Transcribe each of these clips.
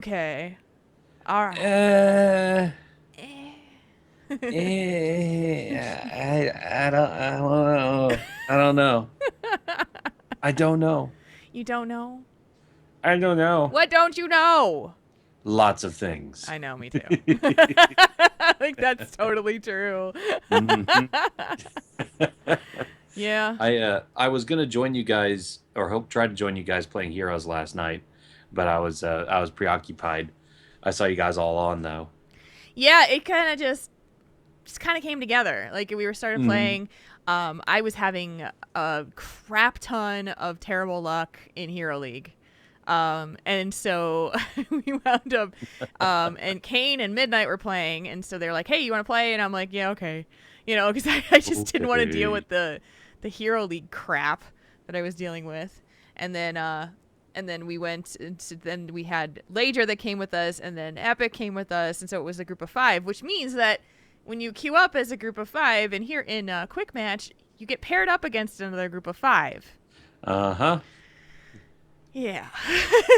Okay. All right. Uh, Eh. I don't know. I don't know. You don't know? I don't know. What don't you know? Lots of things. I know, me too. I think that's totally true. hmm Yeah. I was gonna join you guys or hope try to join you guys playing Heroes last night, but I was preoccupied. I saw you guys all on though. Yeah, it kind of just kind of came together. Like we were started hmm playing. I was having a crap ton of terrible luck in Hero League. And so we wound up, and Kane and Midnight were playing, and so they're like, "Hey, you want to play?" And I'm like, "Yeah, okay," because I just didn't want to deal Okay. with the Hero League crap that I was dealing with, and then we went into, then we had Lager that came with us, and then Epic came with us, and so it was a group of 5, which means that when you queue up as a group of 5, and here in quick match, you get paired up against another group of 5. Uh-huh. Yeah.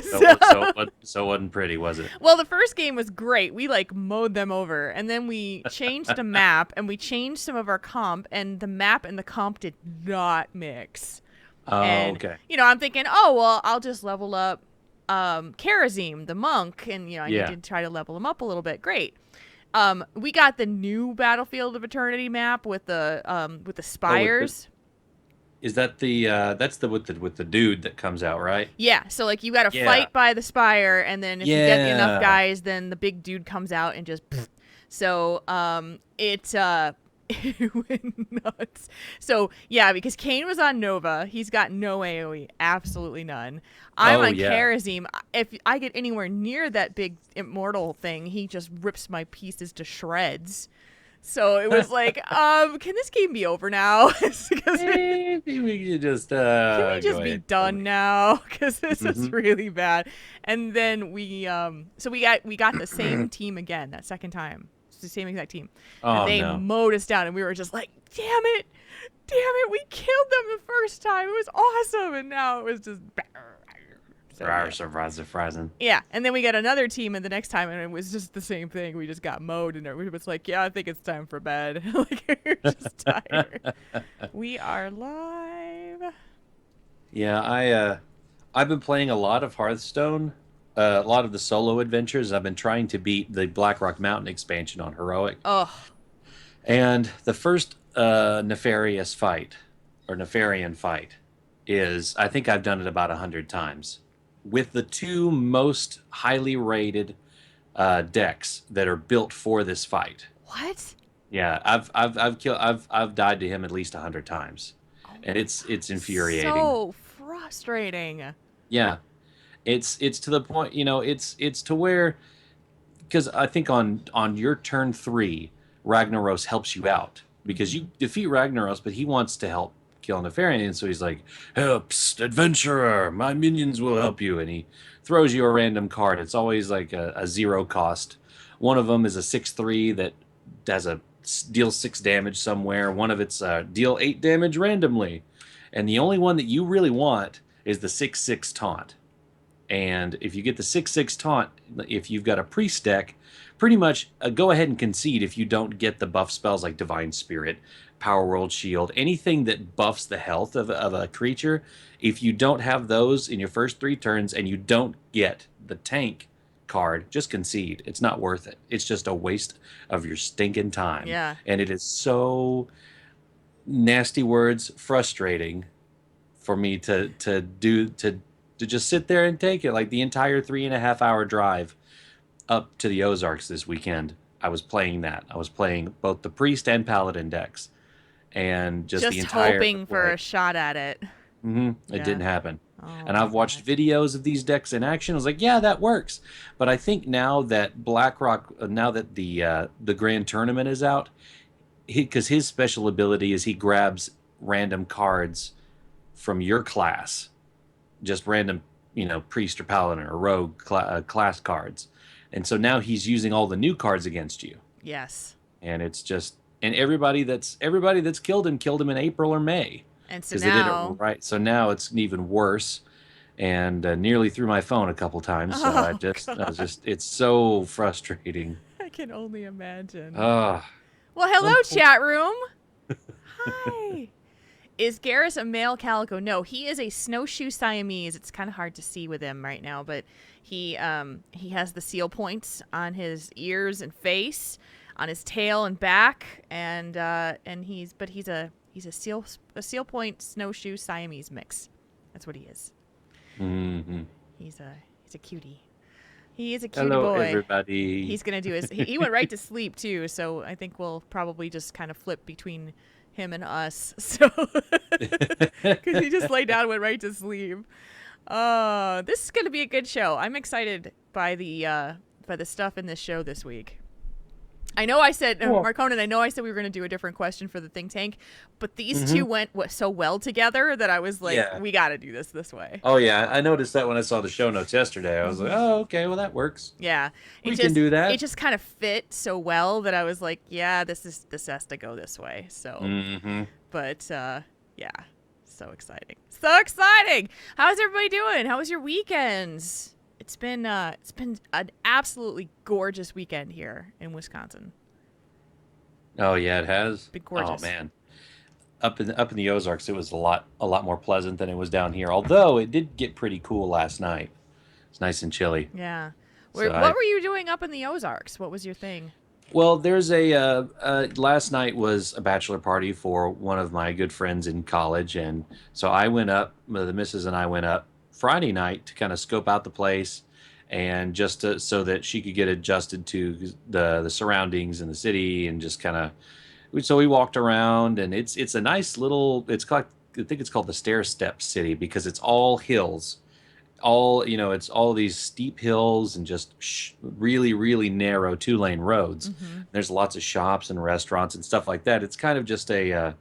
So so So, so it wasn't pretty, was it? well, the first game was great. We like mowed them over, and then we changed the map, and we changed some of our comp, and the map and the comp did not mix. Oh, And okay. I'm thinking, oh well, I'll just level up Karazim, the monk, and I need Yeah. to try to level him up a little bit. Great. We got the new Battlefield of Eternity map with the Oh, with the spires. is that the that's the with the dude that comes out, right? Yeah, so like you got to Yeah. fight by the spire, and then if you get enough Yeah. guys, then the big dude comes out and just. Pfft. So it it went nuts. So yeah, because Kane was on Nova, he's got no AOE, absolutely none. I'm Oh, on yeah. Karazim. If I get anywhere near that big immortal thing, he just rips my pieces to shreds. So it was like, can this game be over now? Because Maybe we could just can we go just be ahead and tell done me. now? Because this is hmm really bad. And then so we got the same team again that second time. It's the same exact team, and Oh they no. mowed us down, and we were just like, damn it, we killed them the first time. It was awesome, and now it was just. So Rar, yeah. surprising. Yeah, and then we got another team in the next time, and it was just the same thing. We just got mowed, and everybody was like, "Yeah, I think it's time for bed." Like we're just tired. We are live. Yeah, I've been playing a lot of Hearthstone, a lot of the solo adventures. I've been trying to beat the Blackrock Mountain expansion on heroic. Oh, And the first nefarious fight or Nefarian fight is I think I've done it about 100 times with the two most highly rated decks that are built for this fight. what? Yeah, I've died to him at least 100 times, Oh and my it's god, infuriating. so frustrating. Yeah, it's to the point, it's to where because I think on your turn 3, Ragnaros helps you out because Mm-hmm. you defeat Ragnaros, but he wants to help kill Nefarian, so he's like, "Helps, adventurer, my minions will help you," and he throws you a random card. It's always like a zero cost. One of them is a 6/3 that does a deal 6 damage somewhere. One of it's deal 8 damage randomly, and the only one that you really want is the 6/6 taunt. And if you get the 6/6 taunt, if you've got a priest deck, pretty much go ahead and concede if you don't get the buff spells like Divine Spirit, Power World Shield, anything that buffs the health of a creature. If you don't have those in your first 3 turns and you don't get the tank card, just concede. It's not worth it. It's just a waste of your stinking time. Yeah, And it is so nasty words frustrating for me to just sit there and take it like the entire 3.5 hour drive up to the Ozarks this weekend. I was playing that. I was playing both the priest and paladin decks, and just the just entire hoping for a way. shot at it. It Yeah. didn't happen. Oh And my I've watched god. videos of these decks in action. I was like, yeah, that works. But I think now that BlackRock, now that the Grand Tournament is out, because his special ability is he grabs random cards from your class, just random, priest or paladin or rogue class cards. And so now he's using all the new cards against you. Yes. And it's just and everybody that's killed him in April or May And so because they did it now, right. So now it's even worse. and nearly threw my phone a couple times. So Oh I was God, just, it's so frustrating. I can only imagine. Uh, Well, hello, unfor- chat room. Hi. Is Garrus a male calico? No, he is a snowshoe Siamese. It's kind of hard to see with him right now, but he has the seal points on his ears and face, on his tail and back, and he's a seal point snowshoe Siamese mix. That's what he is. mhm. He's a cutie. He is a cutie Hello, boy. everybody. He's gonna do his. He went right to sleep too, so I think we'll probably just kind of flip between him and us. So, because he just laid down, and went right to sleep. This is gonna be a good show. I'm excited by the stuff in this show this week. I know I said, Cool. Marconin, I know I said we were going to do a different question for the think tank, but these Hmm. two went so well together that I was like, Yeah. we got to do this way. Oh, yeah. I noticed that when I saw the show notes yesterday. I was like, Hmm. oh, okay. Well, that works. Yeah, We can do it that. just kind of fit so well that I was like, yeah, this has to go this way. So, Hmm. but yeah, so exciting, so exciting. How's everybody doing? How was your weekends? It's been an absolutely gorgeous weekend here in Wisconsin. Oh, yeah, it has. Been Oh, gorgeous. man. Up in the Ozarks, it was a lot more pleasant than it was down here. Although it did get pretty cool last night. It's nice and chilly. Yeah. So What were you doing up in the Ozarks? What was your thing? well, there's last night was a bachelor party for one of my good friends in college, and so I went up. The missus and I went up Friday night to kind of scope out the place, and so that she could get adjusted to the surroundings in the city, and just kind of. So we walked around, and it's a nice little. It's called, I think it's called the Stair Step City because it's all hills, it's all these steep hills and just really really narrow two-lane roads. Mm-hmm. There's lots of shops and restaurants and stuff like that. It's kind of just a kind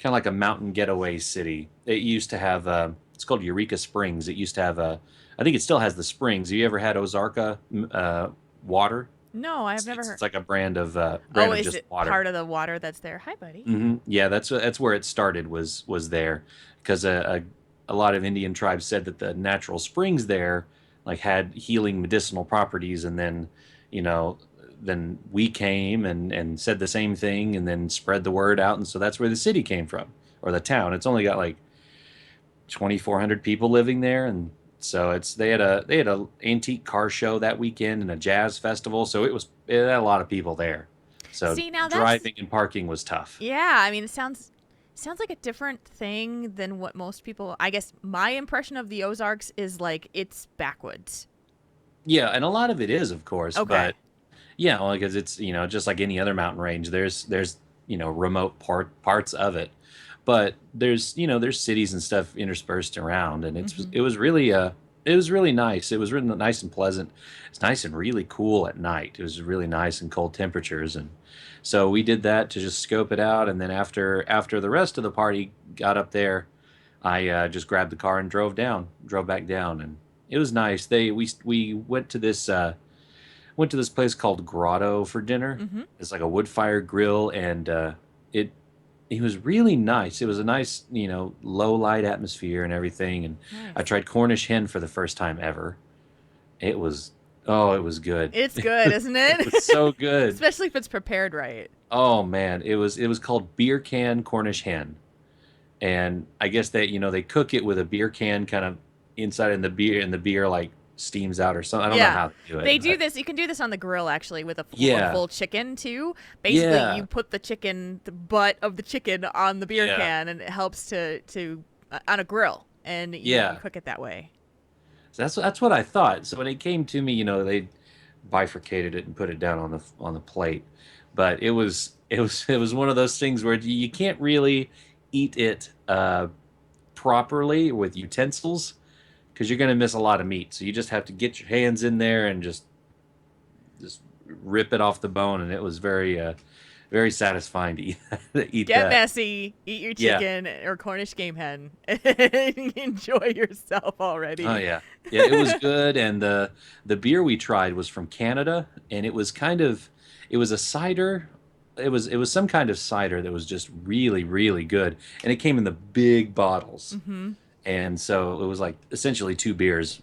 of like a mountain getaway city. It used to have it's called Eureka Springs. It used to have I think it still has the springs. Have you ever had Ozarka water? No, I've it's, never it's, heard. it's like a Oh, brand of is just it water. part of the water that's there? Hi, buddy. Yeah, that's where it started, was there, because a lot of Indian tribes said that the natural springs there like had healing medicinal properties, and then you know then we came and said the same thing, and then spread the word out, and so that's where the city came from, or the town. It's only got like 2,400 people living there, and so they had a antique car show that weekend and a jazz festival, so it had a lot of people there. So See, now that's driving and parking was tough. yeah. I mean, it sounds like a different thing than what most people. I guess my impression of the Ozarks is like it's backwoods. Yeah, and a lot of it is, of course, Okay. but yeah, well, because it's just like any other mountain range. There's remote parts of it, but there's cities and stuff interspersed around, and Mm-hmm. it was really nice. It was really nice and pleasant. It's nice and really cool at night. It was really nice and cold temperatures, and so we did that to just scope it out. And then after the rest of the party got up there, I just grabbed the car and drove back down, and it was nice. We went to this place called Grotto for dinner. Mm-hmm. It's like a wood fire grill, and it it was really nice. It was a nice, low light atmosphere and everything. And I Nice. tried Cornish hen for the first time ever. It was it was good. It's good, isn't It it? was so good. Especially if it's prepared right. Oh man, it was called beer can Cornish hen, and I guess they cook it with a beer can kind of inside in the beer, and the beer like steams out or something. I don't know Yeah. how they do They it, do but this. You can do this on the grill actually with a yeah, full chicken too. Basically, yeah, you put the butt of the chicken on the beer yeah, can, and it helps to on a grill, and you yeah. cook it that way. So that's what I thought. So when it came to me, they bifurcated it and put it down on the plate. But it was one of those things where you can't really eat it properly with utensils because you're going to miss a lot of meat. So you just have to get your hands in there and just rip it off the bone, and it was very satisfying to eat Get that. messy, eat your Yeah. chicken or Cornish game hen, and enjoy yourself Oh already. yeah, yeah, it was good, and the beer we tried was from Canada, and it was a cider. It was some kind of cider that was just really really good, and it came in the big bottles, Mm-hmm. and so it was like essentially 2 beers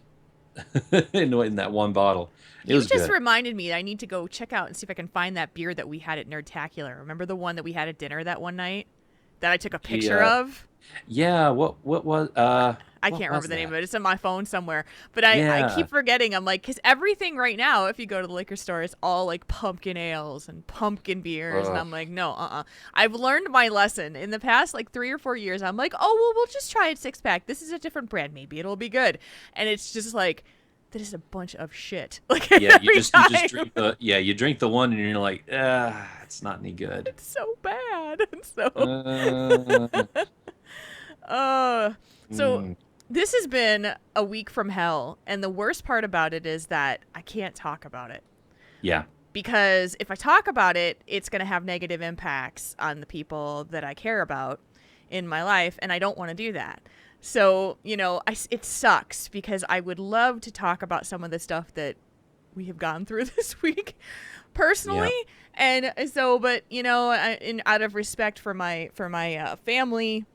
in that one bottle. It You was just good. reminded me that I need to go check out and see if I can find that beer that we had at Nerdtacular. Remember the one that we had at dinner that one night that I took a picture Yeah, of? yeah. I What can't remember was the name that? of it. It's on my phone somewhere. But I Yeah, keep forgetting. I'm like, because everything right now, if you go to the liquor store, is all like pumpkin ales and pumpkin beers. And ugh, I'm like, no, I've learned my lesson. In the past like 3 or 4 years, I'm like, oh, well, we'll just try a 6 pack. This is a different brand. Maybe it'll be good. And it's just like, that is a bunch of shit. Like yeah. every You just time. drink the you drink the one and you're like, it's not any good. It's so bad. So, Uh, uh, so mm, this has been a week from hell. And the worst part about it is that I can't talk about it. yeah, Because if I talk about it, it's going to have negative impacts on the people that I care about in my life, and I don't want to do that. So, it sucks because I would love to talk about some of the stuff that we have gone through this week personally. yeah, And so, but, out of respect for my family,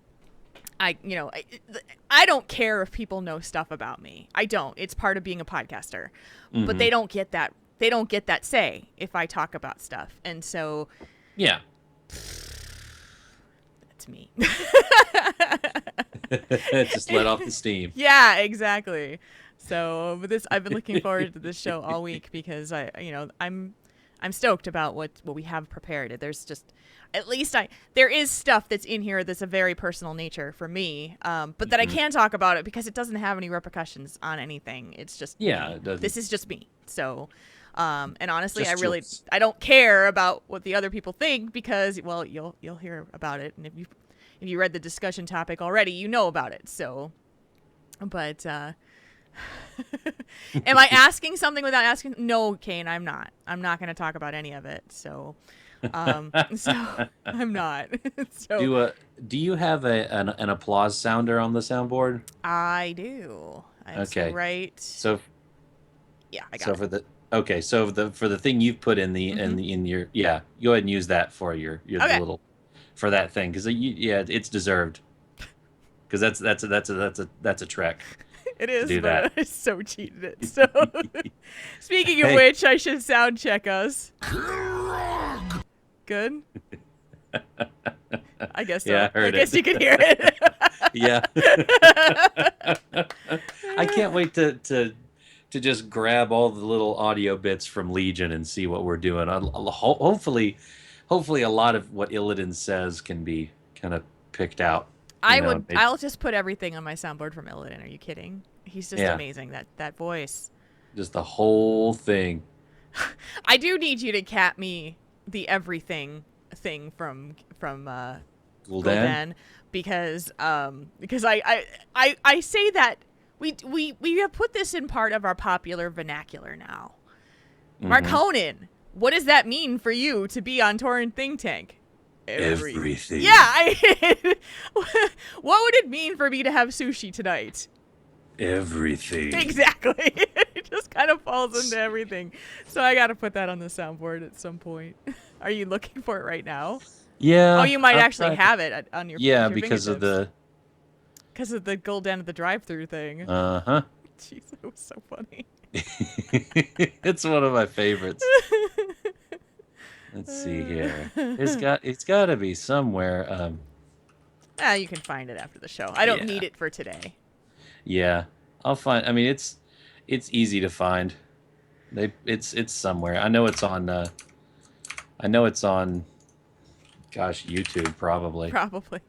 I don't care if people know stuff about me. I don't. It's part of being a podcaster. But hmm they don't get that. They don't get that say if I talk about stuff. And so yeah. that's me. Just let off the steam. Yeah, exactly. So, but I've been looking forward to this show all week because I'm stoked about what we have prepared. There's just at least there is stuff that's in here that's a very personal nature for me, but that I Hmm can talk about it because it doesn't have any repercussions on anything. It's just Yeah, me. it doesn't. This is just me. So, and honestly, Just Jules. I don't care about what the other people think because, well, you'll hear about it, and if you read the discussion topic already, you know about it. So, but am I asking something without asking? No, Kane, I'm not. I'm not going to talk about any of it. So, so I'm not. So Do do you have an applause sounder on the soundboard? I do. It's Okay. right. So Yeah, I got so it. for the okay, so for the thing you've put in the Mm-hmm. in your yeah, go ahead and use that for your Okay. little for that thing because yeah, it's deserved because that's a trek It to is, do that. but I so cheated it. So, speaking of Hey, which, I should sound check us. Good. I guess yeah, so. I I heard guess it. you could hear it. Yeah. I can't wait to just grab all the little audio bits from Legion and see what we're doing. Hopefully a lot of what Illidan says can be kind of picked out. I'll just put everything on my soundboard from Illidan. Are you kidding? He's just Yeah, amazing. That voice. just the whole thing. I do need you to cat me the everything thing from Gul'dan. Gul'dan because I say that we have put this in part of our popular vernacular now. Hmm Marconin, what does that mean for you to be on Tauren Think Tank? Yeah, Everything. what would it mean for me to have sushi tonight? Everything. Exactly. It just kind of falls into everything. So I got to put that on the soundboard at some point. Are you looking for it right now? Oh, Yeah, you might I'm actually trying to. have it on Yeah, your because of fingertips the. because of the gold down at the drive-through thing. Uh-huh. Jeez, that was so funny. It's one of my favorites. Let's see here. It's got to be somewhere. You can find it after the show. I don't Yeah. need it for today. Yeah. I'll find. I mean, it's easy to find. It's somewhere. I know it's on. Gosh, YouTube probably. Probably.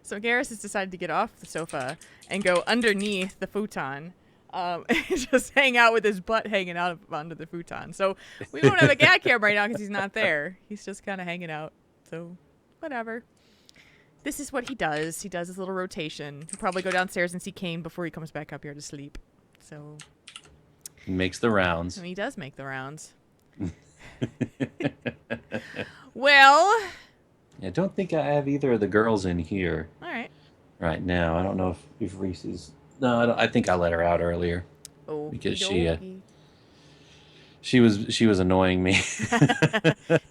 So Garrus has decided to get off the sofa and go underneath the futon. And just hang out with his butt hanging out under the futon. So we won't have a gag cam right now because he's not there. He's just kind of hanging out. So whatever. This is what he does. He does his little rotation. He'll probably go downstairs and see Kane before he comes back up here to sleep. So He makes the rounds. he does make the rounds. Well, I don't think I have either of the girls in here all right. right now. I don't know if Reese is. No, I think I let her out earlier because she was annoying me.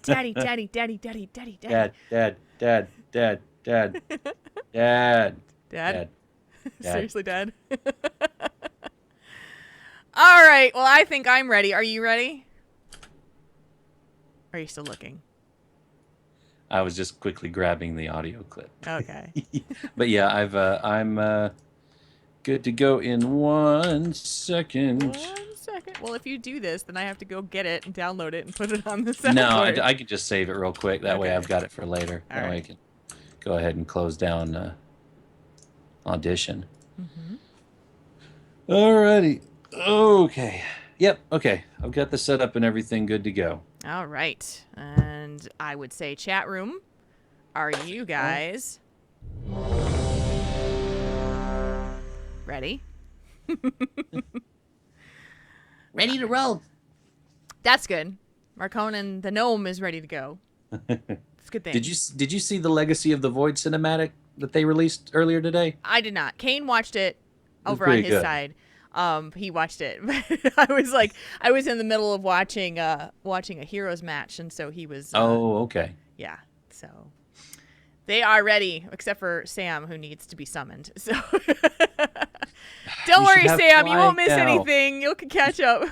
Daddy, daddy, daddy, daddy, daddy, daddy. Dad, dad, dad, dad, dad, dad, Dad. dad. Seriously dead. All right. Well, I think I'm ready. Are you ready? Are you still looking? I was just quickly grabbing the audio clip. Okay. But yeah, I'm good to go in 1 second. 1 second. Well, if you do this, then I have to go get it and download it and put it on the No, soundboard. I can just save it real quick. That way Okay. I've got it for later. All That way I right. can go ahead and close down Audition. Mm-hmm. Alrighty. Okay. Yep. Okay. I've got the setup and everything good to go. All right. And I would say chat room. Are you guys ready? Ready to roll. That's good. Marconin the gnome is ready to go. It's a good thing. Did you see the Legacy of the Void cinematic that they released earlier today? I did not. Kane watched it over on pretty his good. side. He watched it. I was in the middle of watching a Heroes match, and so he was. Oh, okay. Yeah. So they are ready, except for Sam, who needs to be summoned. So don't You worry, should have Sam. You won't miss flying now. anything. You can catch up.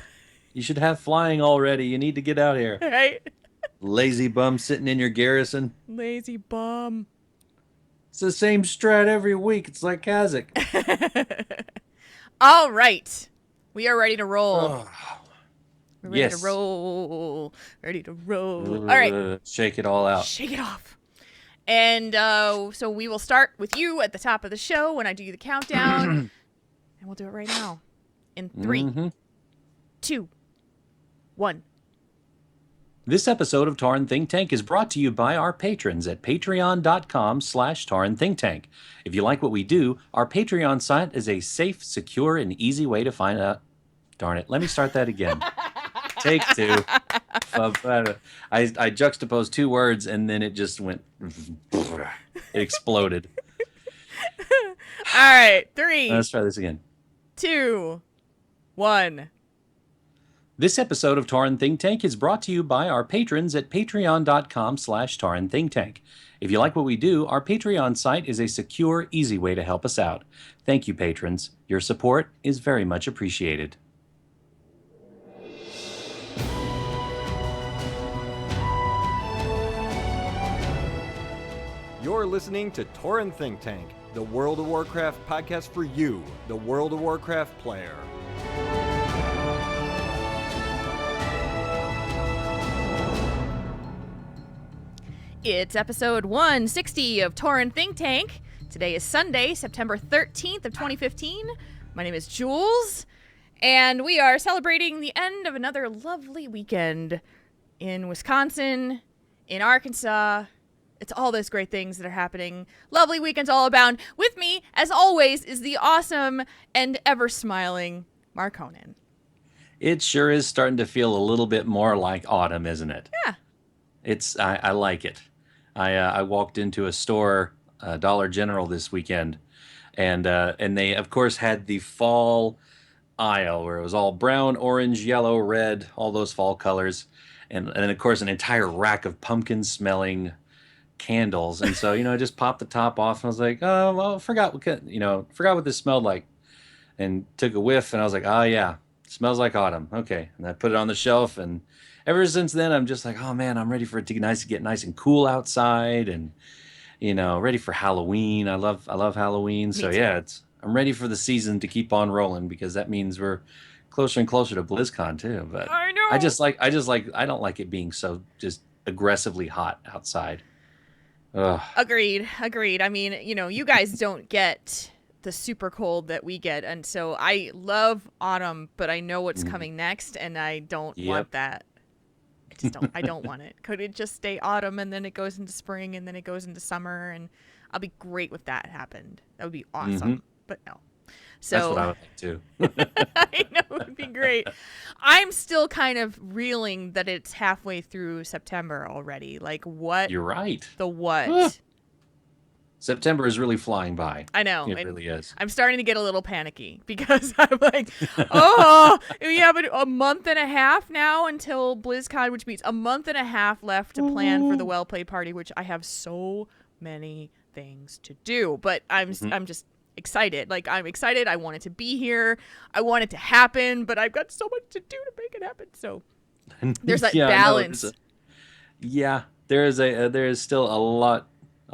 You should have flying already. You need to get out here. Right? Lazy bum sitting in your garrison. Lazy bum. It's the same strat every week. It's like Kazakh. All right. We are ready to roll. Oh. We're ready Yes. to roll. Ready to roll. All right. Shake it all out. Shake it off. And so we will start with you at the top of the show when I do the countdown. And we'll do it right now. In 3, Mhm. 2, 1. This episode of Tauren Think Tank is brought to you by our patrons at patreon.com/Tauren Think Tank. If you like what we do, our Patreon site is a safe, secure, and easy way to find out. Darn it. Let me start that again. Take 2. I juxtaposed 2 words and then it just went. It exploded. All right. 3, Let's try this again. 2, 1. This episode of Tauren Think Tank is brought to you by our patrons at patreon.com/Tauren Think Tank. If you like what we do, our Patreon site is a secure, easy way to help us out. Thank you, patrons. Your support is very much appreciated. You're listening to Tauren Think Tank, the World of Warcraft podcast for you, the World of Warcraft player. It's episode 160 of Tauren Think Tank. Today is Sunday, September 13th of 2015. My name is Jules, and we are celebrating the end of another lovely weekend in Wisconsin, in Arkansas. It's all those great things that are happening. Lovely weekends all abound. With me, as always, is the awesome and ever-smiling Marconin. It sure is starting to feel a little bit more like autumn, isn't it? Yeah. I like it. I walked into a store, Dollar General, this weekend, and they of course had the fall aisle where it was all brown, orange, yellow, red, all those fall colors, and then of course an entire rack of pumpkin smelling candles. And so I just popped the top off and I was like, oh well, forgot what this smelled like, and took a whiff and I was like, oh yeah, it smells like autumn. Okay, and I put it on the shelf, and ever since then, I'm just like, oh man, I'm ready for it to get nice and cool outside, and ready for Halloween. I love Halloween. So too. yeah, I'm ready for the season to keep on rolling, because that means we're closer and closer to BlizzCon too. But I know. I don't like it being so just aggressively hot outside. Ugh. Agreed. I mean, you guys don't get the super cold that we get, and so I love autumn, but I know what's coming next, and I don't want that. I don't want it. Could it just stay autumn, and then it goes into spring, and then it goes into summer, and I'll be great with that happened. That would be awesome. But no. So That's what I would think too. I know, it would be great. I'm still kind of reeling that it's halfway through September already. Like, what? You're right. The what? Huh. September is really flying by. I know. It really is. I'm starting to get a little panicky because I'm like, oh, we have a month and a half now until BlizzCon, which means a month and a half left to plan for the Well Played Party, which I have so many things to do. But I'm just excited. Like, I'm excited. I want it to be here. I want it to happen, but I've got so much to do to make it happen. So there's that Yeah, no, balance. yeah, there is still a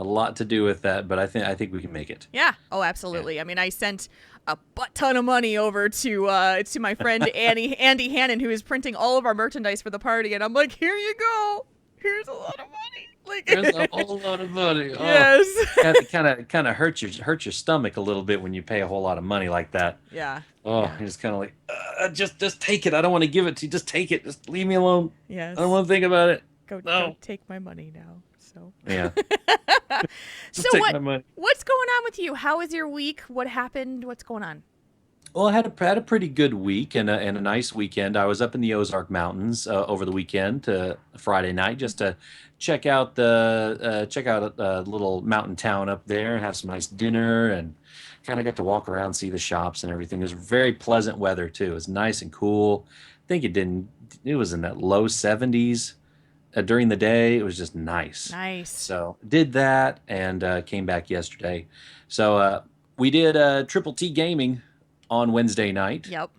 lot to do with that, but I think we can make it. Yeah. Oh, absolutely. I mean, I sent a butt ton of money over to my friend Andy Hannon, who is printing all of our merchandise for the party, and I'm like, here you go. Here's a lot of money. Like, There's a whole lot of money. Yes. Kind of hurt your stomach a little bit when you pay a whole lot of money like that. Yeah. Oh, Yeah. you're just kind of like, just take it. I don't want to give it to you. Just take it. Just leave me alone. Yes. I don't want to think about it. Go take my money now. So. Yeah. So take my money. what's going on with you? How was your week? What happened? What's going on? Well, I had a pretty good week and a nice weekend. I was up in the Ozark Mountains over the weekend, Friday night, just to check out a little mountain town up there and have some nice dinner, and kind of got to walk around, see the shops and everything. It was very pleasant weather too. It was nice and cool. I think it was in that low 70s during the day. It was just nice. Nice. So did that and came back yesterday. So we did Triple T Gaming on Wednesday night. Yep.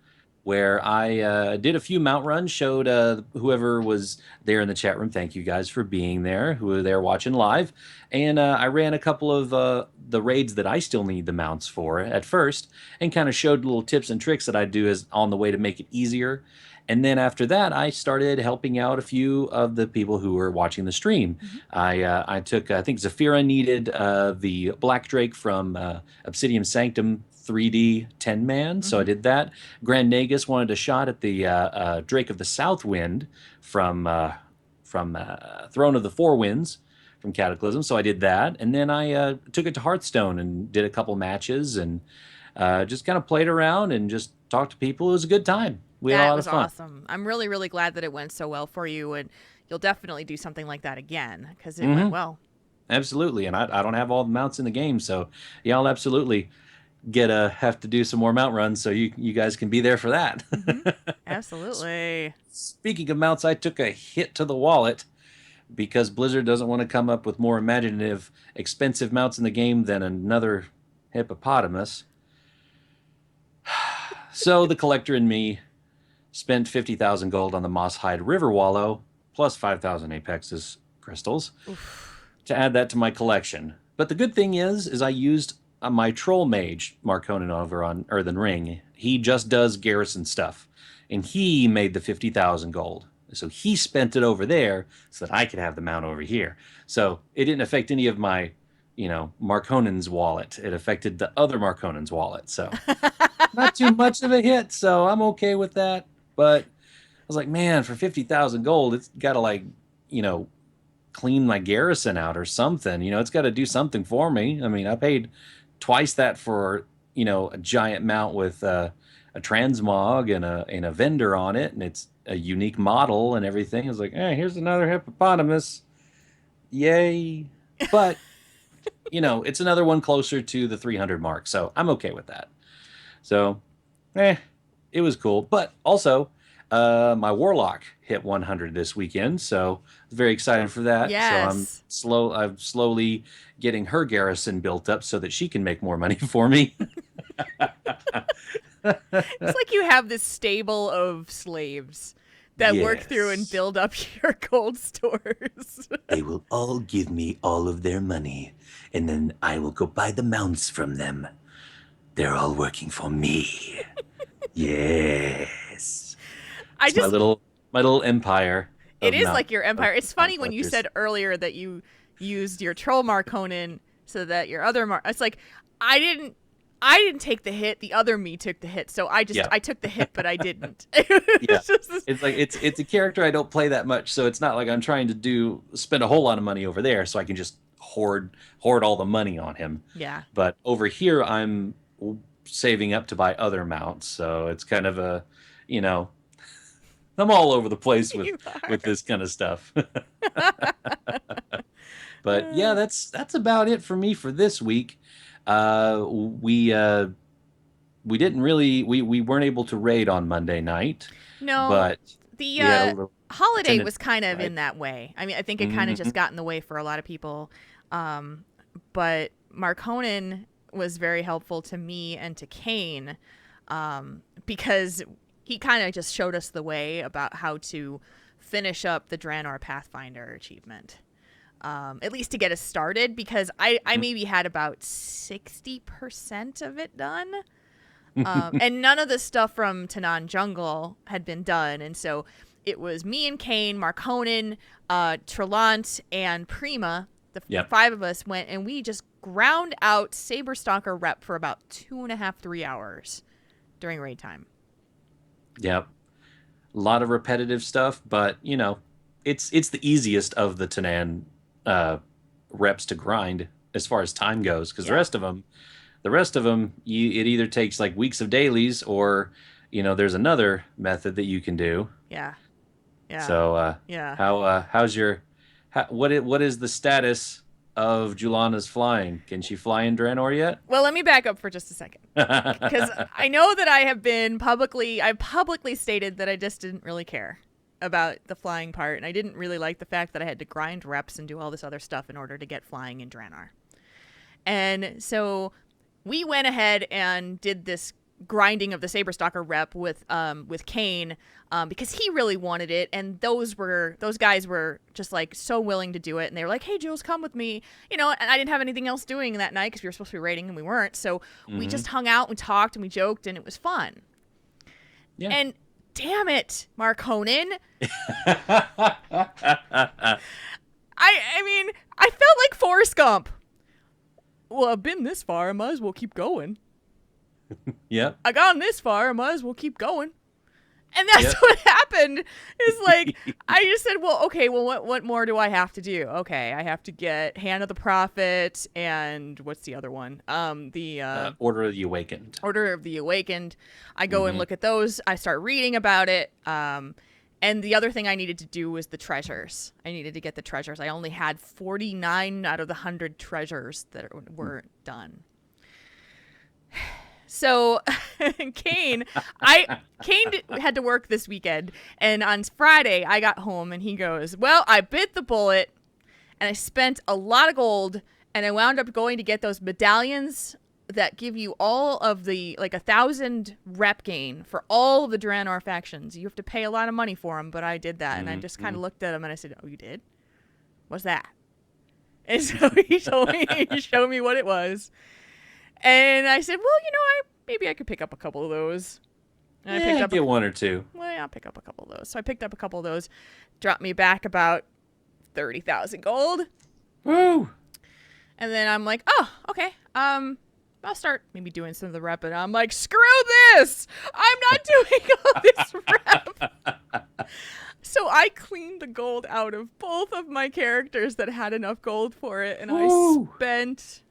Where I did a few mount runs, showed whoever was there in the chat room, thank you guys for being there, who were there watching live. And I ran a couple of the raids that I still need the mounts for at first, and kind of showed little tips and tricks that I do as on the way to make it easier. And then after that, I started helping out a few of the people who were watching the stream. Mm-hmm. I think Zafira needed the Black Drake from Obsidian Sanctum 3D 10-man, so I did that. Grand Nagus wanted a shot at the Drake of the Southwind from Throne of the Four Winds from Cataclysm, so I did that. And then I took it to Hearthstone and did a couple matches and just kind of played around and just talked to people. It was a good time. We had a lot of fun. That was awesome. I'm really, really glad that it went so well for you, and you'll definitely do something like that again because it went well. Absolutely, and I don't have all the mounts in the game, so yeah, I'll absolutely have to do some more mount runs, so you guys can be there for that. Absolutely. Speaking of mounts, I took a hit to the wallet because Blizzard doesn't want to come up with more imaginative, expensive mounts in the game than another hippopotamus. So the collector in me spent 50,000 gold on the Moss-Hide River Wallow, plus 5,000 Apex's crystals, to add that to my collection. But the good thing is I used my troll mage, Marconin, over on Earthen Ring. He just does garrison stuff, and he made the 50,000 gold. So he spent it over there so that I could have the mount over here. So it didn't affect any of my, Marconin's wallet. It affected the other Marconin's wallet. So not too much of a hit. So I'm okay with that. But I was like, man, for 50,000 gold, it's got to clean my garrison out or something. It's got to do something for me. I mean, I paid twice that for a giant mount with a transmog and a vendor on it, and it's a unique model and everything. I was like, hey, here's another hippopotamus, yay! But it's another one closer to the 300 mark, so I'm okay with that. So it was cool. But also my warlock hit 100 this weekend, so very excited for that. Yes. So I'm slowly getting her garrison built up so that she can make more money for me. It's like you have this stable of slaves that work through and build up your gold stores. They will all give me all of their money, and then I will go buy the mounts from them. They're all working for me. Yes. My little empire. It is like your empire. It's funny when you said earlier that you used your troll Marconin so that your other it's like I didn't take the hit. The other me took the hit. So I took the hit, but I didn't. It's like it's a character I don't play that much, so it's not like I'm trying to spend a whole lot of money over there, so I can just hoard all the money on him. Yeah. But over here, I'm saving up to buy other mounts, so it's kind of a, I'm all over the place with this kind of stuff. But yeah, that's about it for me for this week. We weren't able to raid on Monday night. No, but the holiday was kind of in that way. I mean, I think it kind of just got in the way for a lot of people. But Marconin was very helpful to me and to Kane, because he kind of just showed us the way about how to finish up the Draenor Pathfinder achievement. At least to get us started, because I maybe had about 60% of it done. And none of the stuff from Tanan Jungle had been done. And so it was me and Kane, Marconin, Trelant, and Prima. The 5 of us went and we just ground out Saberstalker rep for about 2.5, 3 hours during raid time. Yep. A lot of repetitive stuff, but, you know, it's the easiest of the Tanan reps to grind as far as time goes, because the rest of them, it either takes like weeks of dailies, or, you know, there's another method that you can do. Yeah. So, what is the status of Julana's flying? Can she fly in Draenor yet? Well, let me back up for just a second, because I know that I publicly stated that I just didn't really care about the flying part, and I didn't really like the fact that I had to grind reps and do all this other stuff in order to get flying in Draenor. And so we went ahead and did this grinding of the Saberstalker rep with Kane, because he really wanted it, and those guys were just like so willing to do it, and they were like, "Hey, Jules, come with me," you know. And I didn't have anything else doing that night because we were supposed to be raiding and we weren't, so we just hung out and talked and we joked, and it was fun. Yeah. And damn it, Marconin. I mean, I felt like Forrest Gump. Well, I've been this far, I might as well keep going. Yep. I got this far, I might as well keep going. And that's what happened. Is like, I just said, well, okay, well, what more do I have to do? Okay, I have to get Hand of the Prophet, and what's the other one? Order of the Awakened. Order of the Awakened. I go and look at those. I start reading about it. And the other thing I needed to do was the treasures. I needed to get the treasures. I only had 49 out of the 100 treasures that weren't done. So Kane had to work this weekend, and on Friday I got home and he goes, "Well, I bit the bullet and I spent a lot of gold, and I wound up going to get those medallions that give you all of the, like, 1,000 rep gain for all of the Draenor factions. You have to pay a lot of money for them, but I did that." And I just kind of looked at him and I said, "Oh, you did? What's that?" And so he showed me what it was. And I said, "Well, you know, maybe I could pick up a couple of those." And I picked up get one or two. Well, yeah, I'll pick up a couple of those. So I picked up a couple of those, dropped me back about 30,000 gold. Woo! And then I'm like, "Oh, okay. I'll start maybe doing some of the rep." And I'm like, "Screw this! I'm not doing all this rep." So I cleaned the gold out of both of my characters that had enough gold for it, and I spent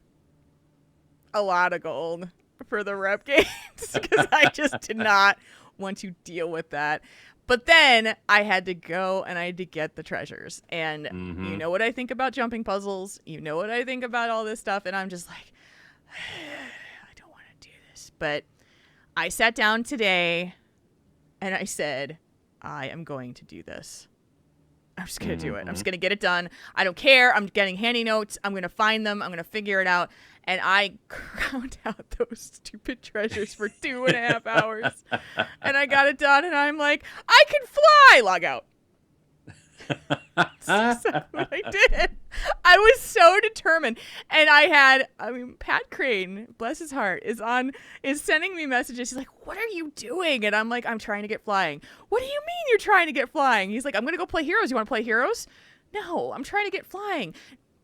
a lot of gold for the rep gains because I just did not want to deal with that. But then I had to go and I had to get the treasures. And you know what I think about jumping puzzles. You know what I think about all this stuff. And I'm just like, I don't want to do this. But I sat down today and I said, I am going to do this. I'm just going to do it. I'm just going to get it done. I don't care. I'm getting handy notes. I'm going to find them. I'm going to figure it out. And I ground out those stupid treasures for 2.5 hours. And I got it done. And I'm like, I can fly. Log out. That's what I did. I was so determined. And Pat Crane, bless his heart, is sending me messages. He's like, "What are you doing?" And I'm like, "I'm trying to get flying." "What do you mean you're trying to get flying?" He's like, "I'm going to go play Heroes. You want to play Heroes?" "No, I'm trying to get flying."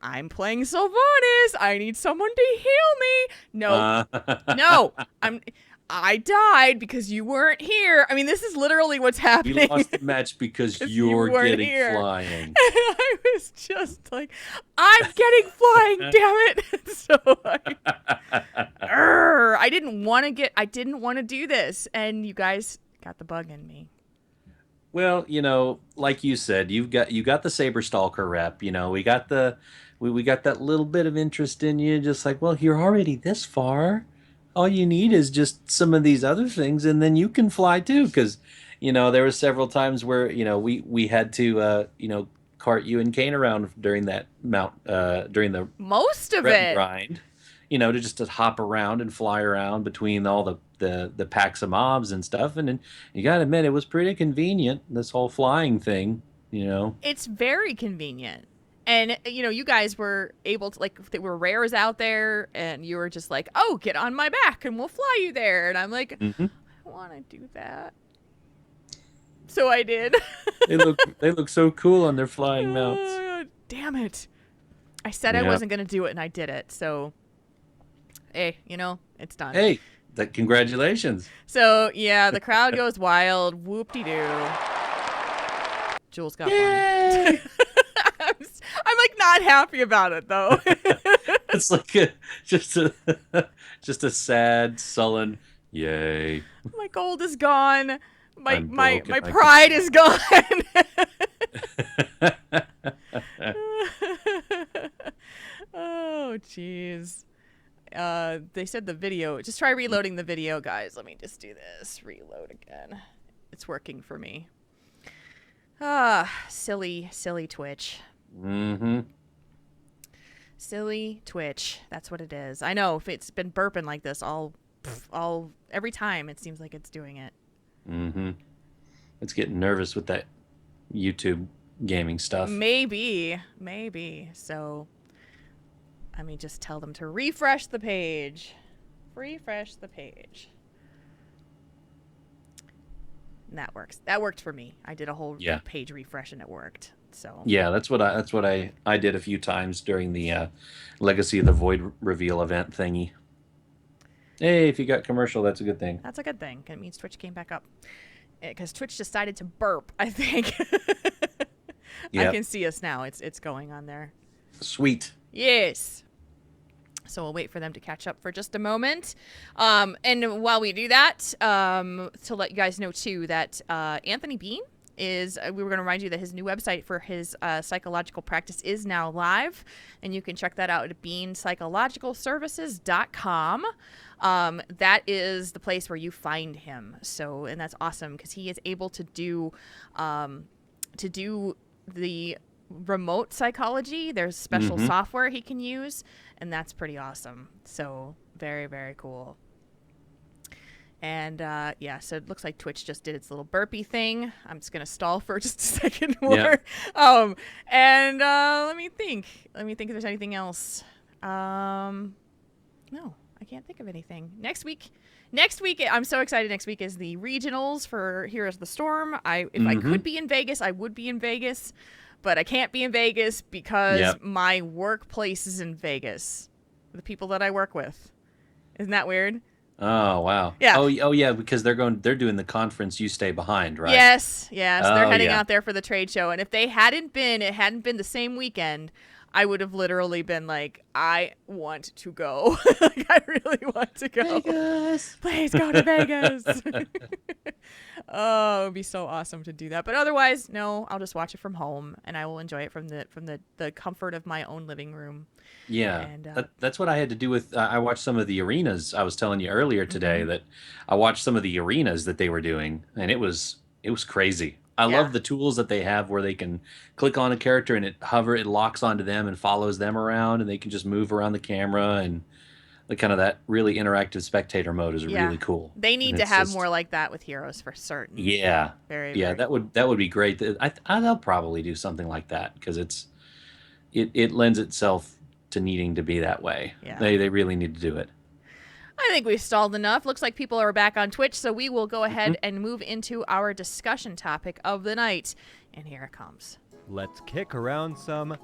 "I'm playing Sylvanas. I need someone to heal me." "No, no, I died because you weren't here." I mean, this is literally what's happening. You lost the match because you're getting flying. And I was just like, I'm getting flying, damn it. So I didn't want to do this. And you guys got the bug in me. Well, you know, like you said, you got the Saberstalker rep. You know, we got that little bit of interest in you. Just like, well, you're already this far. All you need is just some of these other things, and then you can fly too. Because, you know, there were several times where, you know, we had to, you know, cart you and Kane around during that during the most of rep it grind. to hop around and fly around between all the packs of mobs and stuff. And then you got to admit, it was pretty convenient, this whole flying thing. It's very convenient. And, you guys were able to, like, there were rares out there, and you were just like, oh, get on my back, and we'll fly you there. And I'm like, Hmm. I want to do that. So I did. They look so cool on their flying mounts. Oh, damn it. I said I Yeah. wasn't going to do it, and I did it. So, hey, it's done. Hey, congratulations. So, yeah, the crowd goes wild. Whoop-de-doo. Jules got one. I'm like not happy about it though. It's like just a sad, sullen yay. My gold is gone. My I'm my broken. my I can pride is gone. Oh jeez. They said the video. Just try reloading the video, guys. Let me just do this. Reload again. It's working for me. Silly Twitch. Mm-hmm. Silly Twitch. That's what it is. I know if it's been burping like this all every time it seems like it's doing it. Mm-hmm. It's getting nervous with that YouTube gaming stuff. Maybe. So I mean just tell them to refresh the page. Refresh the page. And that works. That worked for me. I did a whole page refresh and it worked. So Yeah, that's what I did a few times during the Legacy of the Void reveal event thingy. Hey, if you got commercial, that's a good thing. that's a good thing. It means Twitch came back up. Because Twitch decided to burp, I think. I can see us now. It's going on there. Sweet. Yes. So we'll wait for them to catch up for just a moment. And while we do that, to let you guys know, too, that Anthony Bean we were going to remind you that his new website for his psychological practice is now live. And you can check that out at beanpsychologicalservices.com. That is the place where you find him. So, and that's awesome because he is able to do the remote psychology. There's special software he can use, and that's pretty awesome. So very, very cool. And so it looks like Twitch just did its little burpee thing. I'm just gonna stall for just a second more. Yeah. And let me think if there's anything else. No, I can't think of anything. Next week, I'm so excited. Next week is the regionals for Heroes of the Storm. If I could be in Vegas, I would be in Vegas, but I can't be in Vegas because my workplace is in Vegas. The people that I work with. Isn't that weird? Oh wow. Yeah. Oh yeah, because they're doing the conference. You stay behind, right? Yes. So they're heading yeah. out there for the trade show, and if it hadn't been the same weekend, I would have literally been like, I want to go. Like, I really want to go. Vegas. Please go to Vegas. Oh, it would be so awesome to do that. But otherwise, no, I'll just watch it from home, and I will enjoy it from the comfort of my own living room. Yeah, And, that's what I had to do with. I watched some of the arenas. I was telling you earlier today that I watched some of the arenas that they were doing, and it was crazy. I love the tools that they have where they can click on a character and it locks onto them and follows them around, and they can just move around the camera, and the kind of that really interactive spectator mode is really cool. They need to have more like that with Heroes for certain. Yeah, very that would be great. They'll probably do something like that because it lends itself to needing to be that way. Yeah. They really need to do it. I think we've stalled enough. Looks like people are back on Twitch, so we will go ahead and move into our discussion topic of the night. And here it comes. Let's kick around some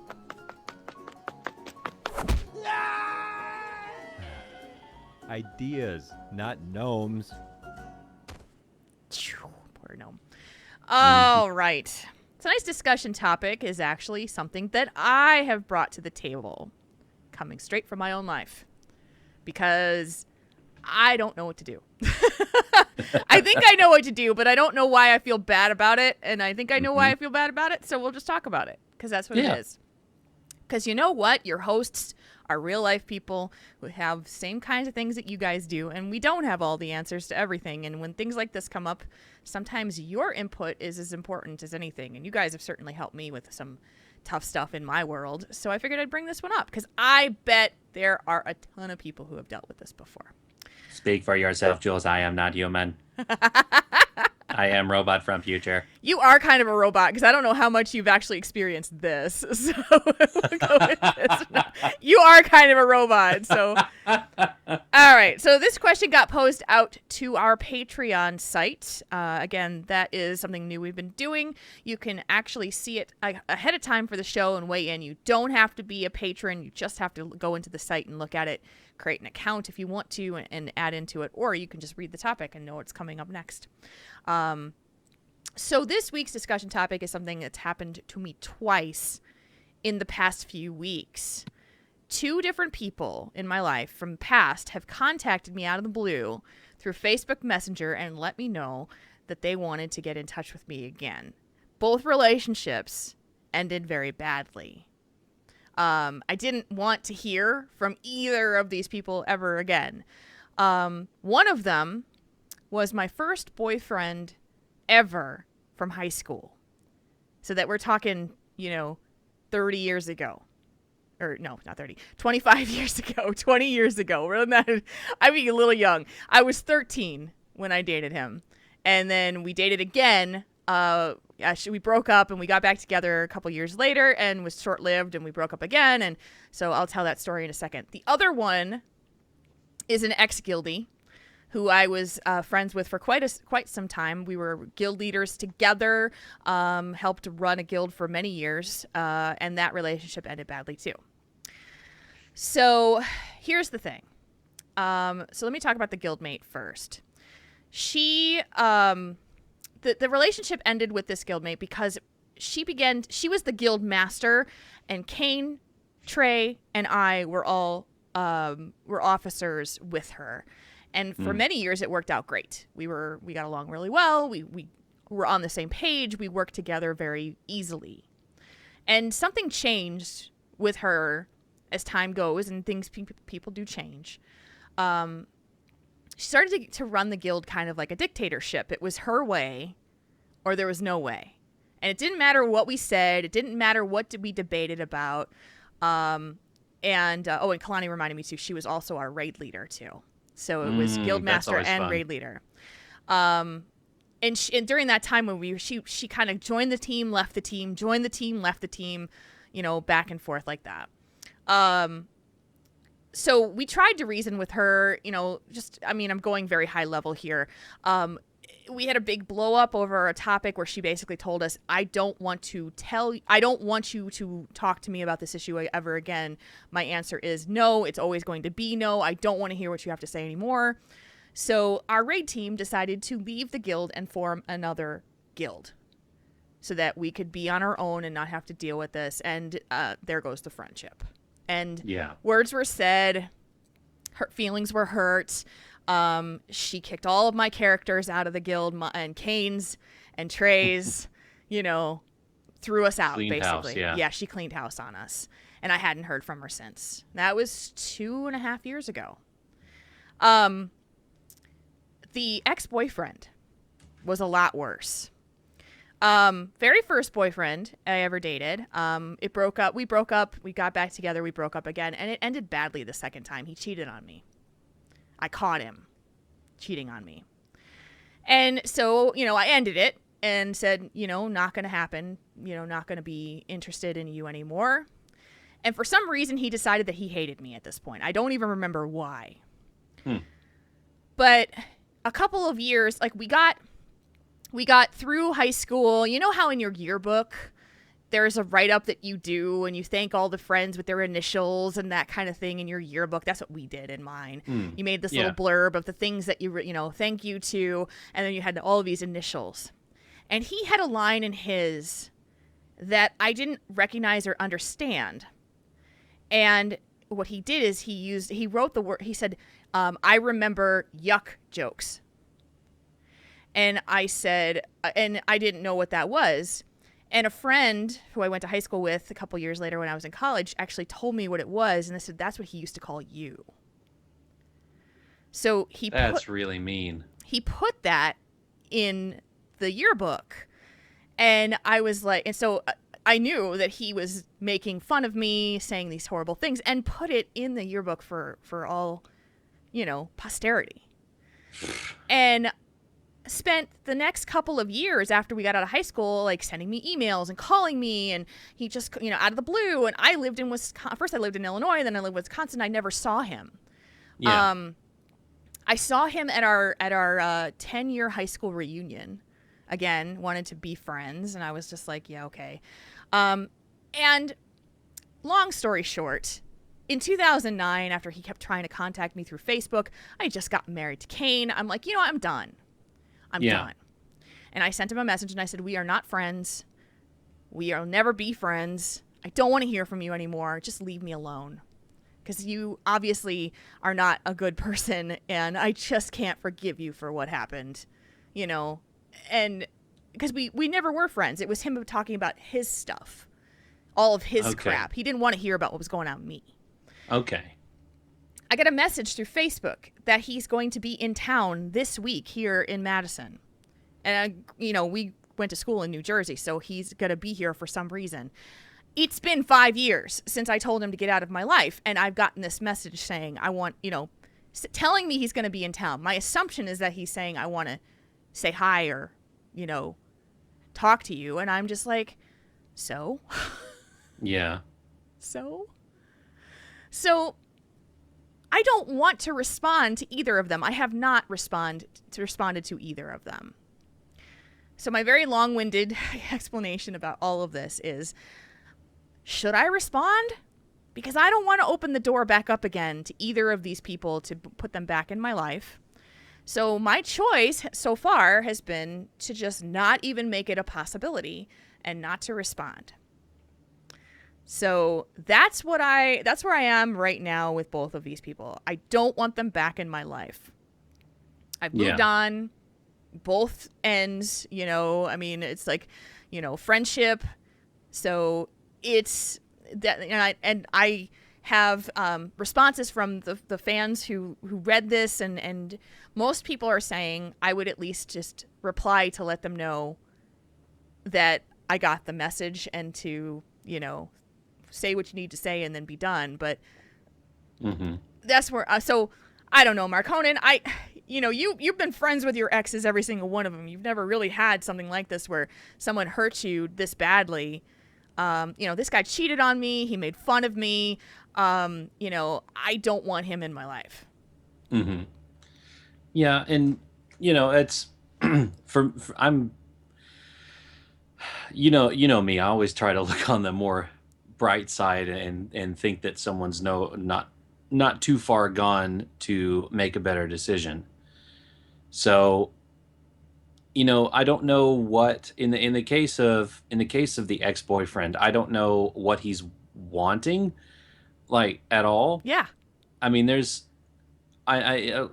ideas, not gnomes. Poor gnome. All right. Tonight's discussion topic is actually something that I have brought to the table, coming straight from my own life, because I don't know what to do. I think I know what to do, but I don't know why I feel bad about it, and I think I know why I feel bad about it, so we'll just talk about it, because that's what it is. Because you know what? Your hosts are real-life people who have same kinds of things that you guys do, and we don't have all the answers to everything, and when things like this come up, sometimes your input is as important as anything, and you guys have certainly helped me with some tough stuff in my world. So I figured I'd bring this one up because I bet there are a ton of people who have dealt with this before. Speak for yourself, Jules. I am not human. I am robot from future. You are kind of a robot because I don't know how much you've actually experienced this. So we'll go with this. You are kind of a robot. So, all right. So this question got posed out to our Patreon site. Again, that is something new we've been doing. You can actually see it ahead of time for the show and weigh in. You don't have to be a patron. You just have to go into the site and look at it, create an account if you want to, and add into it. Or you can just read the topic and know what's coming up next. So this week's discussion topic is something that's happened to me twice in the past few weeks. 2 different people in my life from the past have contacted me out of the blue through Facebook Messenger and let me know that they wanted to get in touch with me again. Both relationships ended very badly. I didn't want to hear from either of these people ever again. One of them was my first boyfriend ever from high school. So that we're talking, 30 years ago. Or no, not 30. 25 years ago. 20 years ago. I'm a little young. I was 13 when I dated him. And then we dated again. We broke up and we got back together a couple years later and was short-lived and we broke up again. And so I'll tell that story in a second. The other one is an ex-guildie who I was friends with for quite some time. We were guild leaders together, helped run a guild for many years, and that relationship ended badly too. So here's the thing. So let me talk about the guildmate first. She, the relationship ended with this guildmate because she was the guild master, and Kane, Trey, and I were all were officers with her. And for many years, it worked out great. We got along really well. We were on the same page. We worked together very easily. And something changed with her as time goes, and things people do change. She started to run the guild kind of like a dictatorship. It was her way, or there was no way. And it didn't matter what we said. It didn't matter what we debated about. And Kalani reminded me too. She was also our raid leader too. So it was guildmaster and fun. raid leader. And during that time when she kind of joined the team, left the team, joined the team, left the team, back and forth like that. So we tried to reason with her, I'm going very high level here. We had a big blow up over a topic where she basically told us, I don't want you to talk to me about this issue ever again. My answer is no. It's always going to be no. I don't want to hear what you have to say anymore. So our raid team decided to leave the guild and form another guild so that we could be on our own and not have to deal with this. And there goes the friendship. And words were said, her feelings were hurt. She kicked all of my characters out of the guild, and Kane's and Trey's, threw us out, cleaned basically. House, yeah, she cleaned house on us. And I hadn't heard from her since. That was 2.5 years ago. The ex-boyfriend was a lot worse. Very first boyfriend I ever dated. We broke up, we got back together, we broke up again, and it ended badly the second time. He cheated on me. I caught him cheating on me. And so, I ended it and said, not going to happen, not going to be interested in you anymore. And for some reason, he decided that he hated me at this point. I don't even remember why. But a couple of years, we got through high school. You know how in your yearbook there's a write-up that you do and you thank all the friends with their initials and that kind of thing in your yearbook? That's what we did in mine. You made this little blurb of the things that you thank you to, and then you had all of these initials. And he had a line in his that I didn't recognize or understand. And what he did is he wrote the word, he said, I remember yuck jokes. And I said, and I didn't know what that was. And a friend who I went to high school with a couple years later when I was in college actually told me what it was. And I said, that's what he used to call you. So that's really mean. He put that in the yearbook. And I was like, and so I knew that he was making fun of me, saying these horrible things, and put it in the yearbook for all, posterity. And spent the next couple of years after we got out of high school, like sending me emails and calling me, and he just, out of the blue. And I lived in Wisconsin. First I lived in Illinois, then I lived in Wisconsin. I never saw him. Yeah. I saw him at our 10-year high school reunion. Again, wanted to be friends, and I was just like, yeah, okay. And long story short, in 2009, after he kept trying to contact me through Facebook, I just got married to Kane. I'm like, I'm done. I'm done. And I sent him a message, and I said, we are not friends. We will never be friends. I don't want to hear from you anymore. Just leave me alone. Because you obviously are not a good person, and I just can't forgive you for what happened, And because we never were friends. It was him talking about his stuff, all of his crap. He didn't want to hear about what was going on with me. Okay. I got a message through Facebook that he's going to be in town this week here in Madison. And, we went to school in New Jersey, so he's going to be here for some reason. It's been 5 years since I told him to get out of my life, and I've gotten this message saying I want, telling me he's going to be in town. My assumption is that he's saying I want to say hi or, talk to you, and I'm just like, so? Yeah. So I don't want to respond to either of them. I have not responded to either of them. So my very long-winded explanation about all of this is, should I respond? Because I don't want to open the door back up again to either of these people to put them back in my life. So my choice so far has been to just not even make it a possibility and not to respond. So that's where I am right now with both of these people. I don't want them back in my life. I've moved on. Both ends, it's like, friendship. So it's that, and I have responses from the fans who read this, and most people are saying I would at least just reply to let them know that I got the message and to, say what you need to say and then be done. But that's where, so I don't know, Mark Honan, you've been friends with your exes, every single one of them. You've never really had something like this where someone hurt you this badly. This guy cheated on me. He made fun of me. I don't want him in my life. Mm-hmm. Yeah. And, it's I'm, me, I always try to look on the more bright side and think that someone's not too far gone to make a better decision. So, I don't know what in the case of the ex-boyfriend, I don't know what he's wanting, like, at all. Yeah. I mean, I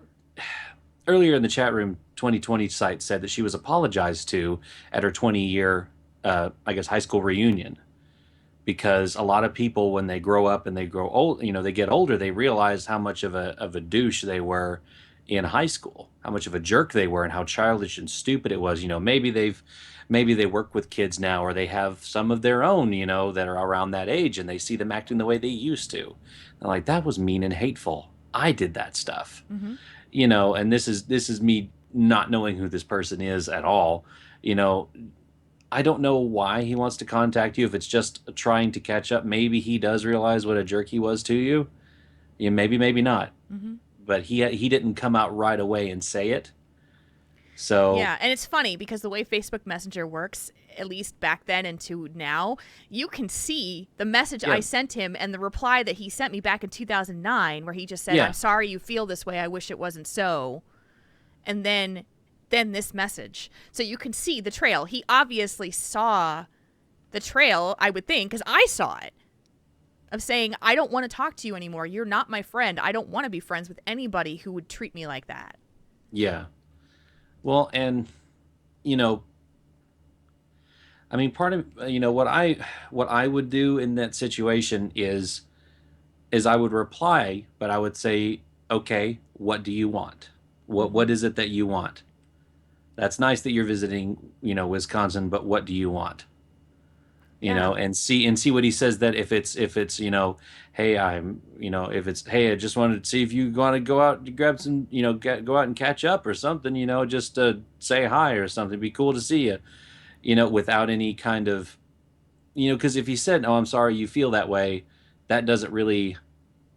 earlier in the chat room, 2020 site said that she was apologized to at her 20-year, I guess, high school reunion, because a lot of people, when they grow up and they grow old, they get older, they realize how much of a douche they were in high school, how much of a jerk they were, and how childish and stupid it was. Maybe they work with kids now, or they have some of their own, that are around that age, and they see them acting the way they used to. They're like, that was mean and hateful. I did that stuff. Mm-hmm. And this is me not knowing who this person is at all. I don't know why he wants to contact you. If it's just trying to catch up, maybe he does realize what a jerk he was to you. Maybe not. Mm-hmm. But he didn't come out right away and say it. So yeah, and it's funny because the way Facebook Messenger works, at least back then and to now, you can see the message I sent him and the reply that he sent me back in 2009, where he just said, "I'm sorry you feel this way. I wish it wasn't so." And then this message. So you can see the trail. He obviously saw the trail, I would think, because I saw it, of saying, I don't want to talk to you anymore. You're not my friend. I don't want to be friends with anybody who would treat me like that. Yeah. Well, and, I mean, part of, what I would do in that situation is I would reply, but I would say, okay, what do you want? What is it that you want? That's nice that you're visiting, Wisconsin, but what do you want? you know, Yeah. and see what he says. That if it's you know, hey, if it's, hey, I just wanted to see if you want to go out and grab some, go out and catch up or something, just say hi or something. It'd be cool to see you, without any kind of, because if he said, "Oh, I'm sorry you feel that way," that doesn't really,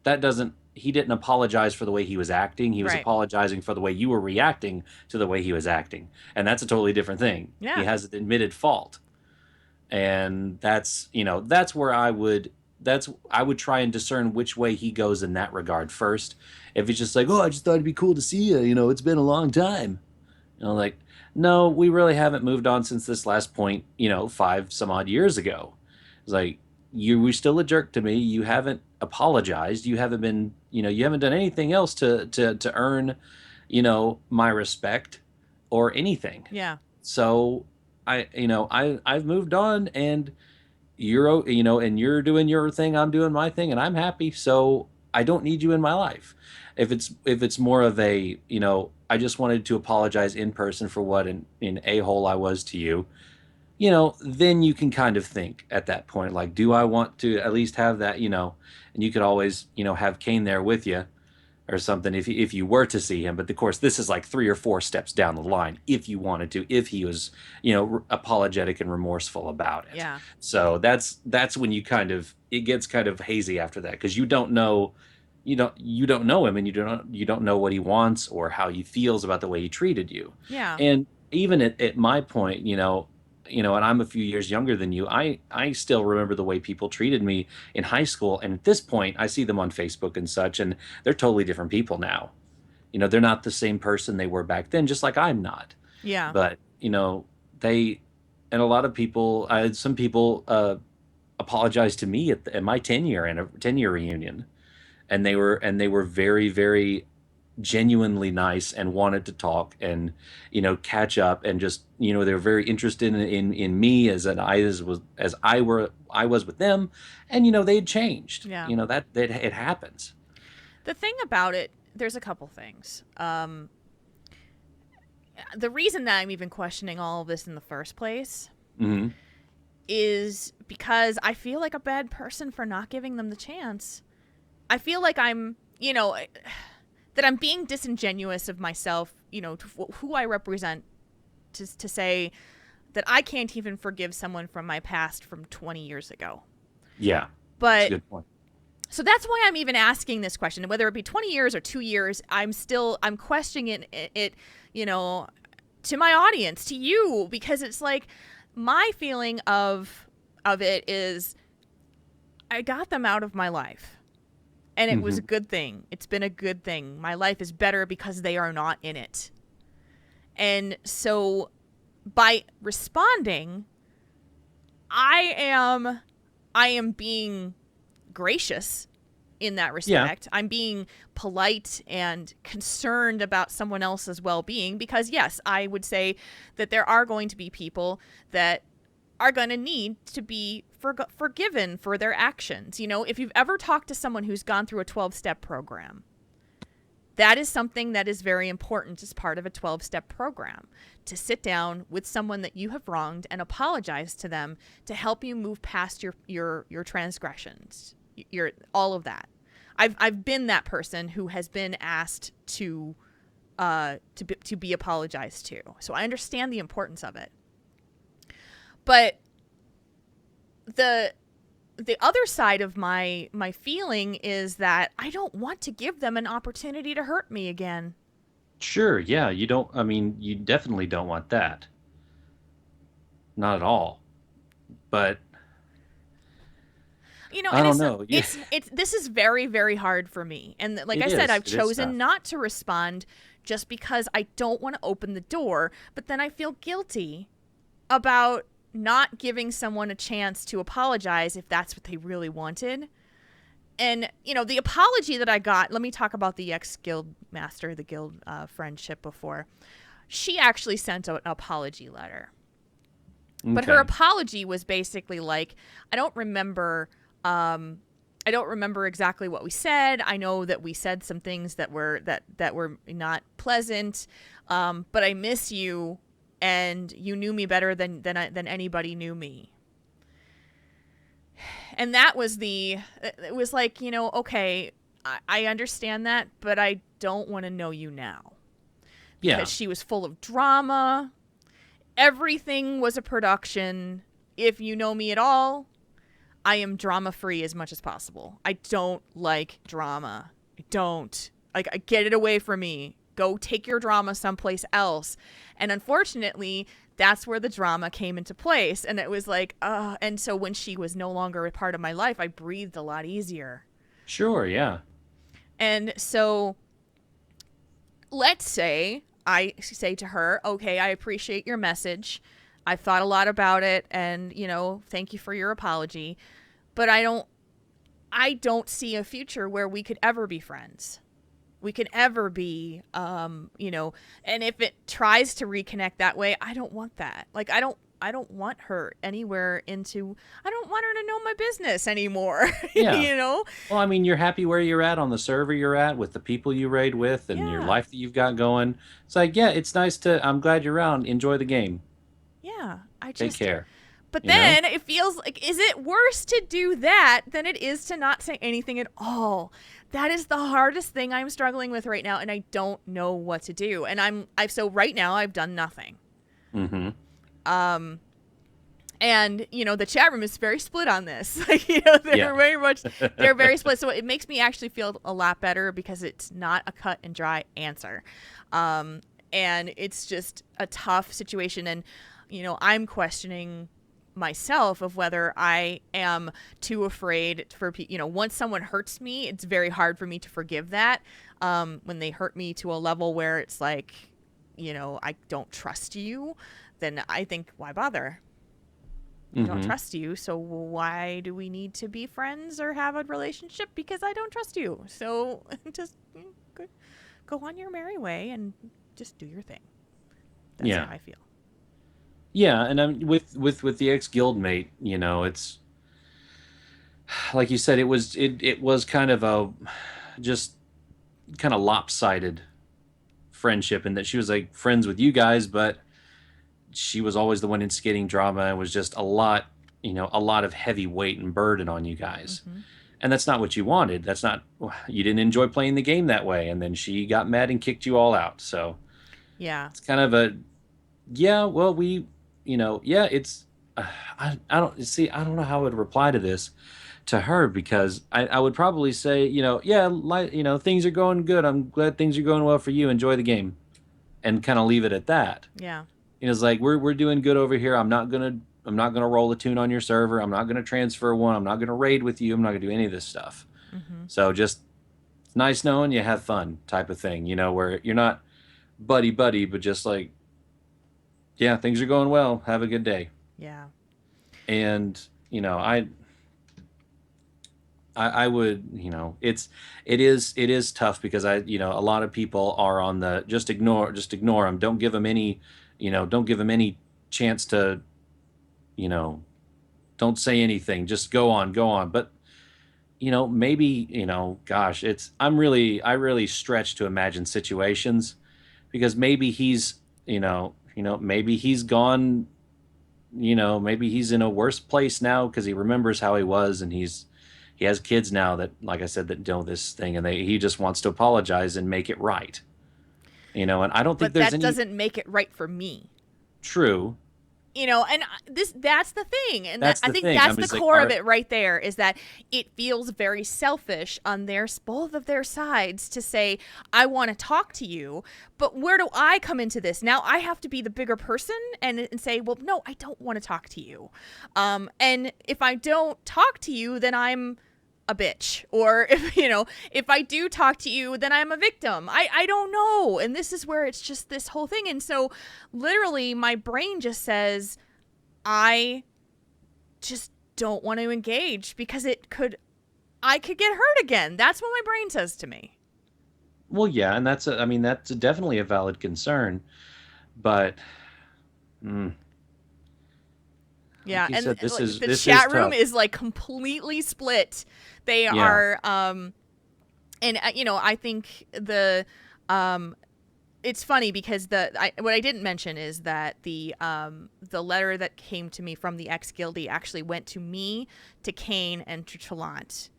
that doesn't. He didn't apologize for the way he was acting. He was Right. apologizing for the way you were reacting to the way he was acting, and that's a totally different thing. He Yeah. has an admitted fault, and that's where I would try and discern which way he goes in that regard first. If he's just like, "Oh, I just thought it'd be cool to see you, it's been a long time," like, no, we really haven't moved on since this last point, 5 some odd years ago. It's like, you were still a jerk to me. You haven't apologized. You haven't been, you haven't done anything else to earn, my respect or anything. Yeah. So I've moved on, and and you're doing your thing, I'm doing my thing, and I'm happy. So I don't need you in my life. If it's more of a, I just wanted to apologize in person for what an a-hole I was to you, then you can kind of think at that point, like, do I want to at least have that, and you could always, have Kane there with you or something if you were to see him. But of course, this is like 3 or 4 steps down the line if you wanted to, if he was, apologetic and remorseful about it. Yeah. So that's when it gets kind of hazy after that, because you don't know. You don't know him, and you don't know what he wants or how he feels about the way he treated you. Yeah. And even at my point, and I'm a few years younger than you, I still remember the way people treated me in high school. And at this point, I see them on Facebook and such, and they're totally different people now. They're not the same person they were back then, just like I'm not. Yeah. But, they, and a lot of people, some people apologized to me at my 10-year reunion. And they were very, very genuinely nice and wanted to talk and catch up, and just they were very interested in me I was with them, and they had changed. Yeah. That it happens. The thing about it, there's a couple things. The reason that I'm even questioning all of this in the first place Mm-hmm. is because I feel like a bad person for not giving them the chance. I feel like I'm, that I'm being disingenuous of myself, to who I represent, to say that I can't even forgive someone from my past from 20 years ago. Yeah, that's a But good point. so that's why I'm even asking this question, whether it be 20 years or 2 years. I'm questioning it, to my audience, to you, because it's like my feeling of it is I got them out of my life. And it was a good thing. It's been a good thing. My life is better because they are not in it. And so by responding, I am being gracious in that respect. Yeah. I'm being polite and concerned about someone else's well-being, because yes, I would say that there are going to be people that are going to need to be forgiven for their actions. If you've ever talked to someone who's gone through a 12-step program, that is something that is very important as part of a 12-step program, to sit down with someone that you have wronged and apologize to them to help you move past your transgressions, all of that. I've been that person who has been asked to be apologized to, so I understand the importance of it. But the other side of my feeling is that I don't want to give them an opportunity to hurt me again. Sure, yeah, you don't. I mean, you definitely don't want that. Not at all. But I don't know. It's this is very, very hard for me, and like I said, I've chosen not to respond just because I don't want to open the door. But then I feel guilty about not giving someone a chance to apologize if that's what they really wanted. And, the apology that I got, let me talk about the ex-guild master, the guild friendship before. She actually sent an apology letter. Okay. But her apology was basically like, I don't remember exactly what we said. I know that we said some things that were not pleasant, but I miss you. And you knew me better than anybody knew me. And that was it was like, okay, I understand that, but I don't want to know you now. Yeah. Because she was full of drama. Everything was a production. If you know me at all, I am drama free as much as possible. I don't like drama. I don't. Like, get it away from me. Go take your drama someplace else. And unfortunately, that's where the drama came into place. And it was like, and so when she was no longer a part of my life, I breathed a lot easier. Sure, yeah. And so let's say I say to her, okay, I appreciate your message. I've thought a lot about it, and, thank you for your apology. But I don't see a future where we could ever be friends. We could ever be, and if it tries to reconnect that way, I don't want that. Like, I don't want her anywhere I don't want her to know my business anymore. Yeah. Well, I mean, you're happy where you're at on the server you're at with the people you raid with and your Yeah. life that you've got going. It's like, yeah, it's nice I'm glad you're around. Enjoy the game. Yeah. Take care. But then it feels like, is it worse to do that than it is to not say anything at all? That is the hardest thing I'm struggling with right now, and I don't know what to do. And so right now I've done nothing. Mm-hmm. And the chat room is very split on this. They're very split. So it makes me actually feel a lot better because it's not a cut and dry answer. And it's just a tough situation. And, I'm questioning myself of whether I am too afraid for once someone hurts me, it's very hard for me to forgive that. When they hurt me to a level where it's like, I don't trust you, then I think, why bother? I don't trust you, so why do we need to be friends or have a relationship? Because I don't trust you. So just go on your merry way and just do your thing. That's how I feel. Yeah, and I'm with the ex guildmate. It's like you said. It was kind of a just kind of lopsided friendship, in that she was like friends with you guys, but she was always the one instigating drama. It was just a lot of heavy weight and burden on you guys. Mm-hmm. And that's not what you wanted. You didn't enjoy playing the game that way. And then she got mad and kicked you all out. So yeah, it's kind of it's, I don't know how I would reply to this to her, because I would probably say, things are going good. I'm glad things are going well for you. Enjoy the game, and kind of leave it at that. Yeah. It's like, we're doing good over here. I'm not gonna roll a tune on your server. I'm not gonna transfer one. I'm not gonna raid with you. I'm not gonna do any of this stuff. Mm-hmm. So just, it's nice knowing you, have fun type of thing. Where you're not buddy, but just like, yeah, things are going well. Have a good day. Yeah. And I would, it is tough, because a lot of people are on the just ignore them. Don't give them any, don't give them any chance to, don't say anything. Just go on. But, maybe, gosh, I really stretch to imagine situations, because maybe he's, maybe he's gone, maybe he's in a worse place now because he remembers how he was, and he has kids now that, like I said, that know this thing, and he just wants to apologize and make it right. And I don't think that doesn't make it right for me. True. And that's the thing. And I think that's the core of it right there, is that it feels very selfish on both of their sides to say, I want to talk to you, but where do I come into this? Now I have to be the bigger person and say, well, no, I don't want to talk to you. And if I don't talk to you, then I'm a bitch. Or if I do talk to you, then I'm a victim. I don't know. And this is where it's just this whole thing. And so literally my brain just says, I just don't want to engage, because I could get hurt again. That's what my brain says to me. Well, yeah. And that's definitely a valid concern, but, yeah, like and said, the chat room is like completely split. They are, and I think it's funny because what I didn't mention is that the letter that came to me from the ex-guildie actually went to me, to Kane, and to Trellant.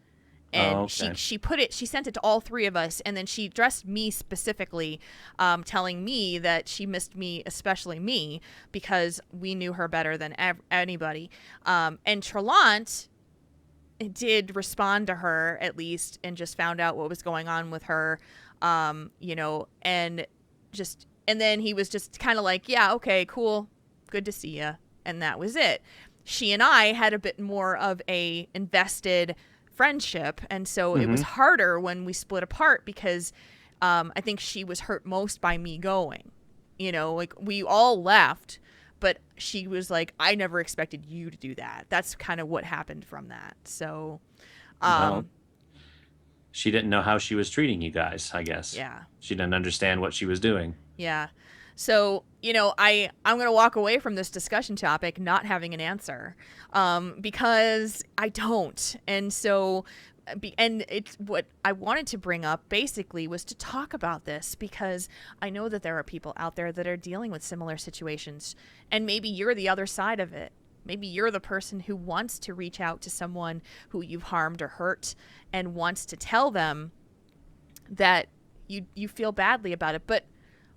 And okay. she sent it to all three of us, and then she addressed me specifically, telling me that she missed me, especially me, because we knew her better than anybody. And Trellant did respond to her at least, and just found out what was going on with her, you know, and then he was just kind of like, yeah, okay, cool, good to see you, and that was it. She and I had a bit more of a invested friendship, and so it was harder when we split apart, because I think she was hurt most by me going, you know, like we all left, but she was like, I never expected you to do that. That's kind of what happened from that. So Well, she didn't know how she was treating you guys, I guess. yeah. She didn't understand what she was doing. Yeah. So, you know, I'm going to walk away from this discussion topic not having an answer, because I don't. And so, and it's what I wanted to bring up basically was to talk about this, because I know that there are people out there that are dealing with similar situations, and maybe you're the other side of it. Maybe you're the person who wants to reach out to someone who you've harmed or hurt, and wants to tell them that you feel badly about it. But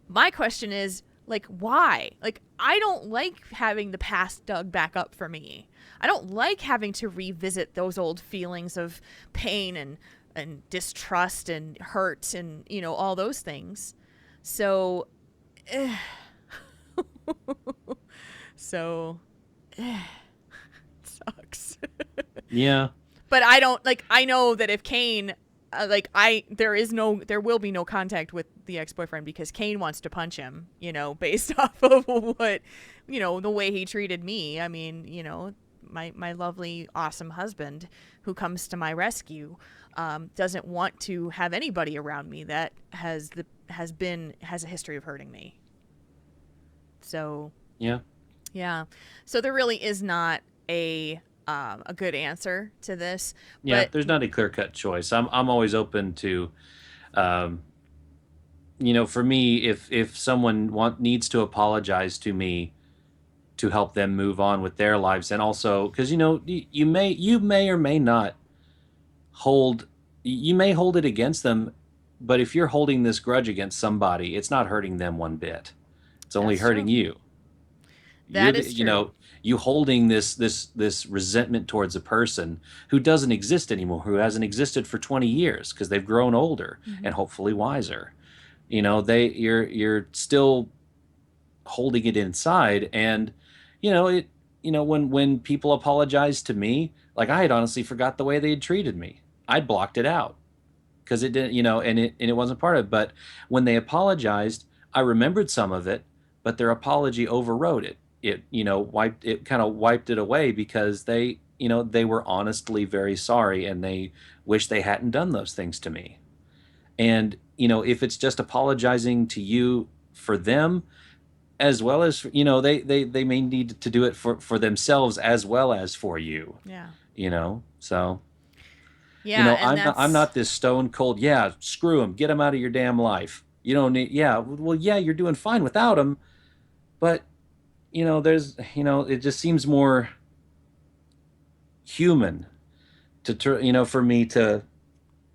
my question is, like, why? Like, I don't like having the past dug back up for me. I don't like having to revisit those old feelings of pain and distrust and hurt and, you know, all those things. So, it sucks. Yeah. But I don't, like, I know that if Kane, there will be no contact with the ex-boyfriend, because Kane wants to punch him, you know, based off of what, you know, the way he treated me. I mean, you know, my lovely, awesome husband who comes to my rescue, doesn't want to have anybody around me that has a history of hurting me. So, yeah. So there really is not a good answer to this. Yeah, but there's not a clear-cut choice. I'm always open to, you know, for me, if someone needs to apologize to me to help them move on with their lives, and also because, you know, you may or may not hold it against them, but if you're holding this grudge against somebody, it's not hurting them one bit. It's only That's hurting true. you. That is You know, true. you holding this resentment towards a person who doesn't exist anymore, who hasn't existed for 20 years because they've grown older and hopefully wiser. You know, you're still holding it inside, and when people apologize to me, like, I had honestly forgot the way they had treated me. I'd blocked it out because it didn't, and it wasn't part of it. But when they apologized, I remembered some of it, but their apology overrode it. It kind of wiped it away, because they were honestly very sorry, and they wish they hadn't done those things to me. And, if it's just apologizing to you for them, as well as, they may need to do it for themselves as well as for you, Yeah. so, Yeah, and I'm not this stone cold, yeah, screw them, get them out of your damn life. You don't need, yeah, well, yeah, you're doing fine without them, but, it just seems more human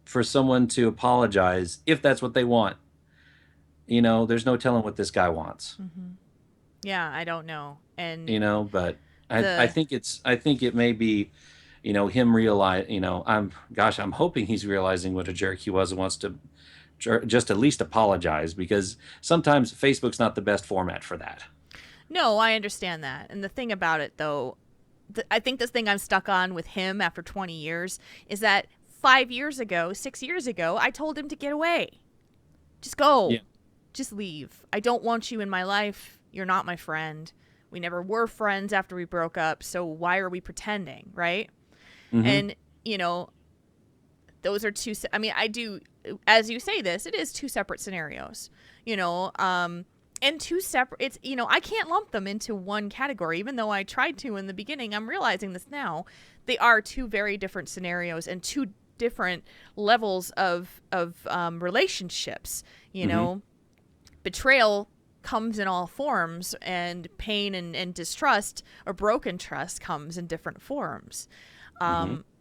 for someone to apologize if that's what they want. There's no telling what this guy wants. Yeah, I don't know. And But I think it may be, him realize, I'm hoping he's realizing what a jerk he was and wants to just at least apologize, because sometimes Facebook's not the best format for that. No, I understand that. And the thing about it, though, I think this thing I'm stuck on with him after 20 years is that 6 years ago, I told him to get away. Just go. Yeah. Just leave. I don't want you in my life. You're not my friend. We never were friends after we broke up, so why are we pretending, right? Mm-hmm. And, those are two, I mean, I do, as you say this, it is two separate scenarios, and two separate, it's, I can't lump them into one category, even though I tried to in the beginning. I'm realizing this now. They are two very different scenarios and two different levels of relationships, betrayal comes in all forms, and pain and distrust or broken trust comes in different forms.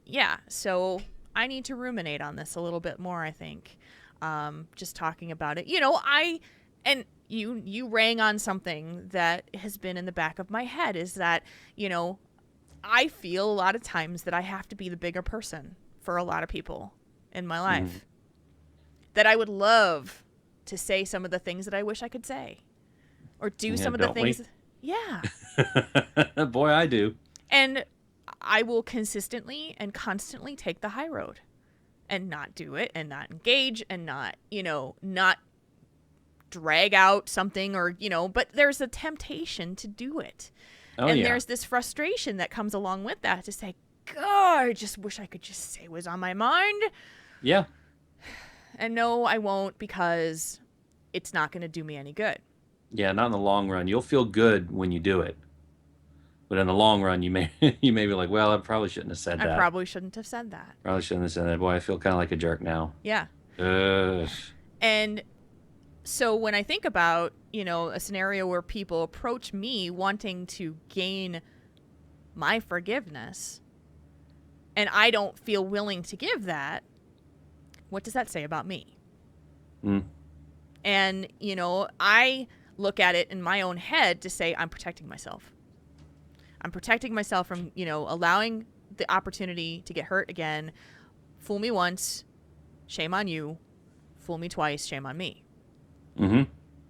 Yeah, so I need to ruminate on this a little bit more, I think. Just talking about it. And you rang on something that has been in the back of my head, is that, I feel a lot of times that I have to be the bigger person for a lot of people in my life. That I would love to say some of the things that I wish I could say. Or do some of the things. Yeah. Boy, I do. And I will consistently and constantly take the high road and not do it and not engage and not, not drag out something or, but there's a temptation to do it. And there's this frustration that comes along with that to say, God, I just wish I could just say what was on my mind. Yeah. And no, I won't, because it's not going to do me any good. Yeah, not in the long run. You'll feel good when you do it. But in the long run, you may be like, well, I probably shouldn't have said that. I probably shouldn't have said that. Probably shouldn't have said that. Boy, I feel kind of like a jerk now. Yeah. Ugh. And so when I think about, a scenario where people approach me wanting to gain my forgiveness, and I don't feel willing to give that, what does that say about me? And, I look at it in my own head to say, I'm protecting myself. I'm protecting myself from, allowing the opportunity to get hurt again. Fool me once, shame on you. Fool me twice, shame on me.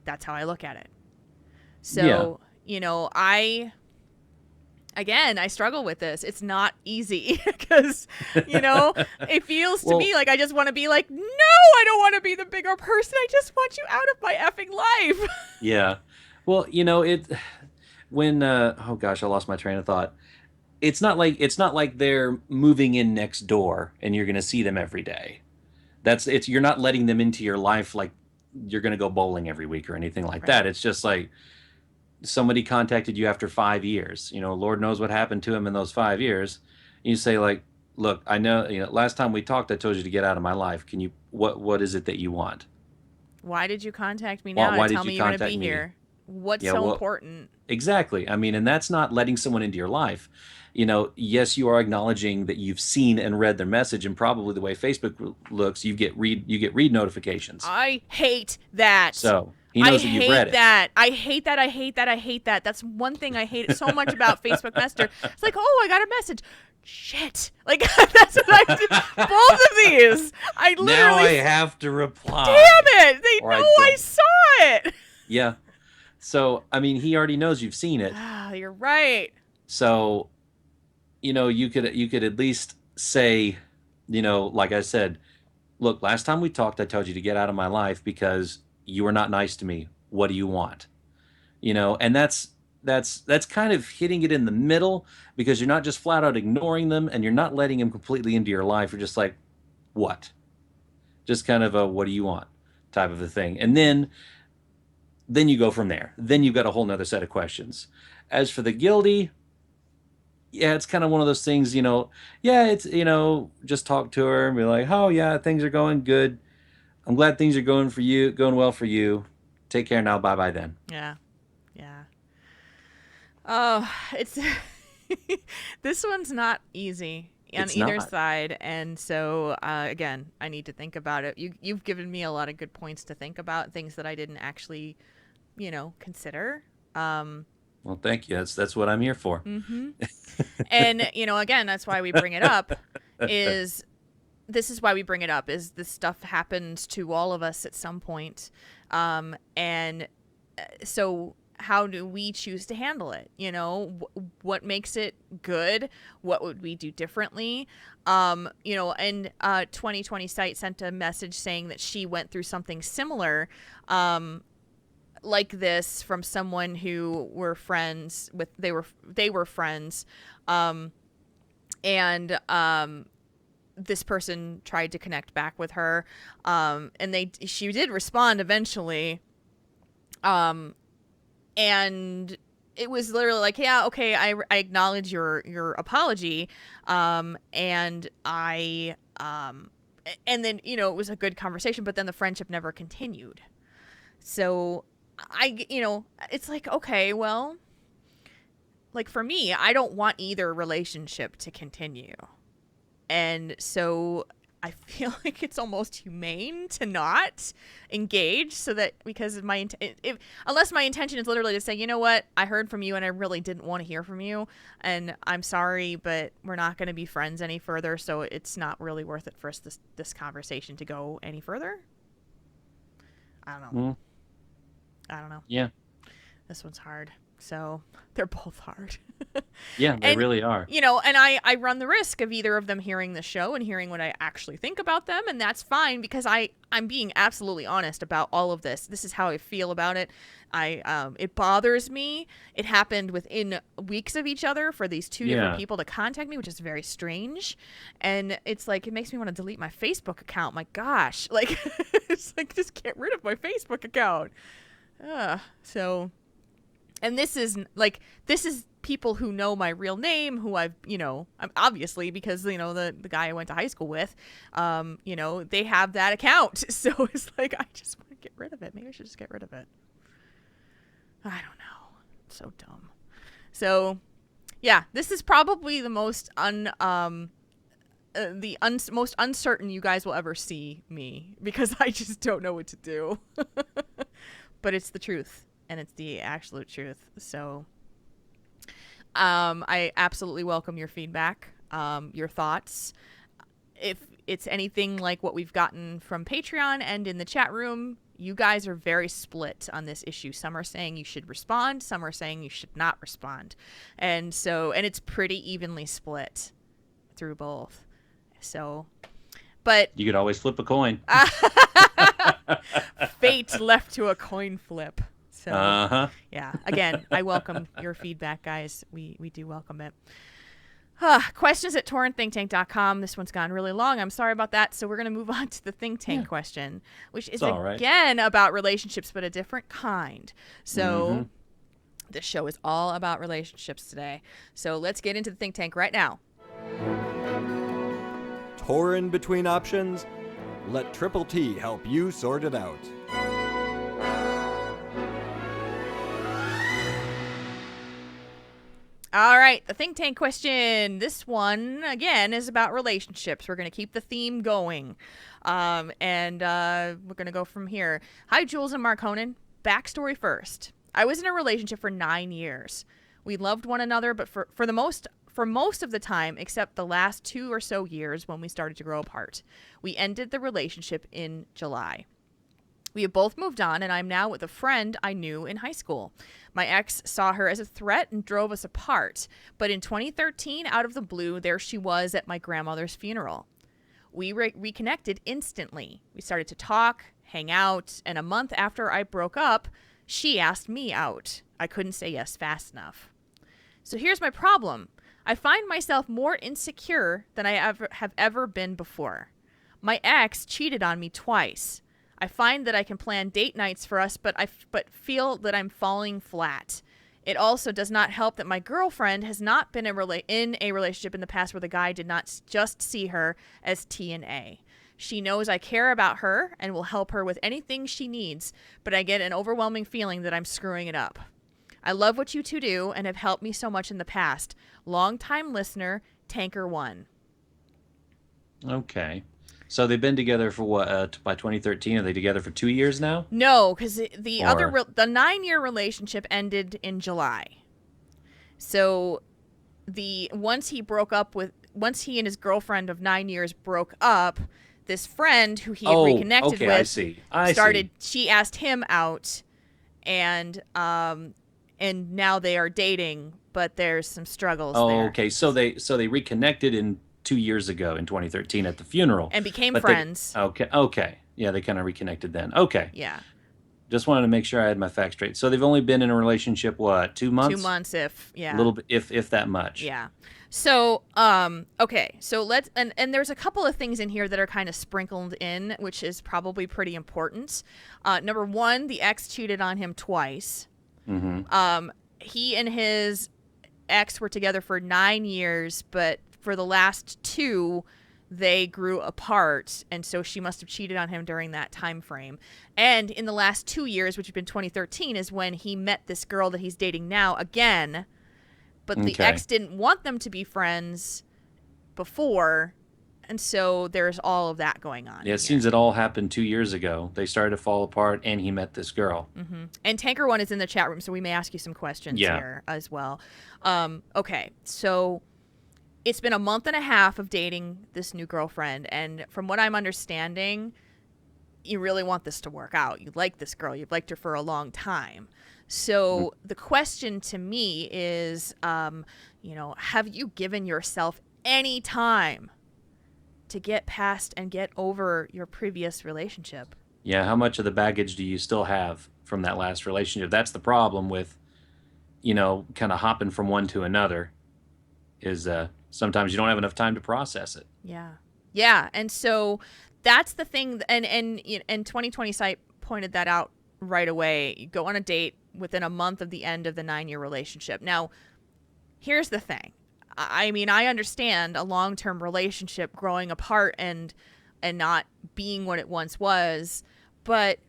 That's how I look at it. So, I struggle with this. It's not easy because, it feels to me like I just want to be like, no, I don't want to be the bigger person. I just want you out of my effing life. Yeah. Well, oh gosh, I lost my train of thought. It's not like they're moving in next door and you're going to see them every day. You're not letting them into your life like you're going to go bowling every week or anything like that. It's just like somebody contacted you after 5 years. Lord knows what happened to him in those 5 years. You say like, look, I know, last time we talked, I told you to get out of my life. Can you, what is it that you want? Why did you contact me now to tell me you're going to be here? What's so important? Exactly. I mean, and that's not letting someone into your life. Yes, you are acknowledging that you've seen and read their message, and probably the way Facebook looks, you get read notifications. I hate that. So he knows that you've read it. I hate that. I hate that. I hate that. That's one thing I hate so much about Facebook Messenger. It's like, oh, I got a message. Shit. Like, that's what I did. Both of these. I literally. Now I have to reply. Damn it. They know I saw it. Yeah. So, I mean, he already knows you've seen it. You're right. So, you could at least say, like I said, look, last time we talked, I told you to get out of my life because you were not nice to me. What do you want? And that's kind of hitting it in the middle, because you're not just flat out ignoring them and you're not letting them completely into your life. You're just like, what? Just kind of a, what do you want type of a thing. And then you go from there. Then you've got a whole nother set of questions. As for the guilty, yeah, it's kind of one of those things, it's, just talk to her and be like, oh yeah, things are going good. I'm glad things are going well for you. Take care now. Bye-bye then. Yeah. Yeah. Oh, it's, this one's not easy on either side. And so, again, I need to think about it. You've given me a lot of good points to think about, things that I didn't actually, consider. Well, thank you. That's what I'm here for. Mm-hmm. And, again, that's why we bring it up is this stuff happens to all of us at some point. And so how do we choose to handle it? What makes it good? What would we do differently? And 2020 Site sent a message saying that she went through something similar, like this, from someone who were friends with, they were friends. And this person tried to connect back with her. And she did respond eventually. And it was literally like, yeah, okay, I acknowledge your apology. And then, it was a good conversation, but then the friendship never continued. So it's like, okay, well, like for me, I don't want either relationship to continue. And so I feel like it's almost humane to not engage, so that, because of my unless my intention is literally to say, you know what, I heard from you and I really didn't want to hear from you, and I'm sorry, but we're not going to be friends any further, so it's not really worth it for us this conversation to go any further. I don't know. I don't know. Yeah. This one's hard. So they're both hard. Yeah, they really are. And I run the risk of either of them hearing the show and hearing what I actually think about them. And that's fine, because I'm being absolutely honest about all of this. This is how I feel about it. It bothers me. It happened within weeks of each other for these two different people to contact me, which is very strange. And it's like, it makes me want to delete my Facebook account. My gosh, like, it's like, just get rid of my Facebook account. So... And this is people who know my real name, who I'm obviously, because, the guy I went to high school with, they have that account. So it's like, I just want to get rid of it. Maybe I should just get rid of it. I don't know. It's so dumb. So, yeah, this is probably the most most uncertain you guys will ever see me, because I just don't know what to do. But it's the truth. And it's the absolute truth. So I absolutely welcome your feedback, your thoughts. If it's anything like what we've gotten from Patreon and in the chat room, you guys are very split on this issue. Some are saying you should respond. Some are saying you should not respond. And it's pretty evenly split through both. So, but you could always flip a coin. Fate left to a coin flip. So, yeah, again, I welcome your feedback, guys. We do welcome it. Questions at torrenthinktank.com. This one's gone really long. I'm sorry about that. So we're going to move on to the think tank question, which is again about relationships, but a different kind. So this show is all about relationships today. So let's get into the think tank right now. Torn between options? Let Triple T help you sort it out. All right, the think tank question. This one, again, is about relationships. We're going to keep the theme going. We're going to go from here. Hi, Jules and Marconin. Backstory first. I was in a relationship for 9 years. We loved one another, but for most of the time, except the last 2 or so years when we started to grow apart. We ended the relationship in July. We have both moved on, and I'm now with a friend I knew in high school. My ex saw her as a threat and drove us apart. But in 2013, out of the blue, there she was at my grandmother's funeral. We reconnected instantly. We started to talk, hang out, and a month after I broke up, she asked me out. I couldn't say yes fast enough. So here's my problem. I find myself more insecure than I have ever been before. My ex cheated on me twice. I find that I can plan date nights for us, but feel that I'm falling flat. It also does not help that my girlfriend has not been in a relationship in the past where the guy did not just see her as T and A. She knows I care about her and will help her with anything she needs, but I get an overwhelming feeling that I'm screwing it up. I love what you two do and have helped me so much in the past. Long-time listener, Tanker1. Okay. So they've been together for what? By 2013, are they together for 2 years now? No, because the 9-year relationship ended in July. So once he and his girlfriend of 9 years broke up, this friend who he had reconnected with she asked him out, and now they are dating, but there's some struggles there. Okay. So they reconnected in 2 years ago in 2013 at the funeral. And became friends. Okay. Yeah, they kind of reconnected then. Okay. Yeah. Just wanted to make sure I had my facts straight. So they've only been in a relationship, what, 2 months? 2 months, a little bit, if that much. Yeah. So, okay. So let's, and there's a couple of things in here that are kind of sprinkled in, which is probably pretty important. Number one, the ex cheated on him twice. Mm-hmm. He and his ex were together for 9 years, but for the last 2, they grew apart, and so she must have cheated on him during that time frame. And in the last 2 years, which have been 2013, is when he met this girl that he's dating now again. But the ex didn't want them to be friends before, and so there's all of that going on. Yeah, it seems it all happened 2 years ago. They started to fall apart, and he met this girl. Mm-hmm. And Tanker One is in the chat room, so we may ask you some questions here as well. Okay, so it's been a month and a half of dating this new girlfriend, and from what I'm understanding, you really want this to work out. You like this girl. You've liked her for a long time. So the question to me is, have you given yourself any time to get past and get over your previous relationship? Yeah, how much of the baggage do you still have from that last relationship? That's the problem with, kind of hopping from one to another, is sometimes you don't have enough time to process it. Yeah, and so that's the thing, and 2020 site pointed that out right away. You go on a date within a month of the end of the 9-year relationship. Now, here's the thing. I mean, I understand a long-term relationship growing apart and not being what it once was, but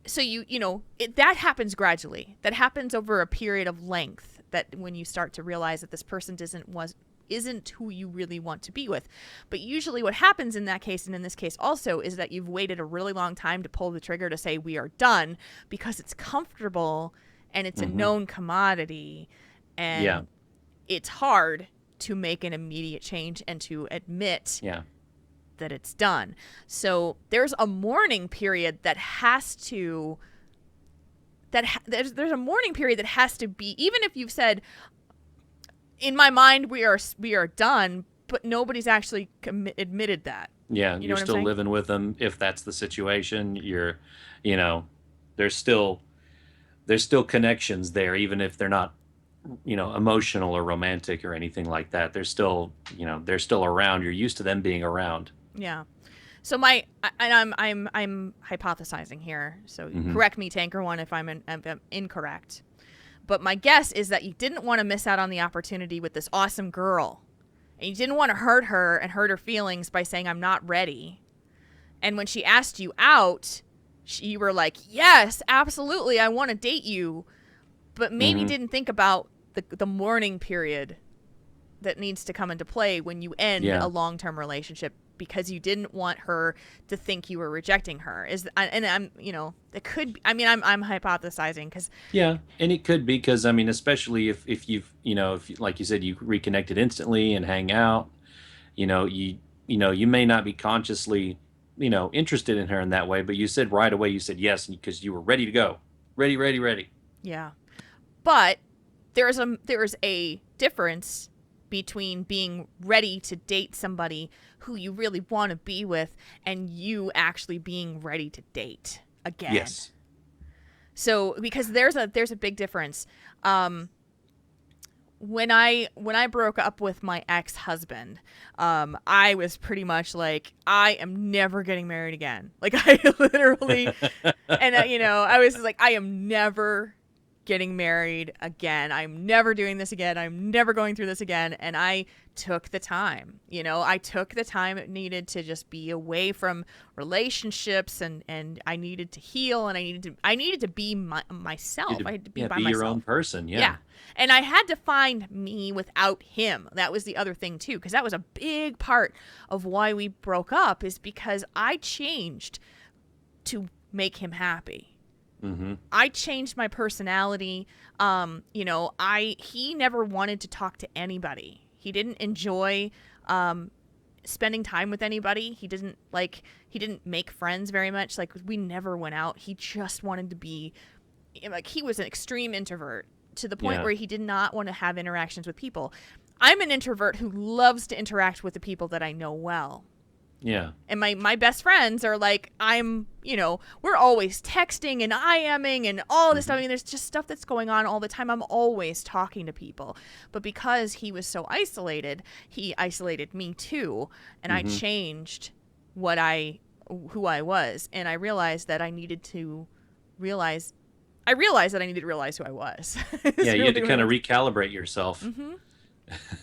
so that happens gradually. That happens over a period of length, that when you start to realize that this person isn't who you really want to be with. But usually what happens in that case, and in this case also, is that you've waited a really long time to pull the trigger to say we are done, because it's comfortable and it's a known commodity, and it's hard to make an immediate change and to admit that it's done. So there's a mourning period that has to there's a mourning period that has to be, even if you've said, in my mind we are done, but nobody's actually admitted that. Yeah, you're still living with them. If that's the situation, there's still connections there, even if they're not, emotional or romantic or anything like that. They're still around. You're used to them being around. Yeah. So I'm hypothesizing here. So correct me, Tanker One, if I'm incorrect. But my guess is that you didn't want to miss out on the opportunity with this awesome girl. And you didn't want to hurt her and hurt her feelings by saying, I'm not ready. And when she asked you out, you were like, yes, absolutely, I want to date you. But maybe didn't think about the mourning period that needs to come into play when you end a long-term relationship, because you didn't want her to think you were rejecting her. It could be, I'm hypothesizing, because and it could be, because especially if you've if like you said, you reconnected instantly and hang out, you may not be consciously interested in her in that way, but you said right away, you said yes because you were ready to go, ready. Yeah, but there's a difference between being ready to date somebody who you really want to be with and you actually being ready to date again. Yes. So, because there's a big difference. When I broke up with my ex-husband, I was pretty much like, I am never getting married again. Like, I literally, and I was like, I am never getting married again. I'm never doing this again. I'm never going through this again. And I took the time. I took the time it needed to just be away from relationships, and I needed to heal, and I needed to be myself. I had to be by myself. Your own person. Yeah. And I had to find me without him. That was the other thing too, because that was a big part of why we broke up, is because I changed to make him happy. I changed my personality. He never wanted to talk to anybody. He didn't enjoy spending time with anybody. He didn't make friends very much. Like, we never went out. He just wanted to be, like, he was an extreme introvert to the point where he did not want to have interactions with people. I'm an introvert who loves to interact with the people that I know well. Yeah. And my best friends are like, we're always texting and IMing and all this stuff. There's just stuff that's going on all the time. I'm always talking to people. But because he was so isolated, he isolated me too. And I changed who I was. And I realized that I needed to realize who I was. Yeah, you had to kind of recalibrate yourself.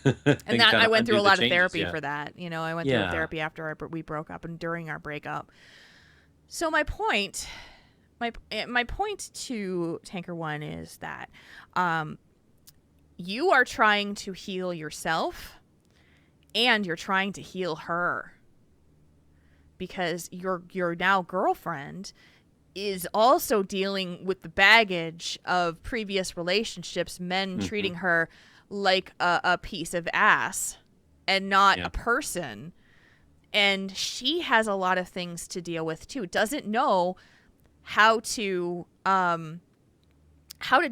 And that I kinda went through undo a the lot of changes, therapy yeah. for that. I went through Yeah. therapy after we broke up and during our breakup. So my point, my point to Tanker One is that you are trying to heal yourself, and you're trying to heal her, because your now girlfriend is also dealing with the baggage of previous relationships, men treating her like a piece of ass and not Yeah. a person. And she has a lot of things to deal with too. Doesn't know how to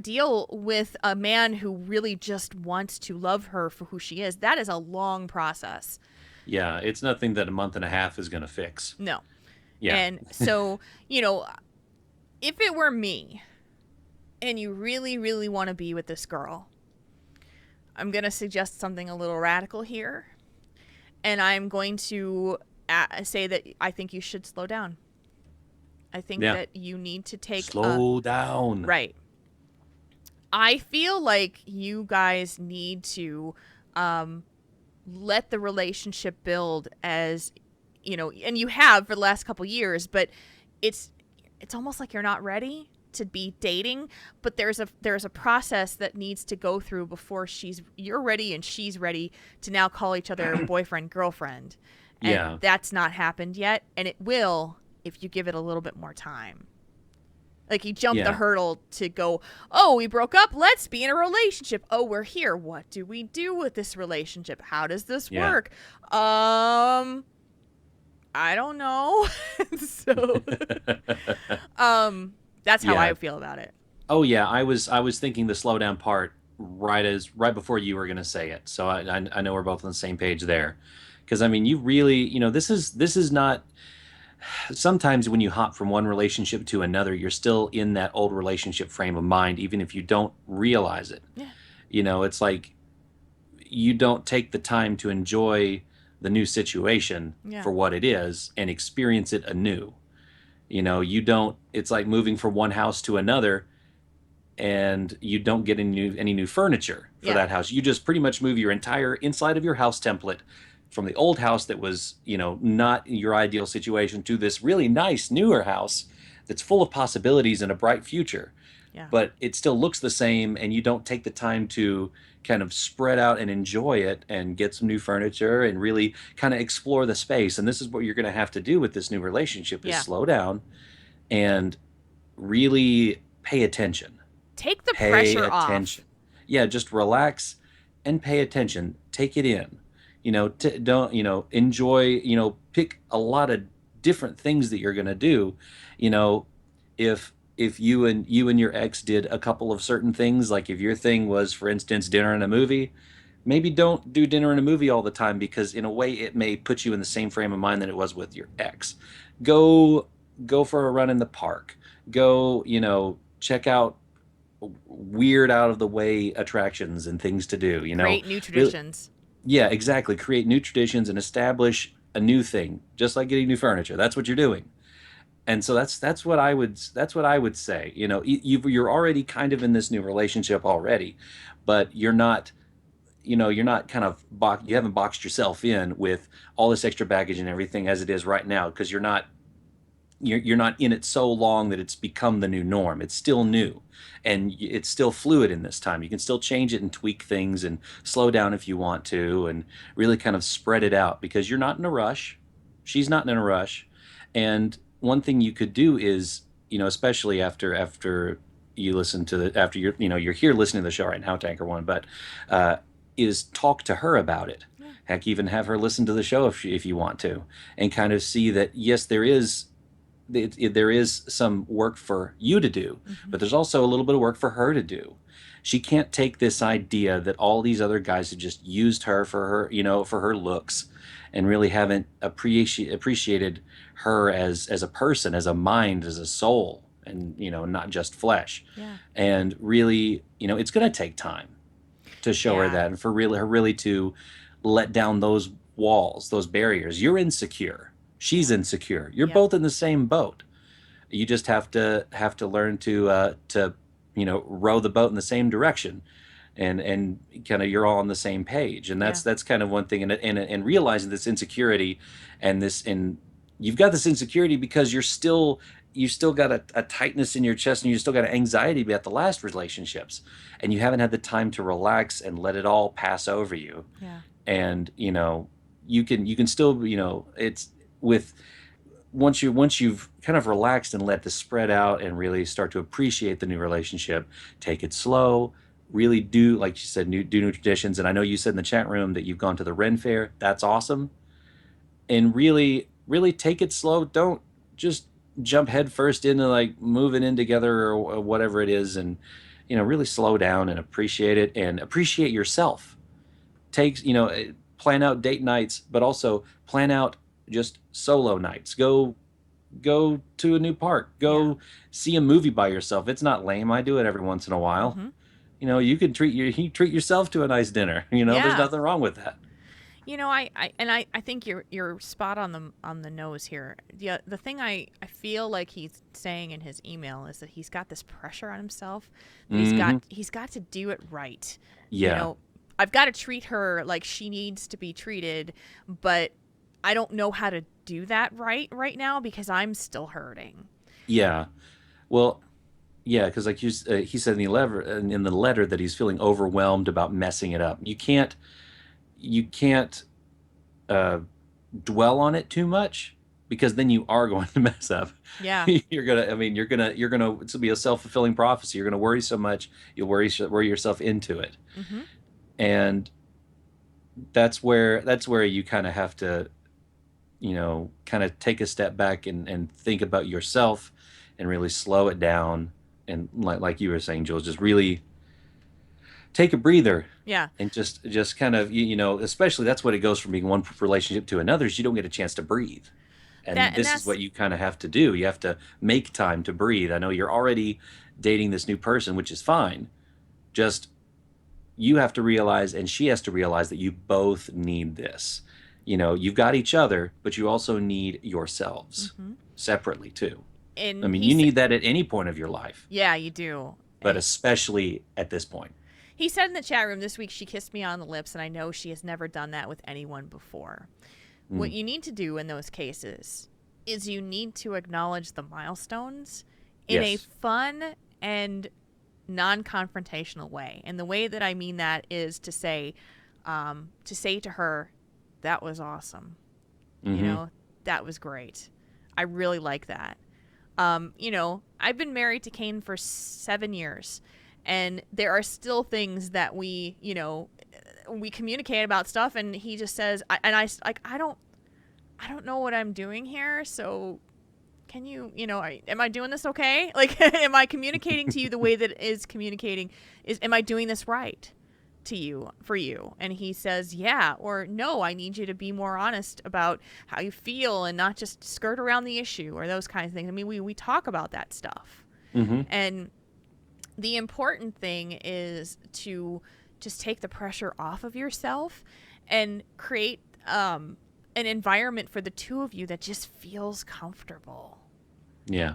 deal with a man who really just wants to love her for who she is. That is a long process. Yeah, it's nothing that a month and a half is going to fix. No. Yeah. And so, if it were me and you really, really want to be with this girl, I'm going to suggest something a little radical here. And I'm going to say that I think you should slow down. I think Yeah. that you need to take Slow down. Right. I feel like you guys need to let the relationship build, as and you have for the last couple years, but it's almost like you're not ready to be dating, but there's a process that needs to go through before you're ready and she's ready to now call each other boyfriend, girlfriend. And Yeah. that's not happened yet, and it will if you give it a little bit more time. Like, you jumped the Yeah. hurdle to go, oh, we broke up, let's be in a relationship. Oh, we're here. What do we do with this relationship? How does this Yeah. work? I don't know. So that's how Yeah. I feel about it. Oh yeah, I was thinking the slow down part right before you were going to say it. So I know we're both on the same page there. Because I mean, you really, this is not. Sometimes when you hop from one relationship to another, you're still in that old relationship frame of mind, even if you don't realize it. Yeah. It's like you don't take the time to enjoy the new situation Yeah. for what it is and experience it anew. You don't. It's like moving from one house to another, and you don't get any new furniture for Yeah. that house. You just pretty much move your entire inside of your house template from the old house that was, not your ideal situation, to this really nice newer house that's full of possibilities and a bright future. Yeah. But it still looks the same, and you don't take the time to kind of spread out and enjoy it and get some new furniture and really kind of explore the space. And this is what you're going to have to do with this new relationship: is Yeah. slow down and really pay attention. Take the Pay pressure attention. off. Yeah, just relax and pay attention. Take it in. Don't, enjoy, pick a lot of different things that you're going to do. If you and your ex did a couple of certain things, like if your thing was, for instance, dinner and a movie, maybe don't do dinner and a movie all the time, because in a way it may put you in the same frame of mind that it was with your ex. Go for a run in the park. Go, check out weird, out of the way attractions and things to do. Create new traditions. Yeah, exactly. Create new traditions and establish a new thing, just like getting new furniture. That's what you're doing. And so that's what I would say. You're already kind of in this new relationship already, but you're not kind of you haven't boxed yourself in with all this extra baggage and everything as it is right now, because you're not in it so long that it's become the new norm. It's still new, and it's still fluid in this time. You can still change it and tweak things and slow down if you want to, and really kind of spread it out, because you're not in a rush. She's not in a rush. And one thing you could do is, especially after you listen to after you're here listening to the show right now, Tanker One, but is talk to her about it. Yeah. Heck, even have her listen to the show if you want to, and kind of see that, yes, there is some work for you to do, but there's also a little bit of work for her to do. She can't take this idea that all these other guys have just used her for her looks, and really haven't appreciated her as a person, as a mind, as a soul, and not just flesh. Yeah. And really, it's going to take time to show her Yeah. that, and for her really to let down those walls, those barriers. You're insecure. She's insecure. You're Yeah. both in the same boat. You just have to learn to row the boat in the same direction, and kind of you're all on the same page. And Yeah. that's kind of one thing. And realizing this insecurity and you've got this insecurity because you still got a tightness in your chest, and you still got an anxiety about the last relationships, and you haven't had the time to relax and let it all pass over you. Yeah. And you can still, it's with once you've kind of relaxed and let this spread out and really start to appreciate the new relationship, take it slow, really do, like you said, do new traditions. And I know you said in the chat room that you've gone to the Ren Fair. That's awesome. And really, really take it slow. Don't just jump headfirst into like moving in together or whatever it is. And really slow down and appreciate it, and appreciate yourself. Takes Plan out date nights, but also plan out just solo nights. Go to a new park. Yeah. Go see a movie by yourself. It's not lame. I do it every once in a while. Mm-hmm. You can treat yourself to a nice dinner. There's Yeah. nothing wrong with that. I think you're spot on the nose here. The thing I feel like he's saying in his email is that he's got this pressure on himself. That he's got to do it right. Yeah. I've got to treat her like she needs to be treated, but I don't know how to do that right now because I'm still hurting. Yeah. Well, yeah, because like he said in the letter that he's feeling overwhelmed about messing it up. You can't uh, dwell on it too much, because then you are going to mess up. Yeah. You're gonna it's gonna be a self-fulfilling prophecy. You're gonna worry so much, you'll worry yourself into it. Mm-hmm. And that's where you kind of have to kind of take a step back and think about yourself, and really slow it down. And like you were saying, Jules, just really take a breather. Yeah. And just kind of especially that's what it goes from being one relationship to another, is you don't get a chance to breathe. And this is what you kind of have to do. You have to make time to breathe. I know you're already dating this new person, which is fine. Just you have to realize, and she has to realize, that you both need this. You've got each other, but you also need yourselves separately too. And You need that at any point of your life, yeah, you do. but especially at this point. He said in the chat room this week, she kissed me on the lips, and I know she has never done that with anyone before. What you need to do in those cases is you need to acknowledge the milestones in a fun and non-confrontational way. And the way that I mean that is to say to her, that was awesome. That was great. I really like that. I've been married to Kane for 7 years, and there are still things that we communicate about stuff, and he just says, I don't know what I'm doing here, so can you, am I doing this okay? Like, am I communicating to you the way that am I doing this right for you? And he says, yeah, or no, I need you to be more honest about how you feel and not just skirt around the issue or those kinds of things. I mean, we talk about that stuff. And the important thing is to just take the pressure off of yourself and create an environment for the two of you that just feels comfortable. Yeah.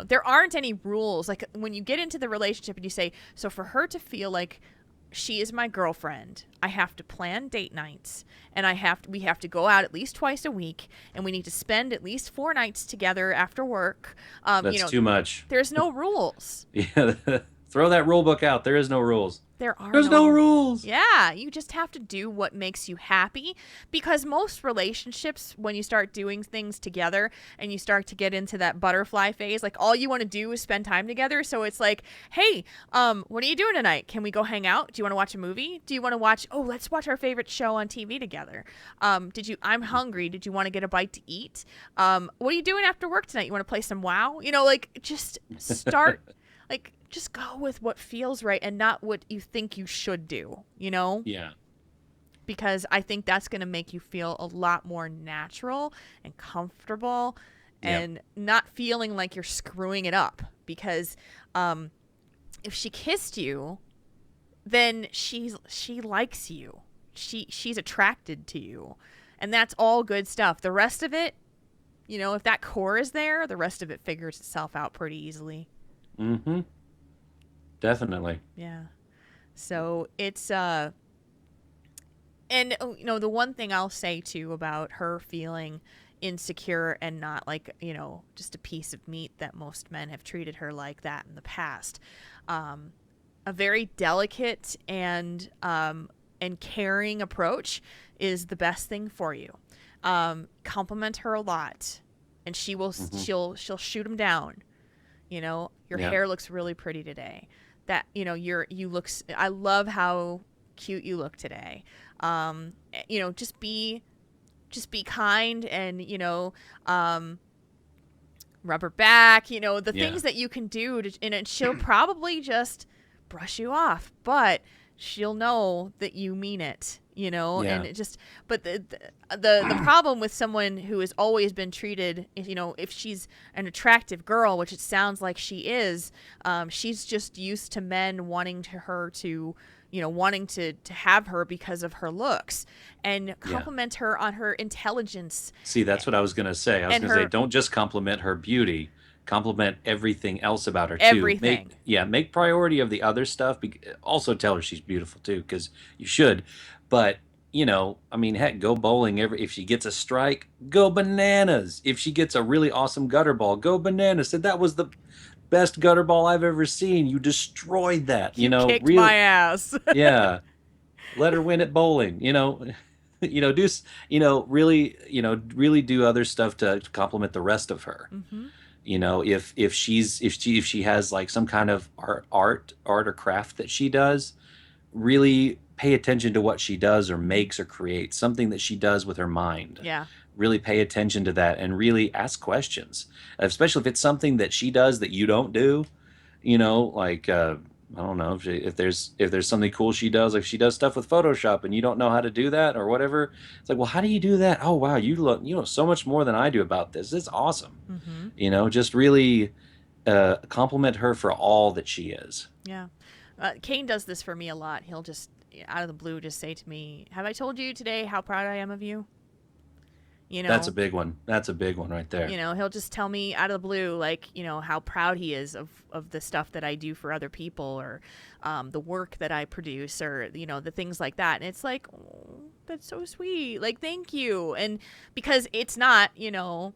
There aren't any rules. Like when you get into the relationship and you say, so for her to feel like she is my girlfriend, I have to plan date nights, and we have to go out at least twice a week, and we need to spend at least 4 nights together after work. That's too much. There's no rules. Yeah. Throw that rule book out. There is no rules. There's no rules. Yeah, you just have to do what makes you happy, because most relationships, when you start doing things together and you start to get into that butterfly phase, like all you want to do is spend time together. So it's like, hey, what are you doing tonight? Can we go hang out? Do you want to watch a movie? Do you want to let's watch our favorite show on TV together. I'm hungry. Did you want to get a bite to eat? What are you doing after work tonight? You want to play some WoW? Just start just go with what feels right and not what you think you should do, Yeah. Because I think that's going to make you feel a lot more natural and comfortable and not feeling like you're screwing it up. Because if she kissed you, then she likes you. She's attracted to you. And that's all good stuff. The rest of it, if that core is there, the rest of it figures itself out pretty easily. Definitely. Yeah. So it's and you know, the one thing I'll say too about her feeling insecure and not like, you know, just a piece of meat that most men have treated her like that in the past. A very delicate and caring approach is the best thing for you. Compliment her a lot, and she'll shoot them down. You know, your Yeah. hair looks really pretty today. That, you know, I love how cute you look today. You know, just be kind, and, you know, rub her back, you know, the Yeah. things that you can do and she'll probably just brush you off, but she'll know that you mean it, you know. Yeah. And it just, but the problem with someone who has always been treated, you know, if she's an attractive girl, which it sounds like she is, she's just used to men wanting to have her because of her looks, and compliment her on her intelligence. See, that's what I was going to say. I was And going to say, her- don't just compliment her beauty, compliment everything else about her too. Everything. Make priority of the other stuff. Also tell her she's beautiful too, because you should. But, you know, I mean, heck, go bowling. If she gets a strike, go bananas. If she gets a really awesome gutter ball, go bananas. Said that was the best gutter ball I've ever seen. You destroyed that. You know, kicked really, my ass. yeah. Let her win at bowling. You know, really do other stuff to complement the rest of her. Mm-hmm. You know, if she has like some kind of art or craft that she does, really pay attention to what she does or makes or creates, something that she does with her mind. Yeah. Really pay attention to that and really ask questions, especially if it's something that she does that you don't do. You know, like I don't know, if there's something cool she does, like she does stuff with Photoshop and you don't know how to do that or whatever. It's like, well, how do you do that? Oh wow, you know so much more than I do about this. It's awesome. Mm-hmm. You know, just really compliment her for all that she is. Yeah. Kane does this for me a lot. He'll just, out of the blue, just say to me, "Have I told you today how proud I am of you?" You know, That's a big one. That's a big one right there. you know, he'll just tell me out of the blue, like, you know, how proud he is of the stuff that I do for other people, or the work that I produce, or, you know, the things like that. And it's like, oh, that's so sweet. Like, thank you. And because it's not, you know,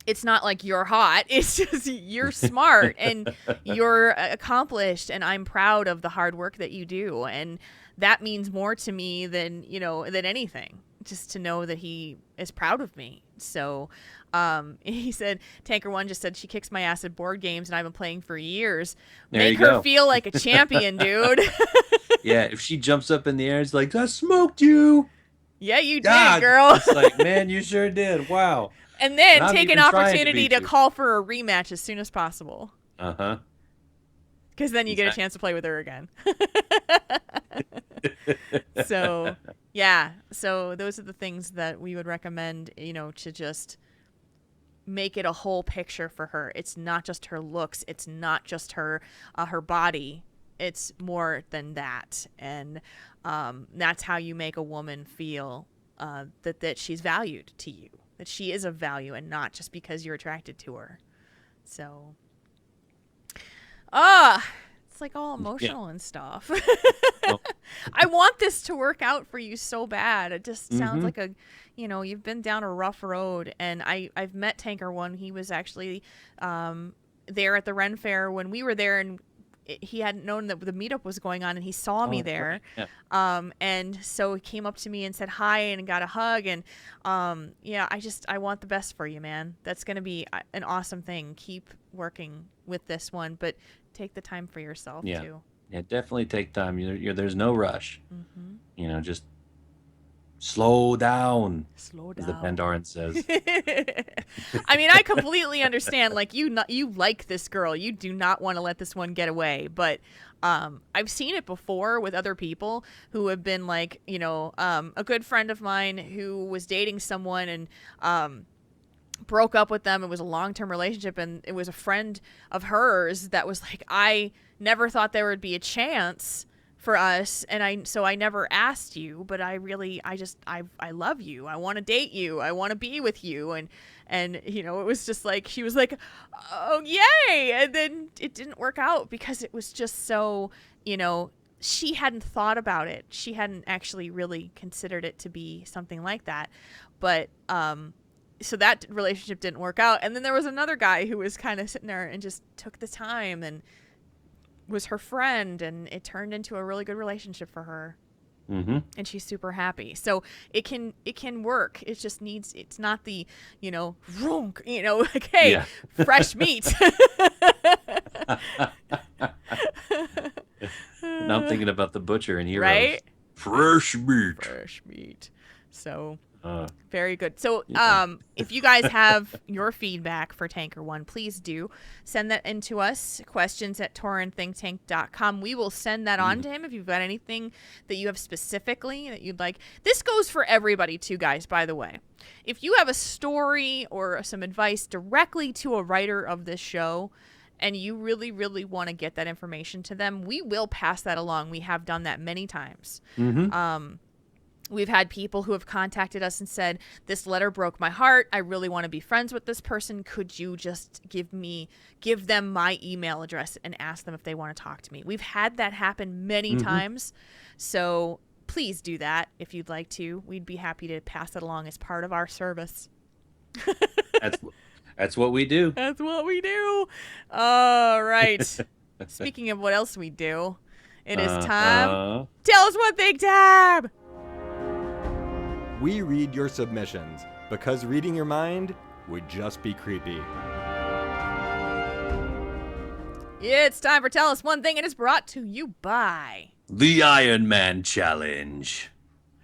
it's not like you're hot. It's just you're smart and you're accomplished, and I'm proud of the hard work that you do. And that means more to me than, you know, than anything. Just to know that he is proud of me. So he said, Tanker One just said she kicks my ass at board games and I've been playing for years. There Make you her go. feel like a champion, dude. Yeah, if she jumps up in the air, it's like, I smoked you. Yeah, you did, God, girl. It's like, man, you sure did. Wow. And then And I'm take an even trying to opportunity beat to you. call for a rematch as soon as possible. Uh-huh. Because then you get a Exactly. chance to play with her again. So, yeah. So those are the things that we would recommend, you know, to just make it a whole picture for her. It's not just her looks. It's not just her body. It's more than that. And that's how you make a woman feel that she's valued to you, that she is of value, and not just because you're attracted to her. So, it's like all emotional and stuff. Oh. I want this to work out for you so bad. It just sounds Mhm. like you've been down a rough road. And I've met Tanker One. He was actually there at the Ren Fair when we were there, and he hadn't known that the meetup was going on, and he saw me Oh, there. right. Yeah. And so he came up to me and said hi and got a hug. And yeah, I want the best for you, man. That's going to be an awesome thing. Keep working with this one, but take the time for yourself Yeah. too. Yeah, definitely take time. There's no rush. Mm-hmm. You know, just slow down, Slow as the down. Pandaren says. I mean, I completely understand. Like, you like this girl. You do not want to let this one get away. But I've seen it before with other people who have been like, you know, a good friend of mine who was dating someone and broke up with them. It was a long-term relationship, and it was a friend of hers that was like, I never thought there would be a chance for us, and I never asked you, but I love you. I want to date you. I want to be with you. And you know, it was just like, she was like, oh yay, and then it didn't work out because it was just so, you know, she hadn't thought about it. She hadn't actually really considered it to be something like that. But so that relationship didn't work out. And then there was another guy who was kind of sitting there and just took the time and was her friend, and it turned into a really good relationship for her. Mm-hmm. And she's super happy. So it can work. It just needs, it's not the, vroom, like, hey, Yeah. fresh meat. Now I'm thinking about the butcher and Heroes. Right? Fresh meat. Fresh meat. So Uh, very good. So Yeah. if you guys have your feedback for Tanker One, please do send that in to us. questions@taurenThinkTank.com. We will send that on to him if you've got anything that you have specifically that you'd like. This goes for everybody too, guys, by the way. If you have a story or some advice directly to a writer of this show and you really, really want to get that information to them, we will pass that along. We have done that many times. mm-hmm. We've had people who have contacted us and said, this letter broke my heart. I really want to be friends with this person. Could you just give them my email address and ask them if they want to talk to me? We've had that happen many times. So please do that if you'd like to. We'd be happy to pass it along as part of our service. That's what we do. That's what we do. All right. Speaking of what else we do, it is time. Tell us one thing, Tab. We read your submissions because reading your mind would just be creepy. It's time for Tell Us One Thing, and it's brought to you by The Iron Man Challenge.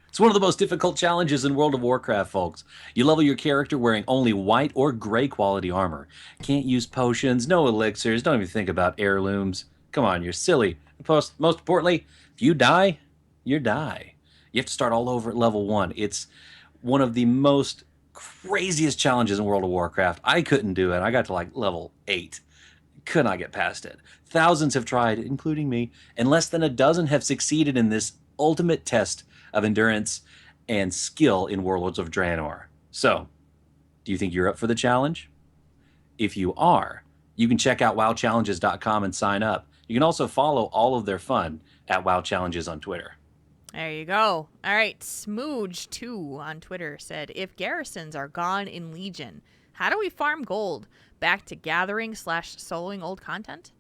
It's one of the most difficult challenges in World of Warcraft, folks. You level your character wearing only white or gray quality armor. Can't use potions, no elixirs, don't even think about heirlooms. Come on, you're silly. Most importantly, if you die, you die. You have to start all over at level 1. It's one of the most craziest challenges in World of Warcraft. I couldn't do it. I got to like level 8. Could not get past it. Thousands have tried, including me, and less than a dozen have succeeded in this ultimate test of endurance and skill in Warlords of Draenor. So, do you think you're up for the challenge? If you are, you can check out wowchallenges.com and sign up. You can also follow all of their fun at wowchallenges on Twitter. There you go. All right. Smooge2 on Twitter said, if garrisons are gone in Legion, how do we farm gold? Back to gathering/soloing old content?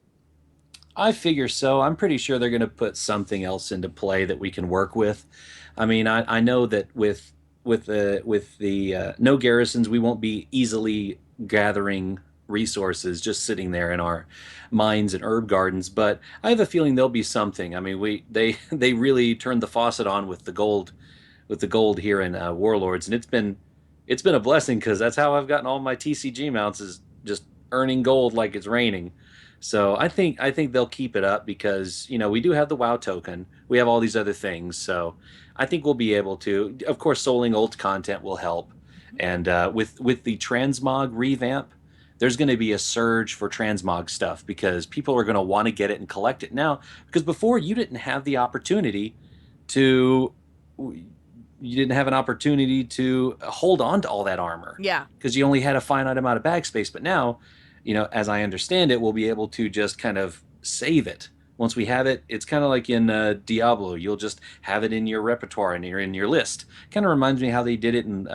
I figure so. I'm pretty sure they're going to put something else into play that we can work with. I mean, I know that with the no garrisons, we won't be easily gathering resources just sitting there in our mines and herb gardens, but I have a feeling there'll be something. I mean, they really turned the faucet on with the gold here in Warlords, and it's been a blessing because that's how I've gotten all my TCG mounts, is just earning gold like it's raining. So I think they'll keep it up because we do have the WoW token, we have all these other things, so I think we'll be able to. Of course, soling old content will help, and with the transmog revamp, there's going to be a surge for transmog stuff because people are going to want to get it and collect it now. Because before, you didn't have the opportunity to hold on to all that armor. Yeah. Because you only had a finite amount of bag space. But now, as I understand it, we'll be able to just kind of save it. Once we have it, it's kind of like in Diablo. You'll just have it in your repertoire and in your list. Kind of reminds me how they did it in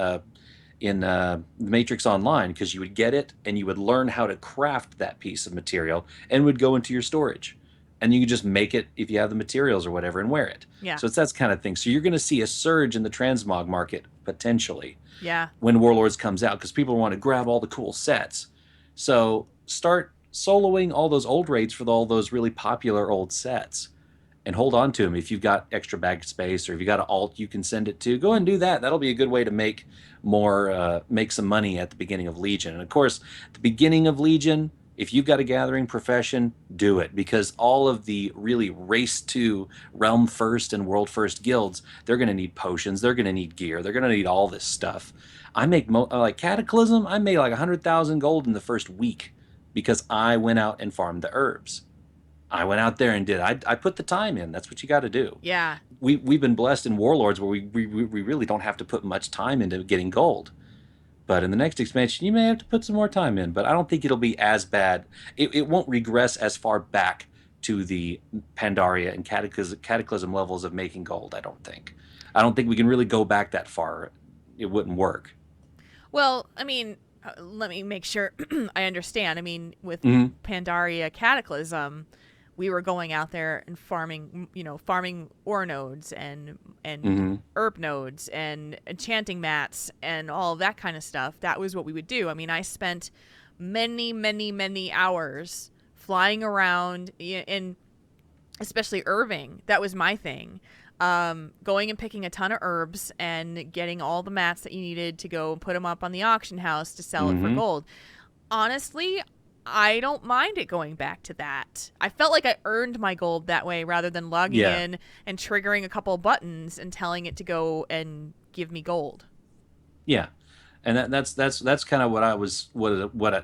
Matrix Online, because you would get it and you would learn how to craft that piece of material and would go into your storage, and you could just make it if you have the materials or whatever and wear it. Yeah. So it's that kind of thing. So you're going to see a surge in the transmog market potentially. Yeah. When Warlords comes out, because people want to grab all the cool sets. So start soloing all those old raids for all those really popular old sets and hold on to them. If you've got extra bag space or if you got an alt you can send it to, go and do that. That'll be a good way to make some money at the beginning of Legion. And of course, the beginning of Legion, if you've got a gathering profession, do it, because all of the really race to realm first and world first guilds, they're going to need potions, they're going to need gear, they're going to need all this stuff. I make like Cataclysm, I made like 100,000 gold in the first week because I went out and farmed the herbs. I went out there and did. I put the time in. That's what you got to do. Yeah. We've been blessed in Warlords where we really don't have to put much time into getting gold. But in the next expansion, you may have to put some more time in. But I don't think it'll be as bad. It won't regress as far back to the Pandaria and Cataclysm levels of making gold. I don't think. I don't think we can really go back that far. It wouldn't work. Well, I mean, let me make sure I understand. I mean, with Mhm. Pandaria Cataclysm, we were going out there and farming, farming ore nodes and Mhm. herb nodes and enchanting mats and all that kind of stuff. That was what we would do. I mean, I spent many, many, many hours flying around in, especially Irving. That was my thing. Going and picking a ton of herbs and getting all the mats that you needed to go and put them up on the auction house to sell it for Mhm. gold. Honestly, I don't mind it going back to that. I felt like I earned my gold that way rather than logging Yeah. in and triggering a couple of buttons and telling it to go and give me gold. Yeah, and that's kind of what I was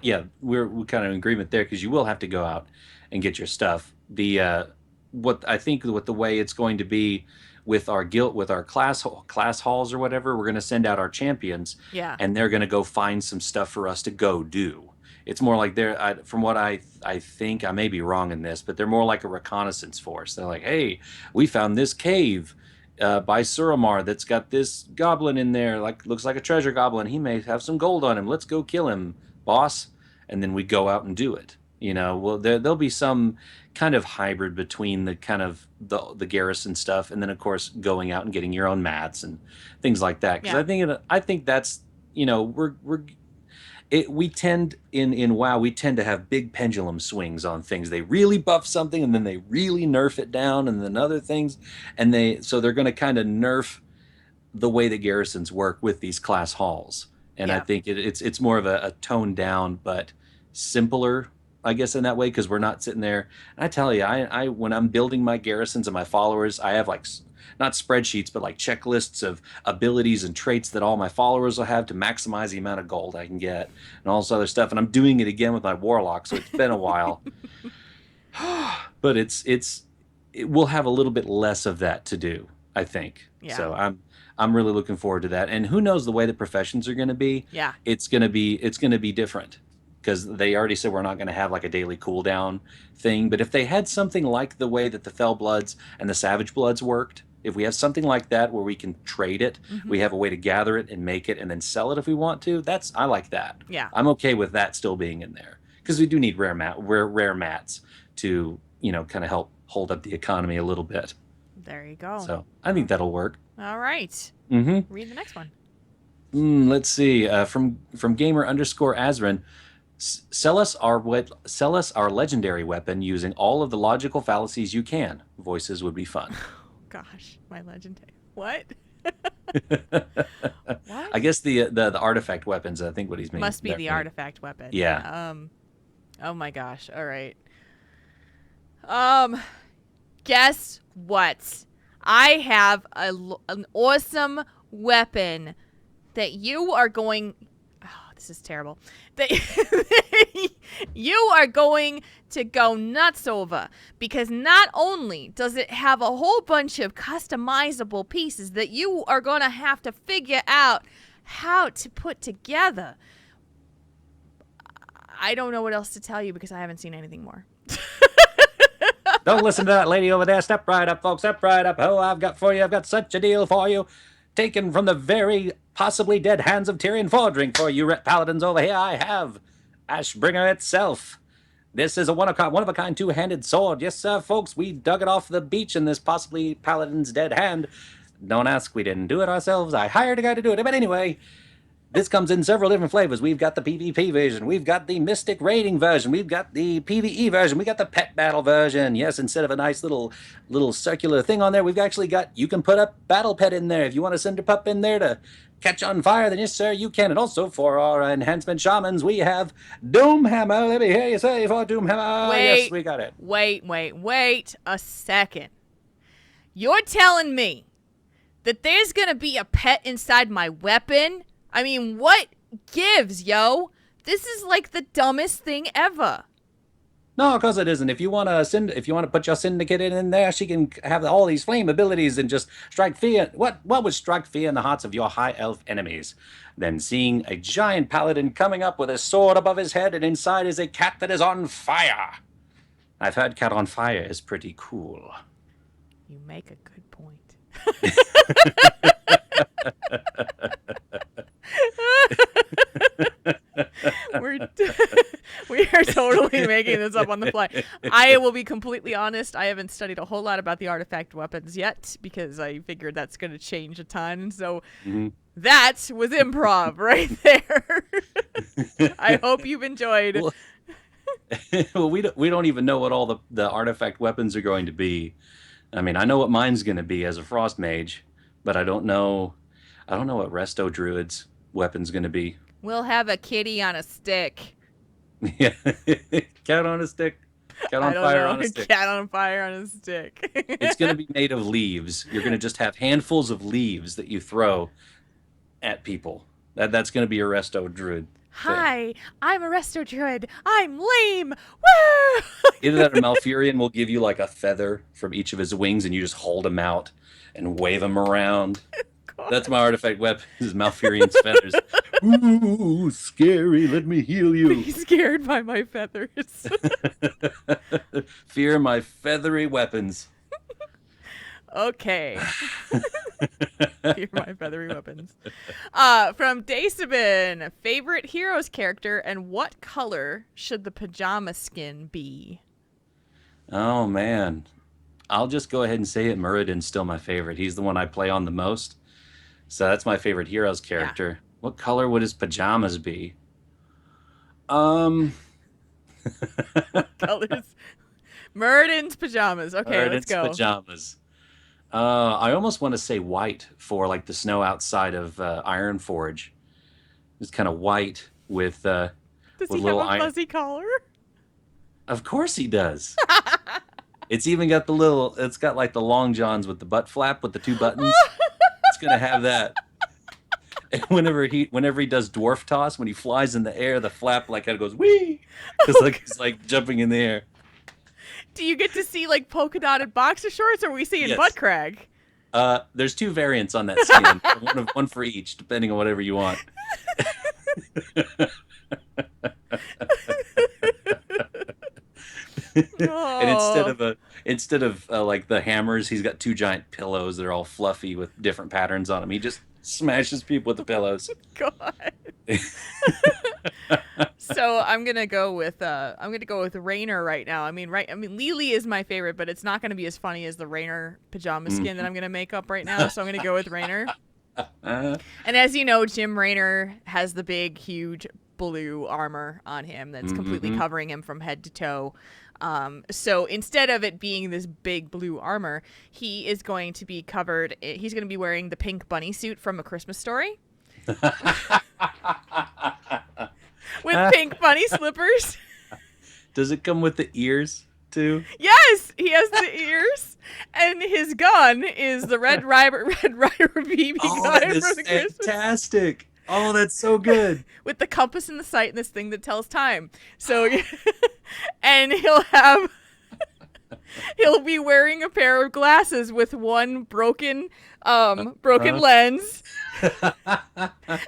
yeah, we're kind of in agreement there because you will have to go out and get your stuff. The what I think what the way it's going to be with our guild with our class halls or whatever, we're going to send out our champions, Yeah. and they're going to go find some stuff for us to go do. It's more like from what I think, I may be wrong in this, but they're more like a reconnaissance force. They're like, hey, we found this cave by Suramar that's got this goblin in there, like looks like a treasure goblin. He may have some gold on him. Let's go kill him, boss. And then we go out and do it. Well, there'll be some kind of hybrid between the kind of the garrison stuff, and then of course going out and getting your own mats and things like that. Because Yeah. I think that's we tend in WoW we tend to have big pendulum swings on things. They really buff something and then they really nerf it down, and then other things, and they're going to kind of nerf the way the garrisons work with these class halls. And I Yeah. think it's more of a toned down but simpler, I guess, in that way, because we're not sitting there. And I tell you, I when I'm building my garrisons and my followers, I have like not spreadsheets, but like checklists of abilities and traits that all my followers will have to maximize the amount of gold I can get and all this other stuff. And I'm doing it again with my warlock, so it's been a while. But it will have a little bit less of that to do, I think. Yeah. So I'm really looking forward to that. And who knows the way the professions are going to be? Yeah. It's going to be different because they already said we're not going to have like a daily cooldown thing. But if they had something like the way that the Fell Bloods and the Savage Bloods worked, if we have something like that where we can trade it, we have a way to gather it and make it and then sell it if we want to. I like that. Yeah. I'm okay with that still being in there because we do need rare mats to kind of help hold up the economy a little bit. There you go. So I think that'll work. All right. Mm-hmm. Read the next one. Let's see. From gamer_Azrin, sell us our legendary weapon using all of the logical fallacies you can. Voices would be fun. Gosh, my legendary. What? What? I guess the artifact weapons. I think what he's meaning Must be the artifact weapon. Yeah. Oh my gosh. All right. Guess what? I have an awesome weapon that you are going. Oh, this is terrible. That you are going to go nuts over, because not only does it have a whole bunch of customizable pieces that you are going to have to figure out how to put together. I don't know what else to tell you because I haven't seen anything more. Don't listen to that lady over there. Step right up, folks. Step right up. Oh, I've got such a deal for you. Taken from the very possibly dead hands of Tyrion Fordring for you paladins over here. I have Ashbringer itself. This is a one-of-a-kind two-handed sword. Yes, sir, folks. We dug it off the beach in this possibly paladin's dead hand. Don't ask. We didn't do it ourselves. I hired a guy to do it. But anyway, this comes in several different flavors. We've got the PvP version. We've got the Mystic Raiding version. We've got the PvE version. We got the Pet Battle version. Yes, instead of a nice little circular thing on there, we've actually got, you can put a Battle Pet in there. If you want to send your pup in there to catch on fire, then yes, sir, you can. And also for our enhancement shamans, we have Doomhammer. Let me hear you say for Doomhammer. Yes, we got it. Wait a second. You're telling me that there's going to be a pet inside my weapon? I mean, what gives, yo? This is like the dumbest thing ever. No, because it isn't. If you want to put your syndicate in there, she can have all these flame abilities and just strike fear. What would strike fear in the hearts of your high elf enemies? Then seeing a giant paladin coming up with a sword above his head, and inside is a cat that is on fire. I've heard Cat on Fire is pretty cool. You make a good point. We're we are totally making this up on the fly. I will be completely honest. I haven't studied a whole lot about the artifact weapons yet because I figured that's going to change a ton. So that was improv right there. I hope you've enjoyed. Well, well, we don't even know what all the artifact weapons are going to be. I mean, I know what mine's going to be as a frost mage, but I don't know what Resto Druid's weapon's going to be. We'll have a kitty on a stick. Yeah, cat on a stick, cat on I don't fire know. on a stick. Cat on fire on a stick. It's going to be made of leaves. You're going to just have handfuls of leaves that you throw at people. That's going to be your Resto Druid. Hi, I'm a Resto Druid. I'm lame. Woo! Either that or Malfurion will give you like a feather from each of his wings, and you just hold him out and wave him around. God. That's my artifact weapon, is Malfurion's feathers. Ooh, scary, let me heal you. Be scared by my feathers. Fear my feathery weapons. Okay. Fear my feathery weapons. From Daysabin, favorite heroes character and what color should the pajama skin be? Oh, man. I'll just go ahead and say it. Muradin's still my favorite. He's the one I play on the most. So that's my favorite heroes character. Yeah. What color would his pajamas be? Colors. Muradin's pajamas. Okay, Muradin's let's go. Pajamas. I almost want to say white for like the snow outside of Ironforge. It's kind of white with Does with he little have a fuzzy collar? Of course he does. It's even got it's got like the long johns with the butt flap with the two buttons. It's gonna have that. And whenever he does dwarf toss, when he flies in the air, the flap like kind of goes wee, because like he's like jumping in the air. Do you get to see like polka dotted boxer shorts, or are we seeing butt crack? There's two variants on that skin, one for each, depending on whatever you want. And instead of like the hammers, he's got two giant pillows that are all fluffy with different patterns on them. He just smashes people with the pillows. God. So I'm gonna go with Raynor right now. I mean Lily is my favorite, but it's not gonna be as funny as the Raynor pajama skin that I'm gonna make up right now. So I'm gonna go with Raynor. And as you know, Jim Raynor has the big, huge blue armor on him that's completely covering him from head to toe. So instead of it being this big blue armor, he is going to be covered. He's going to be wearing the pink bunny suit from A Christmas Story. With pink bunny slippers. Does it come with the ears too? Yes, he has the ears, and his gun is the Red Ryder BB gun that from is the Christmas. Fantastic! Oh, that's so good. With the compass in the sight and this thing that tells time. So, and he'll be wearing a pair of glasses with one broken lens.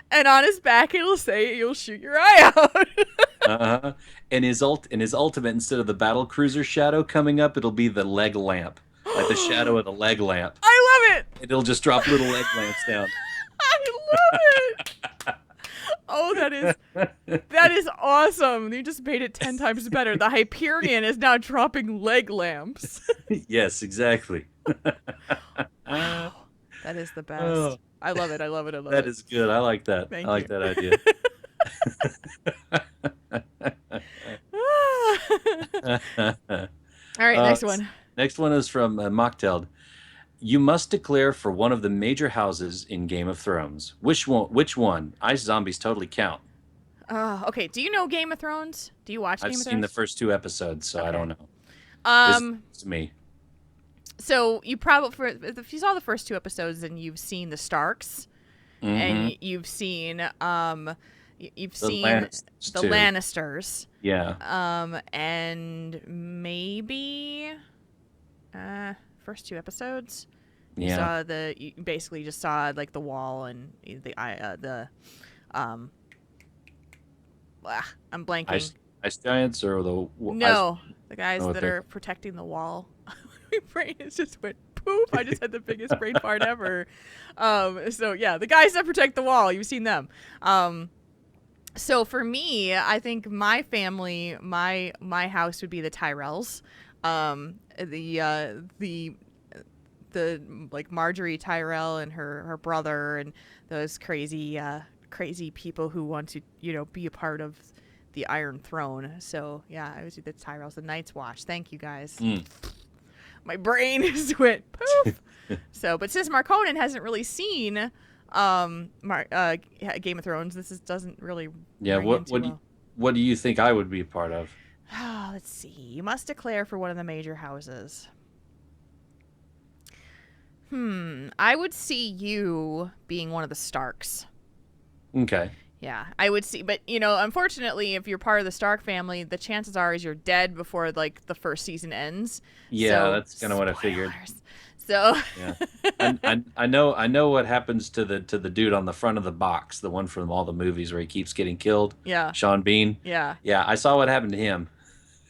And on his back it'll say, "You'll shoot your eye out." And his ultimate, instead of the battle cruiser shadow coming up, it'll be the leg lamp, like the shadow of the leg lamp. I love it. It'll just drop little leg lamps down. I love it. Oh, that is awesome. You just made it 10 times better. The Hyperion is now dropping leg lamps. Yes, exactly. Wow. That is the best. Oh. I love it. I love it. I love it. That is good. I like that. Thank I like you. that idea. All right, next one. Next one is from Mochteld. You must declare for one of the major houses in Game of Thrones. Which one? Ice zombies totally count. Okay. Do you know Game of Thrones? Do you watch Game of Thrones? I've seen the first 2 episodes, so I don't know. It's me. So you probably, if you saw the first 2 episodes, then you've seen the Starks, and you've seen the Lannisters. Yeah. And maybe first 2 episodes. Yeah. You basically just saw like the wall and I'm blanking. Ice giants or the No. The guys Oh, that are protecting the wall. My brain is just went poof. I just had the biggest brain fart ever. So yeah, the guys that protect the wall. You've seen them. So for me, I think my family, my house would be the Tyrells. The like Marjorie Tyrell and her brother and those crazy people who want to be a part of the Iron Throne. So yeah, I would do the Tyrells, the Night's Watch. Thank you guys. My brain just went poof. So, but since Marconin hasn't really seen Game of Thrones, doesn't really what do you think I would be a part of? Let's see. You must declare for one of the major houses. I would see you being one of the Starks. Okay. Yeah, I would see, but unfortunately, if you're part of the Stark family, the chances are is you're dead before like the first season ends. Yeah, so, that's kind of what I figured. So yeah, I know what happens to the dude on the front of the box, the one from all the movies where he keeps getting killed. Yeah, Sean Bean. Yeah, I saw what happened to him.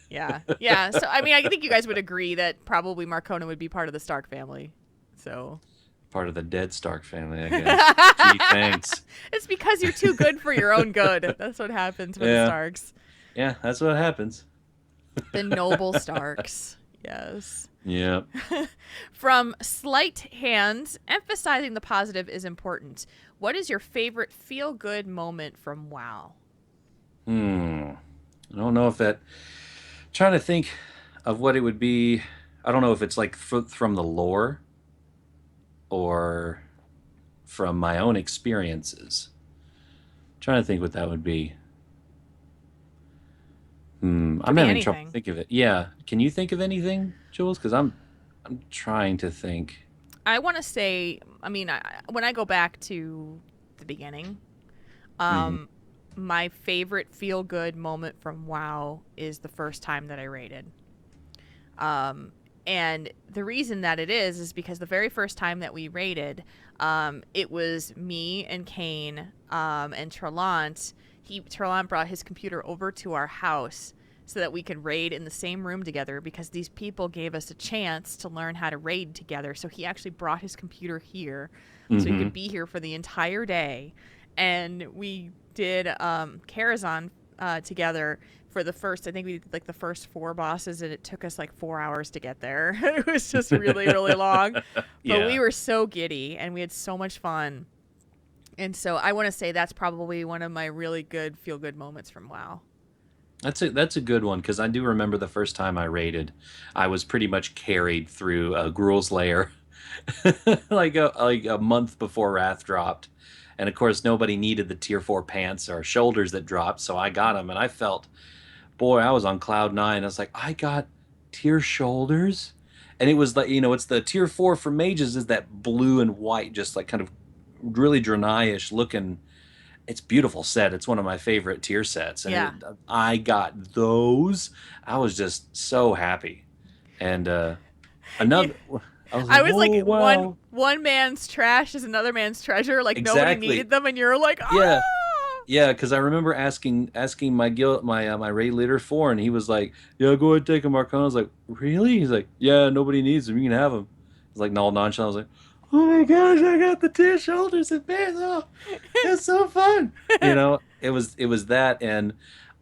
Yeah. So I mean, I think you guys would agree that probably Marcona would be part of the Stark family. So. Part of the dead Stark family, I guess. Gee, thanks. It's because you're too good for your own good. That's what happens with the Starks. Yeah, that's what happens. The noble Starks. Yes. Yeah. From Sleight Hands, emphasizing the positive is important. What is your favorite feel-good moment from WoW? I don't know if that... Trying to think of what it would be. I don't know if it's like from the lore or from my own experiences. Trying to think what that would be. I'm having trouble think of it. Yeah. Can you think of anything, Jules? Because I'm trying to think. I want to say, I mean, when I go back to the beginning, my favorite feel-good moment from WoW is the first time that I raided. And the reason that it is because the very first time that we raided, it was me and Kane and Trelant. Trelant brought his computer over to our house so that we could raid in the same room together because these people gave us a chance to learn how to raid together. So he actually brought his computer here so he could be here for the entire day. And we did Karazhan together for the first, I think we did like the first 4 bosses, and it took us like 4 hours to get there. It was just really, really long. But we were so giddy and we had so much fun. And so I want to say that's probably one of my really good feel-good moments from WoW. That's a good one, because I do remember the first time I raided, I was pretty much carried through Gruul's Lair like a month before Wrath dropped. And of course, nobody needed the tier 4 pants or shoulders that dropped, so I got them, and I felt, boy, I was on cloud 9. I was like, I got tier shoulders, and it was like, it's the tier 4 for mages is that blue and white, just like kind of really Draenei-ish looking. It's beautiful set. It's one of my favorite tier sets, and I got those. I was just so happy, and another. I was like, wow. One man's trash is another man's treasure. Like nobody needed them, and you're like, ah! Yeah, because I remember asking my guild, my raid leader for, and he was like, yeah, go ahead and take them, Marcon. I was like, really? He's like, yeah, nobody needs them. You can have them. He's like, all nonchalant. I was like, oh my gosh, I got the tier shoulders and pants off. It's so fun. It was that, and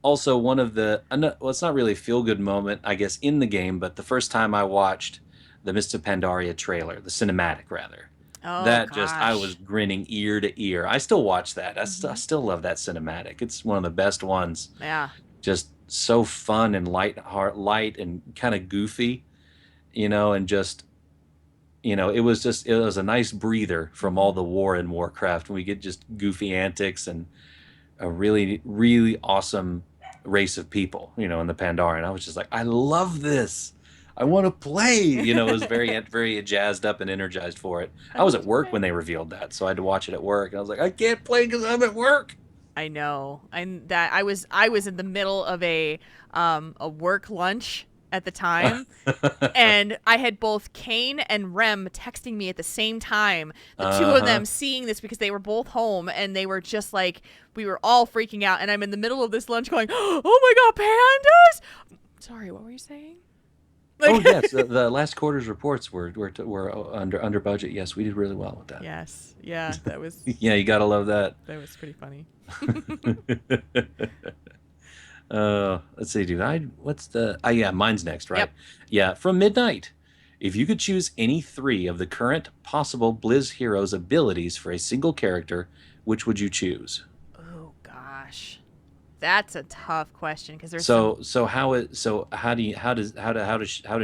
also one of the, well, it's not really a feel-good moment, I guess, in the game, but the first time I watched the Mists of Pandaria trailer, the cinematic rather. Oh, that gosh. I was grinning ear to ear. I still watch that. I still love that cinematic. It's one of the best ones. Yeah. Just so fun and light and kind of goofy, and just, it was a nice breather from all the war in Warcraft. We get just goofy antics and a really, really awesome race of people, in the Pandaren. I was just like, I love this. I want to play. I was very, very jazzed up and energized for it. I was at work when they revealed that, so I had to watch it at work. And I was like, I can't play because I'm at work. I know. I was in the middle of a work lunch at the time, and I had both Kane and Rem texting me at the same time. The two of them seeing this because they were both home, and they were just like, we were all freaking out. And I'm in the middle of this lunch going, oh my god, pandas! Sorry, what were you saying? Oh yes, the last quarter's reports were under budget. Yes, we did really well with that. Yes. Yeah, that was Yeah, you gotta love that. pretty funny. Let's see, dude. What's the? Yeah, mine's next, right? Yep. Yeah, from Midnight. If you could choose any 3 of the current possible Blizz heroes' abilities for a single character, which would you choose? Oh gosh. That's a tough question because there's How does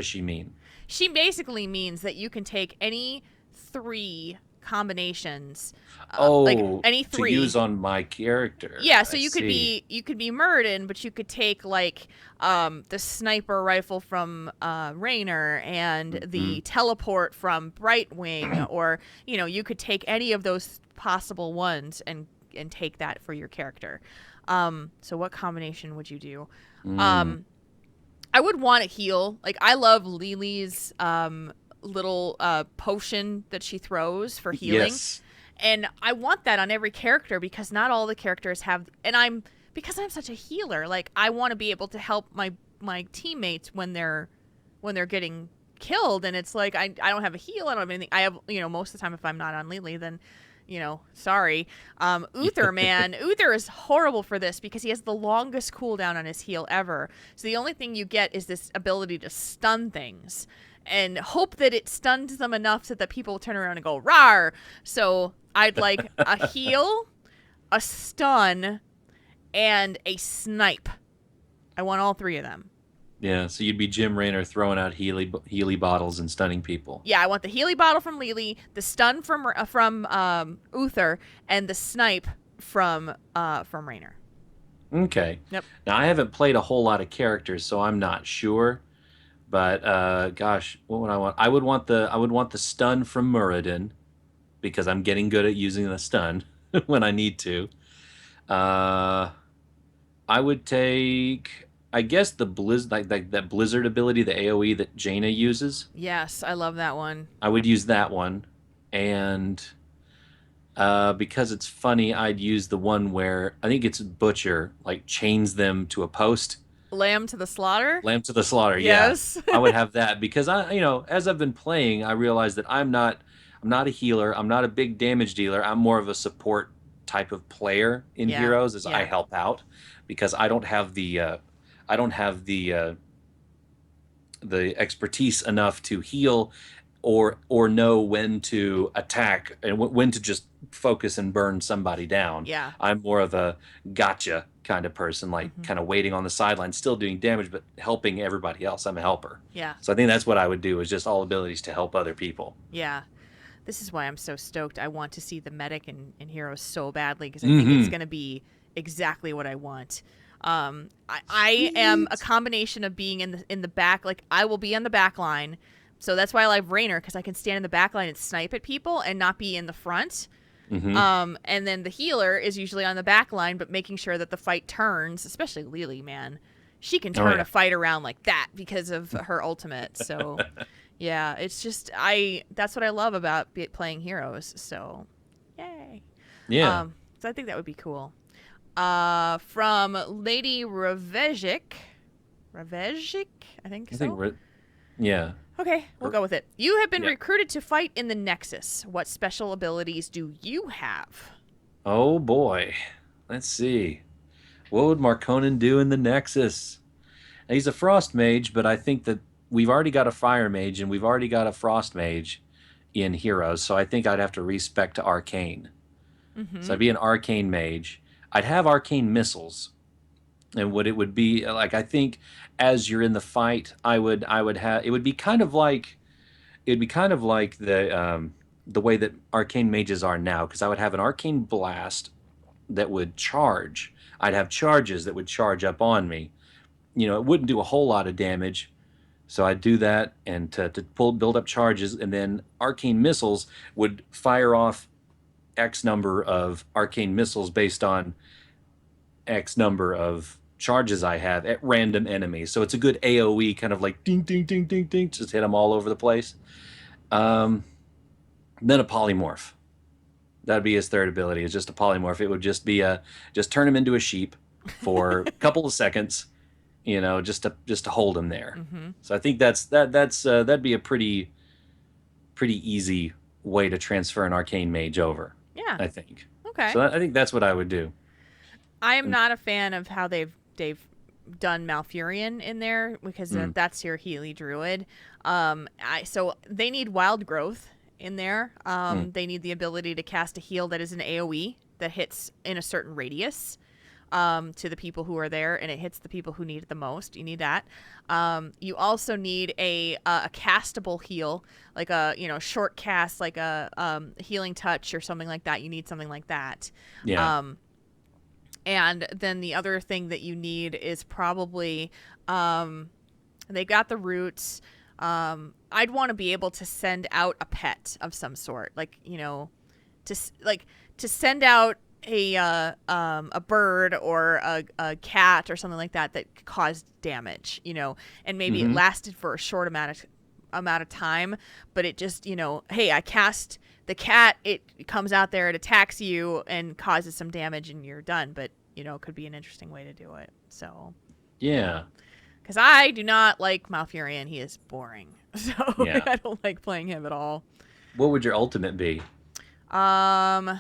she mean? she basically means that you can take any 3 combinations, like any To 3. use on my character. Yeah, so I you could see. be Muradin, but you could take like the sniper rifle from Raynor and the teleport from Brightwing, or you could take any of those possible ones and take that for your character. So what combination would you do? I would want to heal. Like I love Lily's little potion that she throws for healing. Yes. And I want that on every character because not all the characters have, and because I'm such a healer, like I want to be able to help my teammates when they're getting killed, and it's like I don't have a heal, I don't have anything. I have, most of the time if I'm not on Lily, then sorry. Uther, man, Uther is horrible for this because he has the longest cooldown on his heal ever. So the only thing you get is this ability to stun things and hope that it stuns them enough so that people turn around and go rawr. So I'd like a heal, a stun, and a snipe. I want all 3 of them. Yeah, so you'd be Jim Raynor throwing out Healy bottles and stunning people. Yeah, I want the Healy bottle from Lily, the stun from Uther, and the snipe from Raynor. Okay. Yep. Now I haven't played a whole lot of characters, so I'm not sure. But gosh, what would I want? I would want the stun from Muradin because I'm getting good at using the stun when I need to. I would take, I guess, the that blizzard ability, the AOE that Jaina uses. Yes, I love that one. I would use that one, and because it's funny, I'd use the one where I think it's Butcher like chains them to a post. Lamb to the slaughter? Lamb to the slaughter. Yes. Yeah. I would have that because as I've been playing, I realize that I'm not a healer. I'm not a big damage dealer. I'm more of a support type of player in Heroes as I help out because I don't have the expertise enough to heal or know when to attack and when to just focus and burn somebody down. Yeah. I'm more of a gotcha kind of person, like kind of waiting on the sideline, still doing damage, but helping everybody else. I'm a helper. Yeah. So I think that's what I would do is just all abilities to help other people. Yeah. This is why I'm so stoked. I want to see the medic in Heroes so badly because I think it's going to be exactly what I want. I am a combination of being in the back. Like I will be on the back line. So that's why I like Raynor because I can stand in the back line and snipe at people and not be in the front. And then the healer is usually on the back line, but making sure that the fight turns, especially Lily, man. She can turn a fight around like that because of her ultimate. So, yeah, it's just, that's what I love about playing Heroes. So, yay. Yeah. So I think that would be cool. From Lady Ravejik, I think so. Yeah. Okay, we'll go with it. You have been recruited to fight in the Nexus. What special abilities do you have? Oh boy. Let's see. What would Markonnen do in the Nexus? Now, he's a frost mage, but I think that we've already got a fire mage and we've already got a frost mage in Heroes, so I think I'd have to respec to arcane. So I'd be an arcane mage. I'd have arcane missiles. And what it would be like, I think as you're in the fight, I would have, it would be kind of like the way that arcane mages are now, because I would have an arcane blast that would charge. I'd have charges that would charge up on me. It wouldn't do a whole lot of damage, so I'd do that and to build up charges, and then arcane missiles would fire off X number of arcane missiles based on X number of charges I have at random enemies. So it's a good AoE kind of like ding, ding, ding, ding, ding, just hit them all over the place. Then a polymorph. That'd be his third ability. It's just a polymorph. It would just be just turn him into a sheep for a couple of seconds, just to hold him there. Mm-hmm. So I think that'd be a pretty easy way to transfer an arcane mage over, Yeah. I think. Okay. So I think that's what I would do. I am not a fan of how they've done Malfurion in there because that's your Healy Druid. So they need wild growth in there. They need the ability to cast a heal that is an AoE that hits in a certain radius to the people who are there, and it hits the people who need it the most. You need that. You also need a castable heal, like a short cast, like a healing touch or something like that. You need something like that. Yeah. And then the other thing that you need is probably they got the roots. I'd want to be able to send out a pet of some sort, like to send out a bird or a cat or something like that caused damage, and maybe it lasted for a short amount of time, but it just hey, I cast the cat, it comes out there, it attacks you and causes some damage and you're done. But it could be an interesting way to do it. So Yeah. because I do not like Malfurion. He is boring. So Yeah. I don't like playing him at all. What would your ultimate be? Well,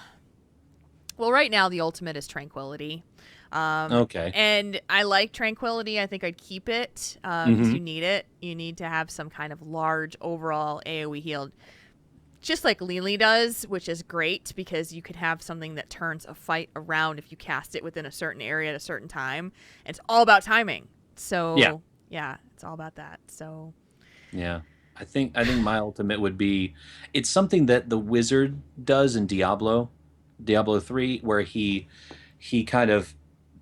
right now the ultimate is Tranquility. Okay. And I like Tranquility. I think I'd keep it because you need it. You need to have some kind of large overall AoE heal, just like Lily does, which is great because you could have something that turns a fight around if you cast it within a certain area at a certain time. And it's all about timing. So yeah, it's all about that. So Yeah. I think my ultimate would be, it's something that the wizard does in Diablo 3, where he kind of,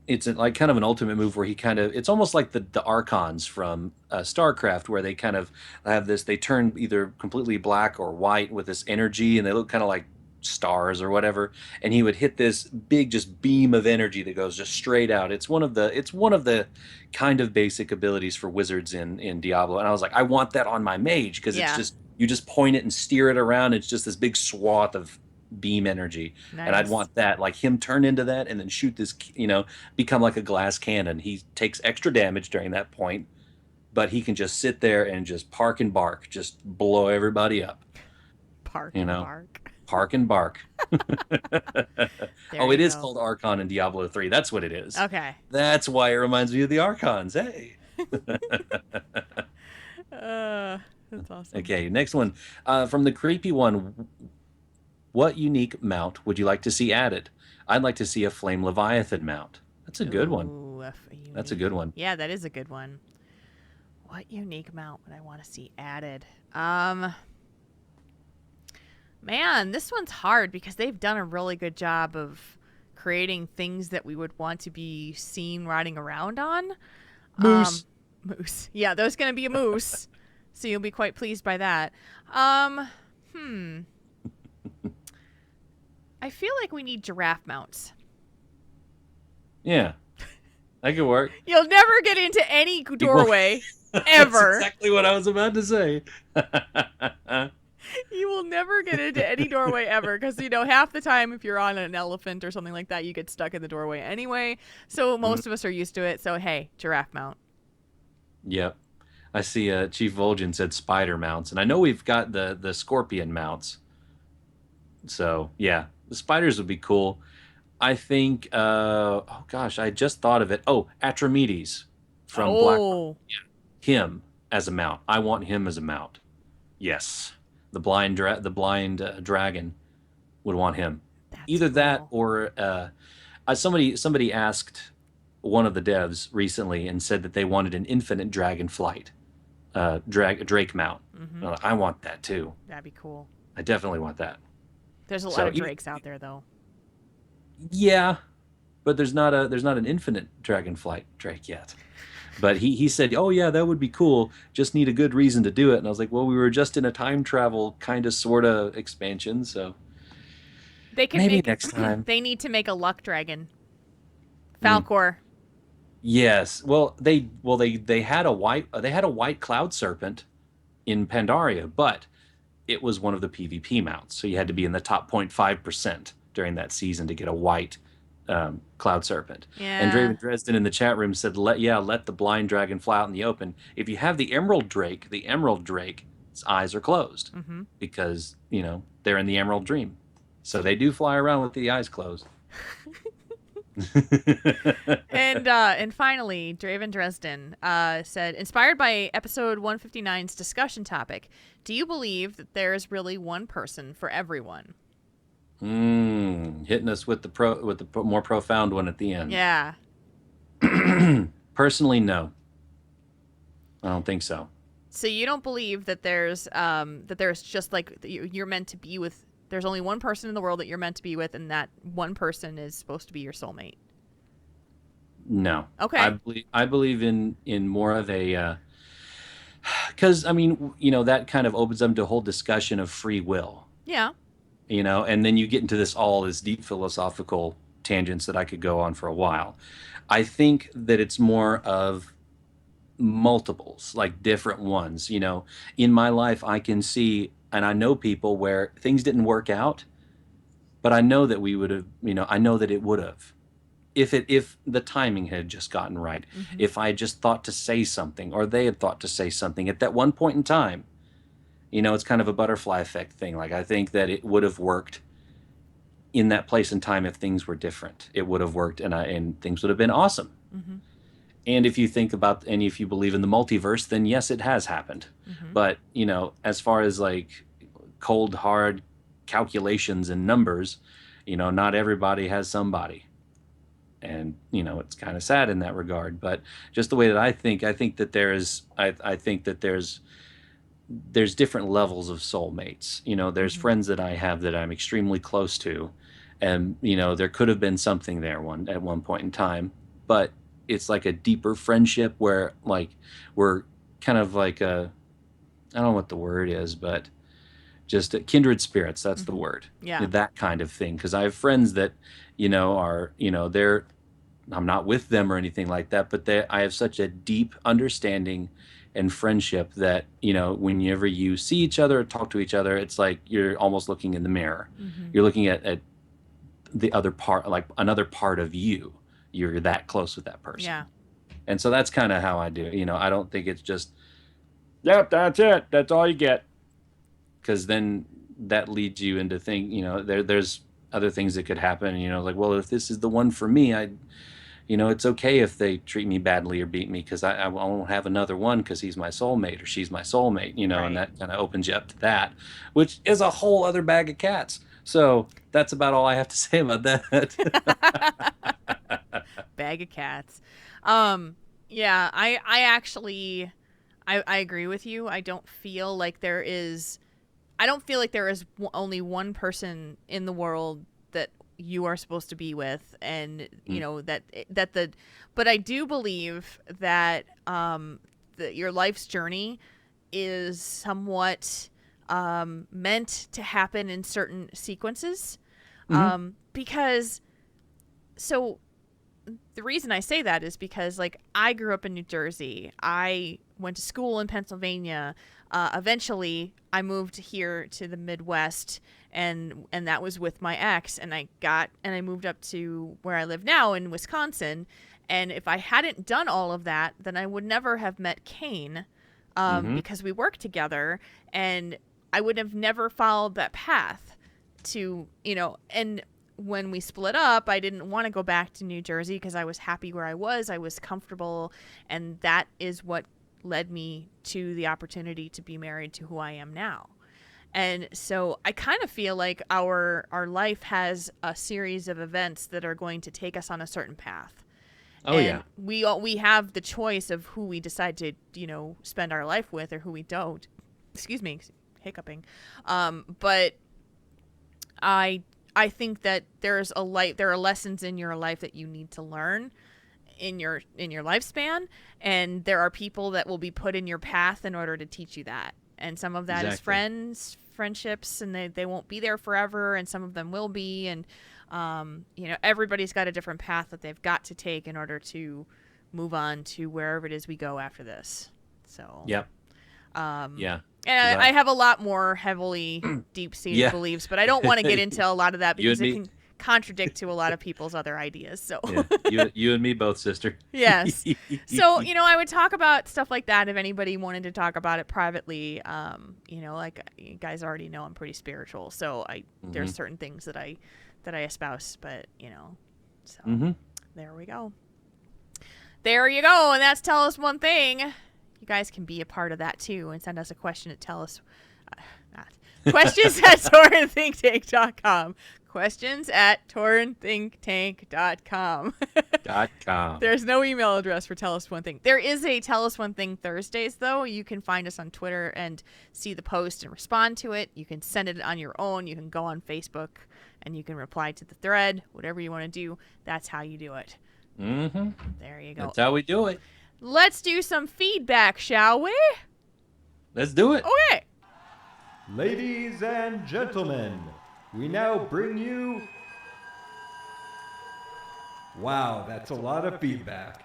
it's like kind of an ultimate move where it's almost like the archons from StarCraft, where they kind of have this, they turn either completely black or white with this energy, and they look kind of like stars or whatever, and he would hit this big just beam of energy that goes just straight out. It's one of the kind of basic abilities for wizards in Diablo, and I was like, I want that on my mage, because it's just, you just point it and steer it around. It's just this big swath of beam energy. nice. And I'd want that, like him turn into that and then shoot this, become like a glass cannon. He takes extra damage during that point, but he can just sit there and just park and bark, just blow everybody up. Park and bark. Park and bark. There it you is go. called Archon in Diablo 3. That's what it is. Okay. That's why it reminds me of the Archons. Hey. That's awesome. Okay, next one. From the creepy one, what unique mount would you like to see added? I'd like to see a Flame Leviathan mount. That's a good one. Ooh, That's a good one. Yeah, that is a good one. What unique mount would I want to see added? Man, this one's hard because they've done a really good job of creating things that we would want to be seen riding around on. Moose. Moose. Yeah, there's going to be a moose. So you'll be quite pleased by that. I feel like we need giraffe mounts. Yeah. That could work. You'll never get into any doorway ever. That's exactly what I was about to say. You will never get into any doorway ever because, half the time if you're on an elephant or something like that, you get stuck in the doorway anyway. So most of us are used to it. So, hey, giraffe mount. Yep. I see Chief Vol'jin said spider mounts, and I know we've got the scorpion mounts. So, yeah, the spiders would be cool. I think, oh gosh, I just thought of it. Oh, Atramedes from Black. Yeah, him as a mount. I want him as a mount. Yes. The blind dragon would want him. That's Either cool. that or somebody asked one of the devs recently and said that they wanted an infinite dragon flight, drake mount. Mm-hmm. I want that too. That'd be cool. I definitely want that. There's a lot of drakes out there, though. Yeah, but there's not an infinite dragonflight drake yet. But he said, oh yeah, that would be cool. Just need a good reason to do it. And I was like, well, we were just in a time travel kind of sort of expansion, so They can maybe make, next time. They need to make a luck dragon. Falcor. Yes. Well, they had a white cloud serpent in Pandaria, but it was one of the PvP mounts, so you had to be in the top 0.5% during that season to get a white Cloud Serpent. Yeah. And Draven Dresden in the chat room said, let the blind dragon fly out in the open. If you have the Emerald Drake's eyes are closed because, they're in the Emerald Dream. So they do fly around with the eyes closed. And finally, Draven Dresden said, inspired by episode 159's discussion topic, do you believe that there is really one person for everyone? Hitting us with the more profound one at the end. Yeah. Personally, no. I don't think so. So you don't believe that there's just like you're meant to be with. There's only one person in the world that you're meant to be with, and that one person is supposed to be your soulmate. No. Okay. I believe in more of a, because that kind of opens up to a whole discussion of free will. Yeah. And then you get into all this deep philosophical tangents that I could go on for a while. I think that it's more of multiples, like different ones. In my life, I can see, and I know people where things didn't work out, but I know that we would have, I know that it would have, if the timing had just gotten right, if I just thought to say something, or they had thought to say something at that one point in time. It's kind of a butterfly effect thing. Like, I think that it would have worked in that place and time if things were different. It would have worked, and things would have been awesome. And if you think about, and if you believe in the multiverse, then yes, it has happened. But, as far as like cold, hard calculations and numbers, not everybody has somebody. And, it's kind of sad in that regard. But just the way that I think that I think that there's different levels of soulmates. There's friends that I have that I'm extremely close to, and there could have been something there at one point in time, but it's like a deeper friendship where like we're kind of like I don't know what the word is, but just kindred spirits. That's the word. Yeah. That kind of thing. Because I have friends that are they're, I'm not with them or anything like that, but I have such a deep understanding and friendship that whenever you see each other or talk to each other, it's like you're almost looking in the mirror. You're looking at the other part, like another part of you. You're that close with that person. Yeah. And so that's kind of how I do. I don't think it's just, yep, that's it, that's all you get, because then that leads you into there's other things that could happen. Like, well, if this is the one for me, it's okay if they treat me badly or beat me, because I won't have another one because he's my soulmate or she's my soulmate, Right. And that kind of opens you up to that, which is a whole other bag of cats. So that's about all I have to say about that. Bag of cats. Yeah, I actually, I agree with you. I don't feel like there is only one person in the world that you are supposed to be with, and but I do believe that that your life's journey is somewhat meant to happen in certain sequences, because the reason I say that is because, like, I grew up in New Jersey. I went to school in Pennsylvania. Eventually, I moved here to the Midwest, and that was with my ex. And I moved up to where I live now in Wisconsin. And if I hadn't done all of that, then I would never have met Kane, because we worked together, and I would have never followed that path to, and when we split up, I didn't want to go back to New Jersey because I was happy where I was comfortable, and that is what led me to the opportunity to be married to who I am now. And so I kind of feel like our life has a series of events that are going to take us on a certain path. Oh, and yeah. we have the choice of who we decide to, spend our life with, or who we don't. Excuse me, hiccuping. But I think that there are lessons in your life that you need to learn in your lifespan, and there are people that will be put in your path in order to teach you that. And some of that is friendships, and they won't be there forever, and some of them will be, and everybody's got a different path that they've got to take in order to move on to wherever it is we go after this. So Yep. Yeah. And I have a lot more heavily deep-seated beliefs, but I don't want to get into a lot of that because it can contradict to a lot of people's other ideas. So Yeah, you and me both, sister. yes. So, I would talk about stuff like that if anybody wanted to talk about it privately. Like you guys already know I'm pretty spiritual. So there's certain things that I espouse, but so there we go. There you go. And that's Tell Us One Thing. You guys can be a part of that too and send us a question at questions at TaurenThinkTank.com. Questions at TaurenThinkTank.com. .com. There's no email address for Tell Us One Thing. There is a Tell Us One Thing Thursdays, though. You can find us on Twitter and see the post and respond to it. You can send it on your own. You can go on Facebook and you can reply to the thread. Whatever you want to do, that's how you do it. Mm-hmm. There you go. That's how we do it. Let's do some feedback, shall we? Let's do it. Okay. Ladies and gentlemen, we now bring you... Wow, that's a lot of feedback.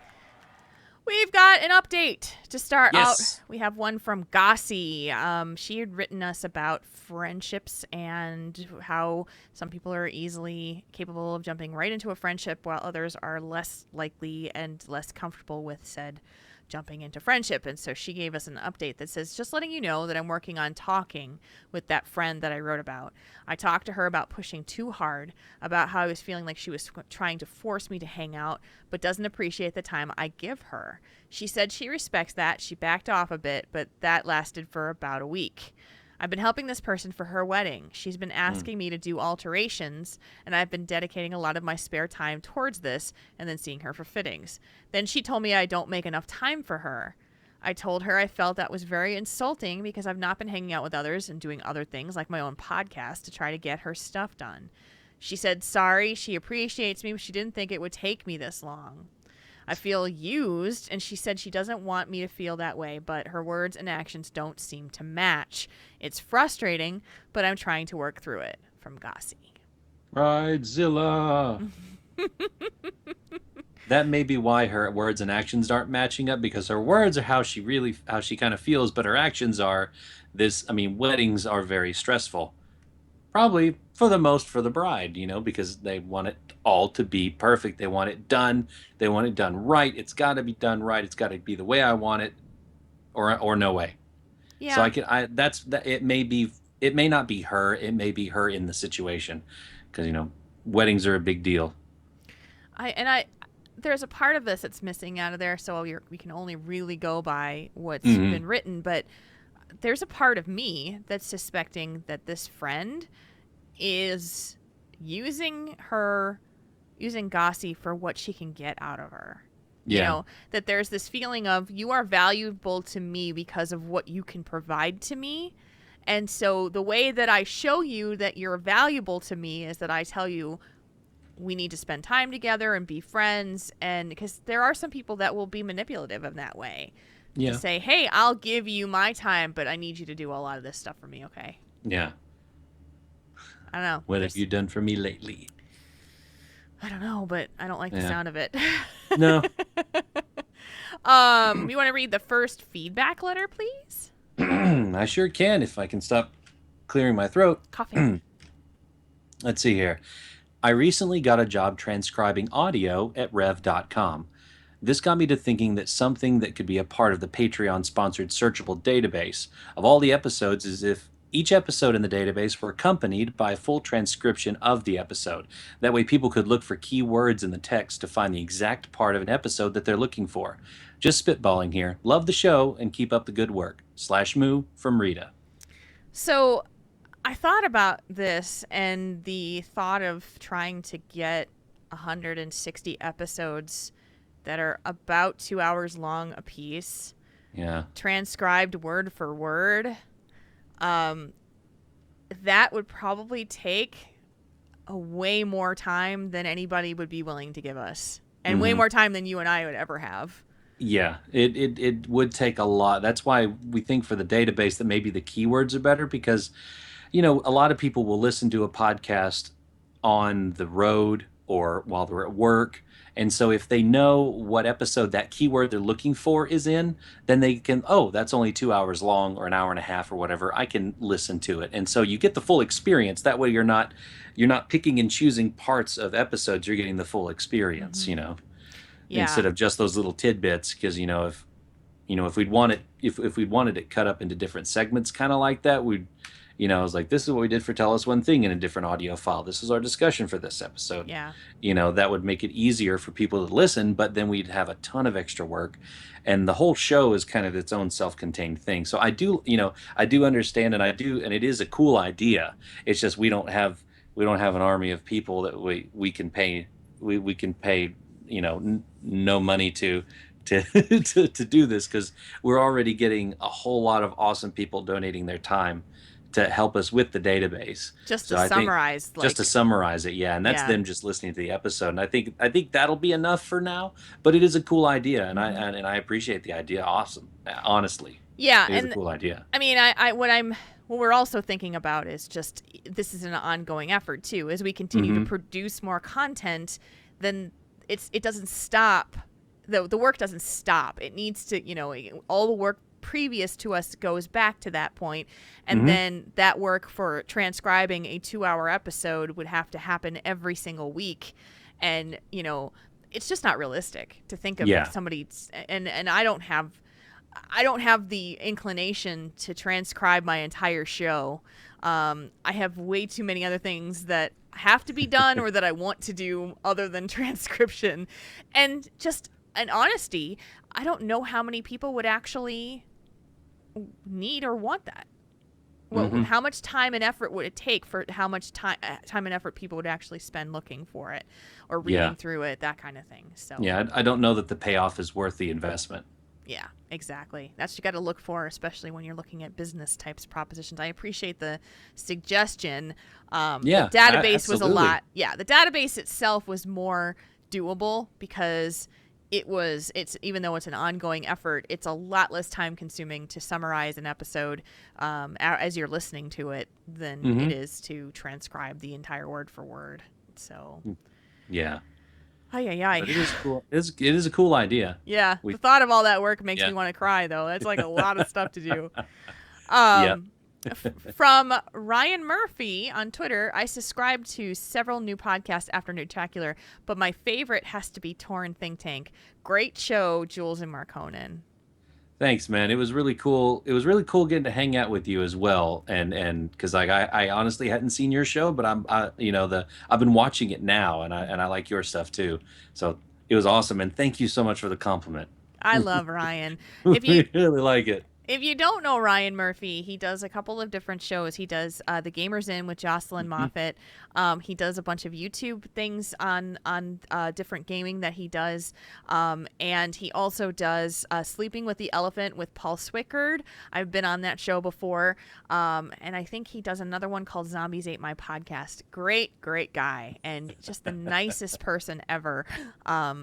We've got an update to start Yes. out. We have one from Gossie. She had written us about friendships and how some people are easily capable of jumping right into a friendship while others are less likely and less comfortable with said jumping into friendship. And so she gave us an update that says, just letting you know that I'm working on talking with that friend that I wrote about. I talked to her about pushing too hard, about how I was feeling like she was trying to force me to hang out, but doesn't appreciate the time I give her. She said she respects that. She backed off a bit, but that lasted for about a week. I've been helping this person for her wedding. She's been asking me to do alterations, and I've been dedicating a lot of my spare time towards this and then seeing her for fittings. Then she told me I don't make enough time for her. I told her I felt that was very insulting because I've not been hanging out with others and doing other things like my own podcast to try to get her stuff done. She said sorry, she appreciates me, but she didn't think it would take me this long. I feel used, and she said she doesn't want me to feel that way, but her words and actions don't seem to match. It's frustrating, but I'm trying to work through it. From Gossie. Bridezilla. That may be why her words and actions aren't matching up, because her words are how she kind of feels, but her actions are this. I mean, weddings are very stressful. Probably for the most for the bride, because they want it all to be perfect. They want it done. They want it done right. It's got to be done right. It's got to be the way I want it, or no way. Yeah. So it may not be her. It may be her in the situation, because weddings are a big deal. There's a part of this that's missing out of there, so we can only really go by what's been written, but there's a part of me that's suspecting that this friend is using Gossie for what she can get out of her. Yeah. That there's this feeling of, you are valuable to me because of what you can provide to me. And so the way that I show you that you're valuable to me is that I tell you we need to spend time together and be friends. And because there are some people that will be manipulative in that way. Yeah. To say, hey, I'll give you my time, but I need you to do a lot of this stuff for me, okay? Yeah. I don't know. What have you done for me lately? I don't know, but I don't like the sound of it. No. You want to read the first feedback letter, please? I sure can, if I can stop clearing my throat. Coughing. Let's see here. I recently got a job transcribing audio at rev.com. This got me to thinking that something that could be a part of the Patreon-sponsored searchable database of all the episodes is if each episode in the database were accompanied by a full transcription of the episode. That way people could look for keywords in the text to find the exact part of an episode that they're looking for. Just spitballing here. Love the show and keep up the good work. /moo from Rita. So I thought about this and the thought of trying to get 160 episodes that are about 2 hours long a piece. Yeah. Transcribed word for word. That would probably take a way more time than anybody would be willing to give us. And way more time than you and I would ever have. Yeah, it would take a lot. That's why we think for the database that maybe the keywords are better, because, a lot of people will listen to a podcast on the road or while they're at work, And so if they know what episode that keyword they're looking for is in, then they can, oh, that's only 2 hours long or an hour and a half or whatever. I can listen to it. And so you get the full experience. That way you're not picking and choosing parts of episodes. You're getting the full experience, Mm-hmm. you know, Yeah. instead of just those little tidbits. Because, if we'd want it, if we'd wanted it cut up into different segments, kind of like that, it's like, this is what we did for Tell Us One Thing in a different audio file. This is our discussion for this episode. Yeah. That would make it easier for people to listen, but then we'd have a ton of extra work. And the whole show is kind of its own self-contained thing. So I do understand, and it is a cool idea. It's just we don't have an army of people that we can pay. We can pay, no money to do this, because we're already getting a whole lot of awesome people donating their time to help us with the database. Just So to I think- summarize. just to summarize it, yeah, and that's Yeah. them just listening to the episode. And I think that'll be enough for now. But it is a cool idea, and Mm-hmm. I appreciate the idea. Awesome, honestly, Yeah, it is and a cool idea. I mean, what we're also thinking about is just, this is an ongoing effort too. As we continue to produce more content, then it doesn't stop. The work doesn't stop. It needs to, all the work previous to us goes back to that point, and then that work for transcribing a 2-hour episode would have to happen every single week, and it's just not realistic to think of Yeah. somebody, and I don't have the inclination to transcribe my entire show. I have way too many other things that have to be done or that I want to do other than transcription. And just in honesty, I don't know how many people would actually need or want that. Well, how much time and effort would it take for how much time and effort people would actually spend looking for it or reading Yeah. through it, that kind of thing. So Yeah, I don't know that the payoff is worth the investment. yeah, exactly. That's what you got to look for, especially when you're looking at business types propositions. I appreciate the suggestion. Yeah, the database was a absolutely. lot. Yeah, the database itself was more doable because it's even though it's an ongoing effort, it's a lot less time consuming to summarize an episode as you're listening to it than it is to transcribe the entire word for word. So, Yeah, ay. but it is cool. It is a cool idea. Yeah, We- the thought of all that work makes Yeah. me want to cry, though. That's like a lot of stuff to do. Yep. From Ryan Murphy on Twitter, I subscribe to several new podcasts after Newtacular, but my favorite has to be Tauren Think Tank. Great show, Jules and Marconin. Thanks, man. It was really cool. It was really cool getting to hang out with you as well, and because like I honestly hadn't seen your show, but I've been watching it now, and I like your stuff too. So it was awesome, and thank you so much for the compliment. I love Ryan. If you I really like it. If you don't know Ryan Murphy, he does a couple of different shows. He does The Gamers Inn with Jocelyn Moffat. He does a bunch of YouTube things on different gaming that he does. And he also does Sleeping with the Elephant with Paul Swickard. I've been on that show before. And I think he does another one called Zombies Ate My Podcast. Great, great guy. And just the nicest person ever.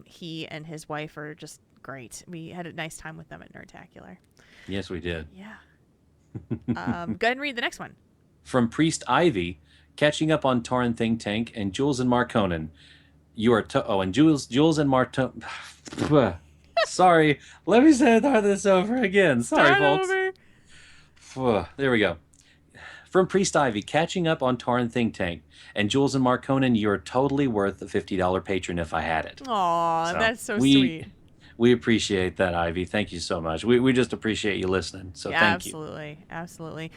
He and his wife are just great. We had a nice time with them at Nerdtacular. Yes, we did. Yeah. Go ahead and read the next one. From Priest Ivy, catching up on Tauren Think Tank, and Jules and Marconin. You are and Jules and Marconin. Sorry, let me start this over again. Sorry, Start folks. over. There we go. From Priest Ivy, catching up on Tauren Think Tank, and Jules and Marconin. You're totally worth the $50 patron if I had it. Aw, So, that's so we- sweet. We appreciate that, Ivy. Thank you so much. We just appreciate you listening. So Yeah, thank you. absolutely. Absolutely.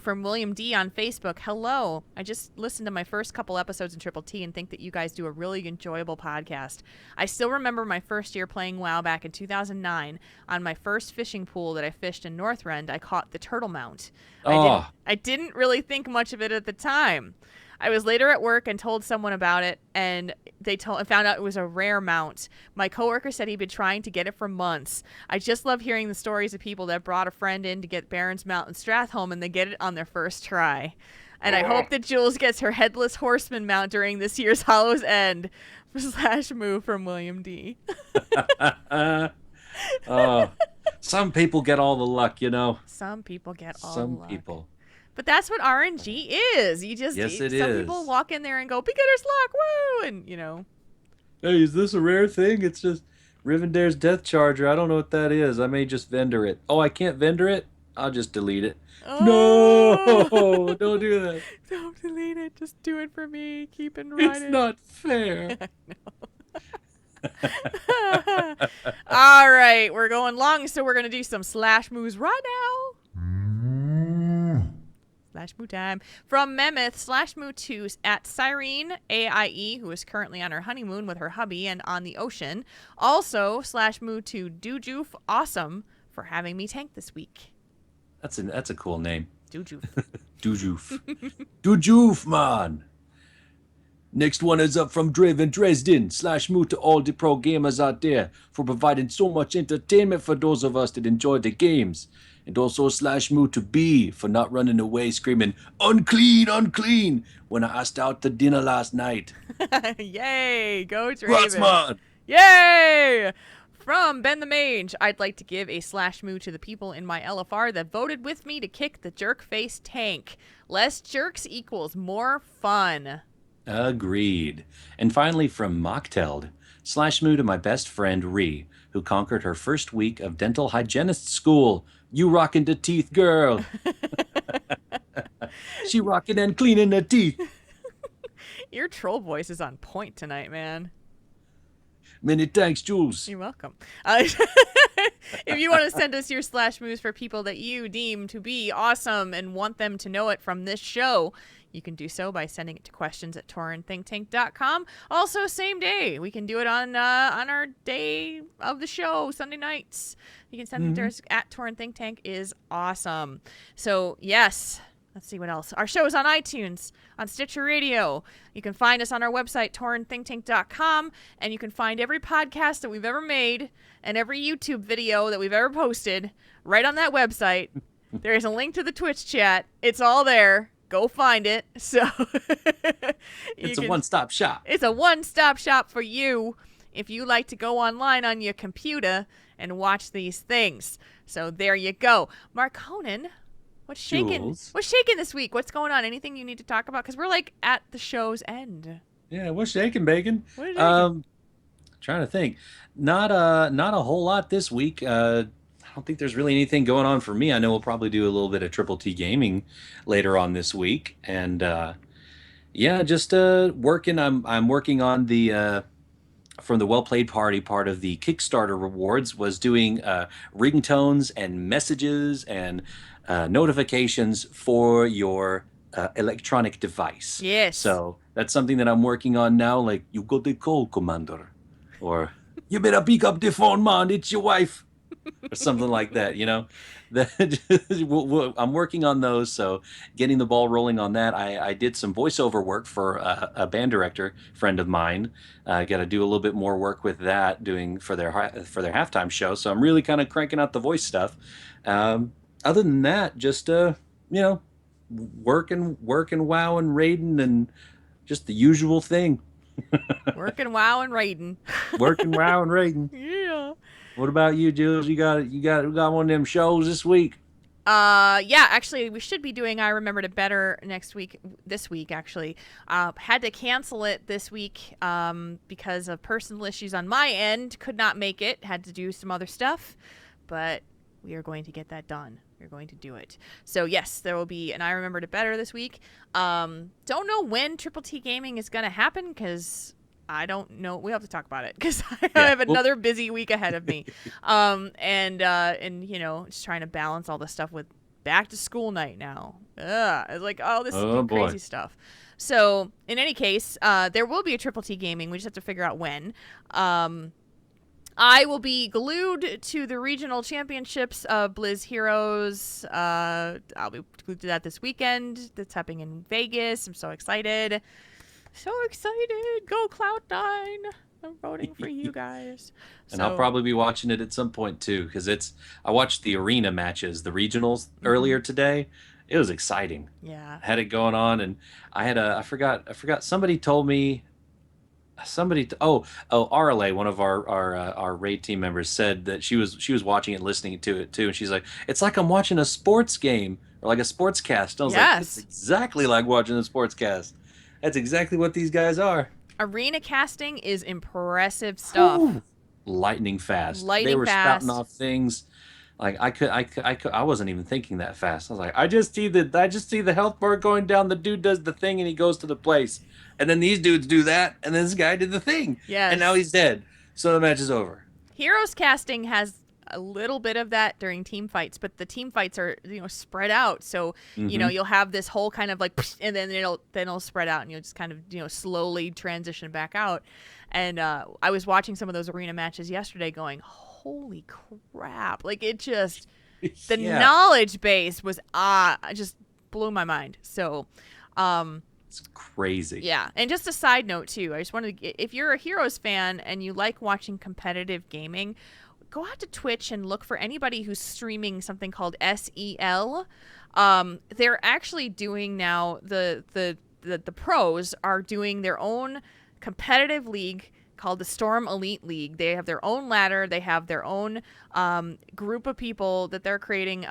From William D on Facebook. Hello. I just listened to my first couple episodes in Triple T and think that you guys do a really enjoyable podcast. I still remember my first year playing WoW back in 2009. On my first fishing pool that I fished in Northrend, I caught the turtle mount. Oh. I didn't really think much of it at the time. I was later at work and told someone about it, and I found out it was a rare mount. My coworker said he'd been trying to get it for months. I just love hearing the stories of people that brought a friend in to get Baron's Mount in Strathholm, and they get it on their first try. And I hope that Jules gets her Headless Horseman mount during this year's Hollow's End / move from William D. Oh, some people get all the luck, you know. Some people get all Some the luck. people. But that's what RNG is. You just Yes, it some is. people walk in there and go beginner's luck, woo, and Hey, is this a rare thing? It's just Rivendare's Death Charger. I don't know what that is. I may just vendor it. Oh, I can't vendor it? I'll just delete it. No, Oh, don't do that. don't delete it. Just do it for me. Keep it It's right. not fair. All right, we're going long, so we're gonna do some slash moves right now. Slash moo time. From Mammoth, slash moo to at Cyrene AIE, who is currently on her honeymoon with her hubby and on the ocean. Also, slash moo to Dujoof Awesome for having me tank this week. That's a cool name. Dujoof. Dujoof. Dujoof, man. Next one is up from Draven Dresden. Slash moo to all the pro gamers out there for providing so much entertainment for those of us that enjoy the games. And also slash moo to B for not running away screaming, unclean, unclean, when I asked out to dinner last night. Yay! Go Draven. Grassman! Yay! From Ben the Mage, I'd like to give a slash moo to the people in my LFR that voted with me to kick the jerk face tank. Less jerks equals more fun. Agreed. And finally from Mochteld, slash moo to my best friend Ree, who conquered her first week of dental hygienist school. You rockin' the teeth, girl. She rockin' and cleaning the teeth. Your troll voice is on point tonight, man. Many thanks, Jules. You're welcome. If you want to send us your slash moves for people that you deem to be awesome and want them to know it from this show, you can do so by sending it to questions@tauren.thinktank.com. Also, same day. We can do it on our day of the show, Sunday nights. You can send it to us at Tauren Think Tank is awesome. So, yes. Let's see what else. Our show is on iTunes, on Stitcher Radio. You can find us on our website, taurenThinkTank.com, and you can find every podcast that we've ever made and every YouTube video that we've ever posted right on that website. There is a link to the Twitch chat. It's all there. Go find it. So It's a one-stop shop. It's a one-stop shop for you if you like to go online on your computer and watch these things. So there you go. Mark Honan, what's shaking? Jules. What's shaking this week? What's going on? Anything you need to talk about? Because we're like at the show's end. Yeah, what's shaking, bacon? What is shaking? Trying to think. Not a whole lot this week. I don't think there's really anything going on for me. I know we'll probably do a little bit of Triple T gaming later on this week, and yeah, just working. I'm working on the from the Well Played Party part of the Kickstarter rewards was doing ringtones and messages and notifications for your electronic device. Yes. So that's something that I'm working on now. Like, you got the call, Commander, or you better pick up the phone, man. It's your wife. Or something like that, you know. I'm working on those, so getting the ball rolling on that. I did some voiceover work for a band director friend of mine. Got to do a little bit more work with that, doing for their halftime show. So I'm really kind of cranking out the voice stuff. Other than that, just you know, working, WoW and raiding, and just the usual thing. Working, WoW, and raiding. Working, WoW, and raiding. Yeah. What about you, Jules? You got one of them shows this week? Yeah, actually, we should be doing I Remembered It Better this week, actually. Had to cancel it this week because of personal issues on my end. Could not make it. Had to do some other stuff. But we are going to get that done. We're going to do it. So, yes, there will be an I Remembered It Better this week. Don't know when Triple T Gaming is going to happen because I don't know. We have to talk about it because I have another busy week ahead of me. And you know, just trying to balance all the stuff with back to school night now. It's like, this is crazy stuff. So in any case, there will be a Triple T Gaming. We just have to figure out when. I will be glued to the regional championships of Blizz Heroes. I'll be glued to that this weekend. That's happening in Vegas. I'm so excited. So excited. Go Cloud9. I'm voting for you guys. And I'll probably be watching it at some point too, because I watched the arena matches, the regionals earlier today. It was exciting. Yeah. Had it going on, and I forgot somebody told me RLA, one of our raid team members, said that she was watching it, listening to it too, and she's like, it's like I'm watching a sports game or like a sports cast. I was like, it's exactly like watching a sports cast. That's exactly what these guys are. Arena casting is impressive stuff. Ooh. Lightning fast. They Lightning were fast. spouting off things. Like I wasn't even thinking that fast. I was like, I just see the health bar going down. The dude does the thing and he goes to the place, and then these dudes do that, and then this guy did the thing, Yes. and now he's dead. So the match is over. Heroes casting has a little bit of that during team fights, but the team fights are spread out. So you'll have this whole kind of like, and then it'll spread out, and you'll just kind of slowly transition back out. And I was watching some of those arena matches yesterday, going, holy crap! Like it just the knowledge base was just blew my mind. So. It's crazy. Yeah, and just a side note too. I just wanted to, if you're a Heroes fan and you like watching competitive gaming, go out to Twitch and look for anybody who's streaming something called SEL. They're actually doing now the pros are doing their own competitive league called the Storm Elite League. They have their own ladder. They have their own group of people that they're creating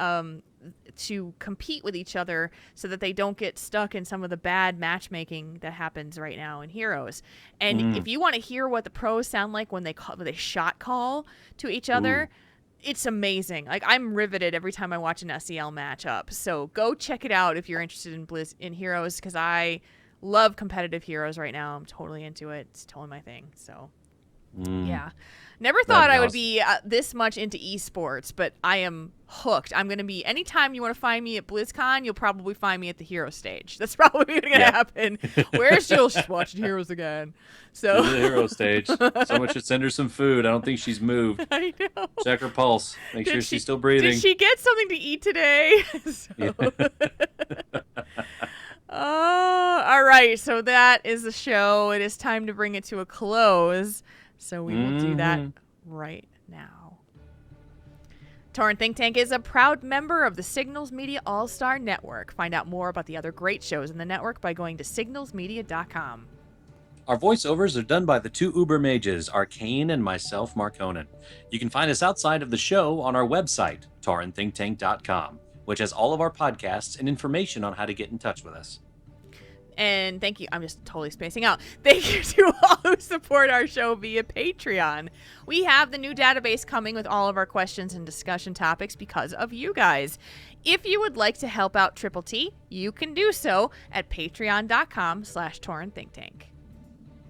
to compete with each other so that they don't get stuck in some of the bad matchmaking that happens right now in Heroes. And if you want to hear what the pros sound like when they shot call to each other, it's amazing. Like I'm riveted every time I watch an SEL matchup. So go check it out if you're interested in Heroes, because I love competitive Heroes right now. I'm totally into it. It's totally my thing. So yeah. Never thought I would be this much into esports, but I am hooked. I'm going to be, anytime you want to find me at BlizzCon, you'll probably find me at the Hero stage. That's probably going to happen. Where's Jules? She's watching Heroes again. So the Hero stage. Someone should send her some food. I don't think she's moved. I know. Check her pulse. Make sure she's still breathing. Did she get something to eat today? All right. So that is the show. It is time to bring it to a close. So we will do that right now. Tauren Think Tank is a proud member of the Signals Media All-Star Network. Find out more about the other great shows in the network by going to signalsmedia.com. Our voiceovers are done by the two Uber mages, Arcane and myself, Marconin. You can find us outside of the show on our website, taurenThinkTank.com, which has all of our podcasts and information on how to get in touch with us. And thank you. I'm just totally spacing out. Thank you to all who support our show via Patreon. We have the new database coming with all of our questions and discussion topics because of you guys. If you would like to help out Triple T, you can do so at patreon.com/TaurenThinkTank.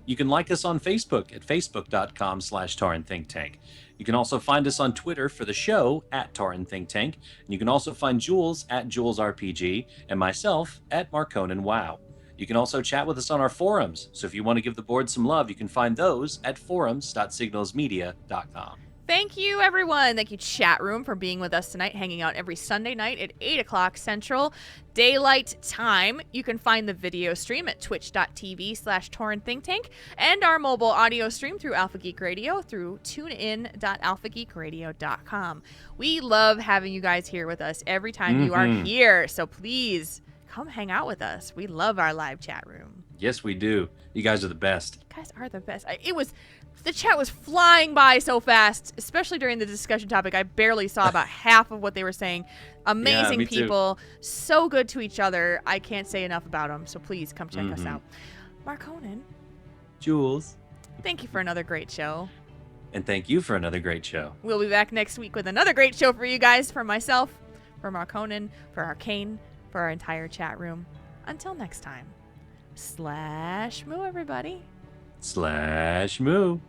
You can like us on Facebook at facebook.com/TaurenThinkTank. You can also find us on Twitter for the show at Tauren Think Tank. And you can also find Jules at JulesRPG and myself at Marconin Wow. You can also chat with us on our forums, so if you want to give the board some love, you can find those at forums.signalsmedia.com. Thank you, everyone. Thank you, chat room, for being with us tonight, hanging out every Sunday night at 8 o'clock Central Daylight Time. You can find the video stream at twitch.tv/TaurenThinkTank and our mobile audio stream through Alpha Geek Radio through tunein.alphageekradio.com. We love having you guys here with us every time you are here, so please come hang out with us. We love our live chat room. Yes, we do. You guys are the best. You guys are the best. The chat was flying by so fast, especially during the discussion topic. I barely saw about half of what they were saying. Amazing me people. So good to each other. I can't say enough about them. So please come check us out. Marconin. Jules. Thank you for another great show. And thank you for another great show. We'll be back next week with another great show for you guys, for myself, for Marconin, for Arcane, for our entire chat room. Until next time. /moo, everybody. /moo.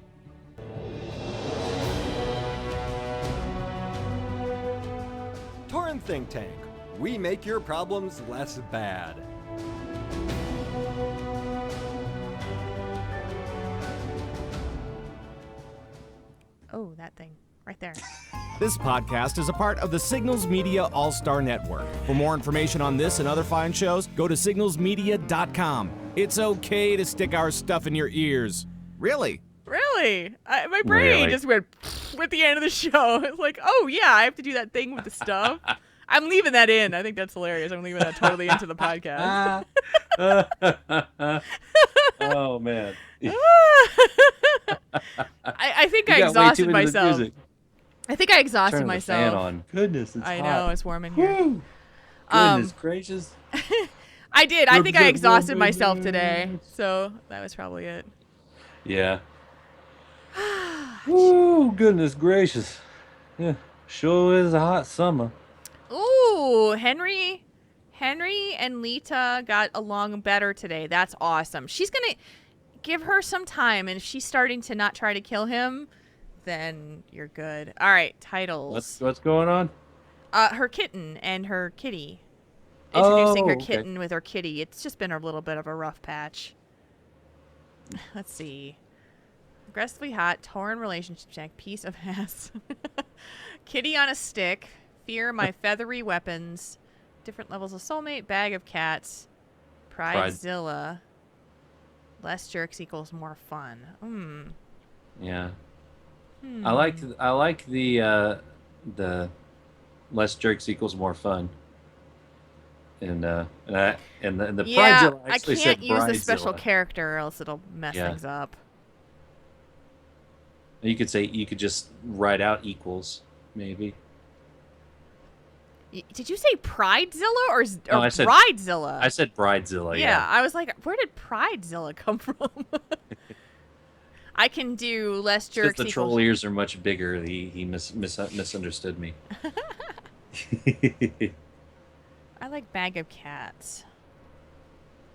Tauren Think Tank. We make your problems less bad. Oh, that thing. Right there. This podcast is a part of the Signals Media All-Star Network. For more information on this and other fine shows, go to signalsmedia.com. It's okay to stick our stuff in your ears. Really? Really? My brain just went at the end of the show. It's like, oh, yeah, I have to do that thing with the stuff. I'm leaving that in. I think that's hilarious. I'm leaving that totally into the podcast. Oh, man. I think I exhausted myself. I think I exhausted Turn myself. The fan on. Goodness, it's I hot. know, it's warm in here. Woo. Goodness gracious. I did. I think I exhausted myself today. So that was probably it. Yeah. Ooh, goodness gracious. Yeah, sure is a hot summer. Ooh, Henry and Lita got along better today. That's awesome. She's gonna give her some time, and if she's starting to not try to kill him, then you're good. All right, titles. What's going on? Her kitten and her kitty. Introducing her Oh, okay. kitten with her kitty. It's just been a little bit of a rough patch. Let's see. Aggressively hot, Tauren relationship check, piece of ass. Kitty on a stick, fear my feathery weapons, different levels of soulmate, bag of cats, Pridezilla, less jerks equals more fun. Yeah. I like the less jerks equals more fun. And the Yeah, Pridezilla I actually can't said use the special Bridezilla. character or else it'll mess Yeah. things up. You could just write out equals, maybe. Did you say Pridezilla or No, I said- Bridezilla? I said Bridezilla, Yeah, I was like, where did Pridezilla come from? I can do less Because jerks the equals... troll ears are much bigger. He misunderstood me. I like bag of cats.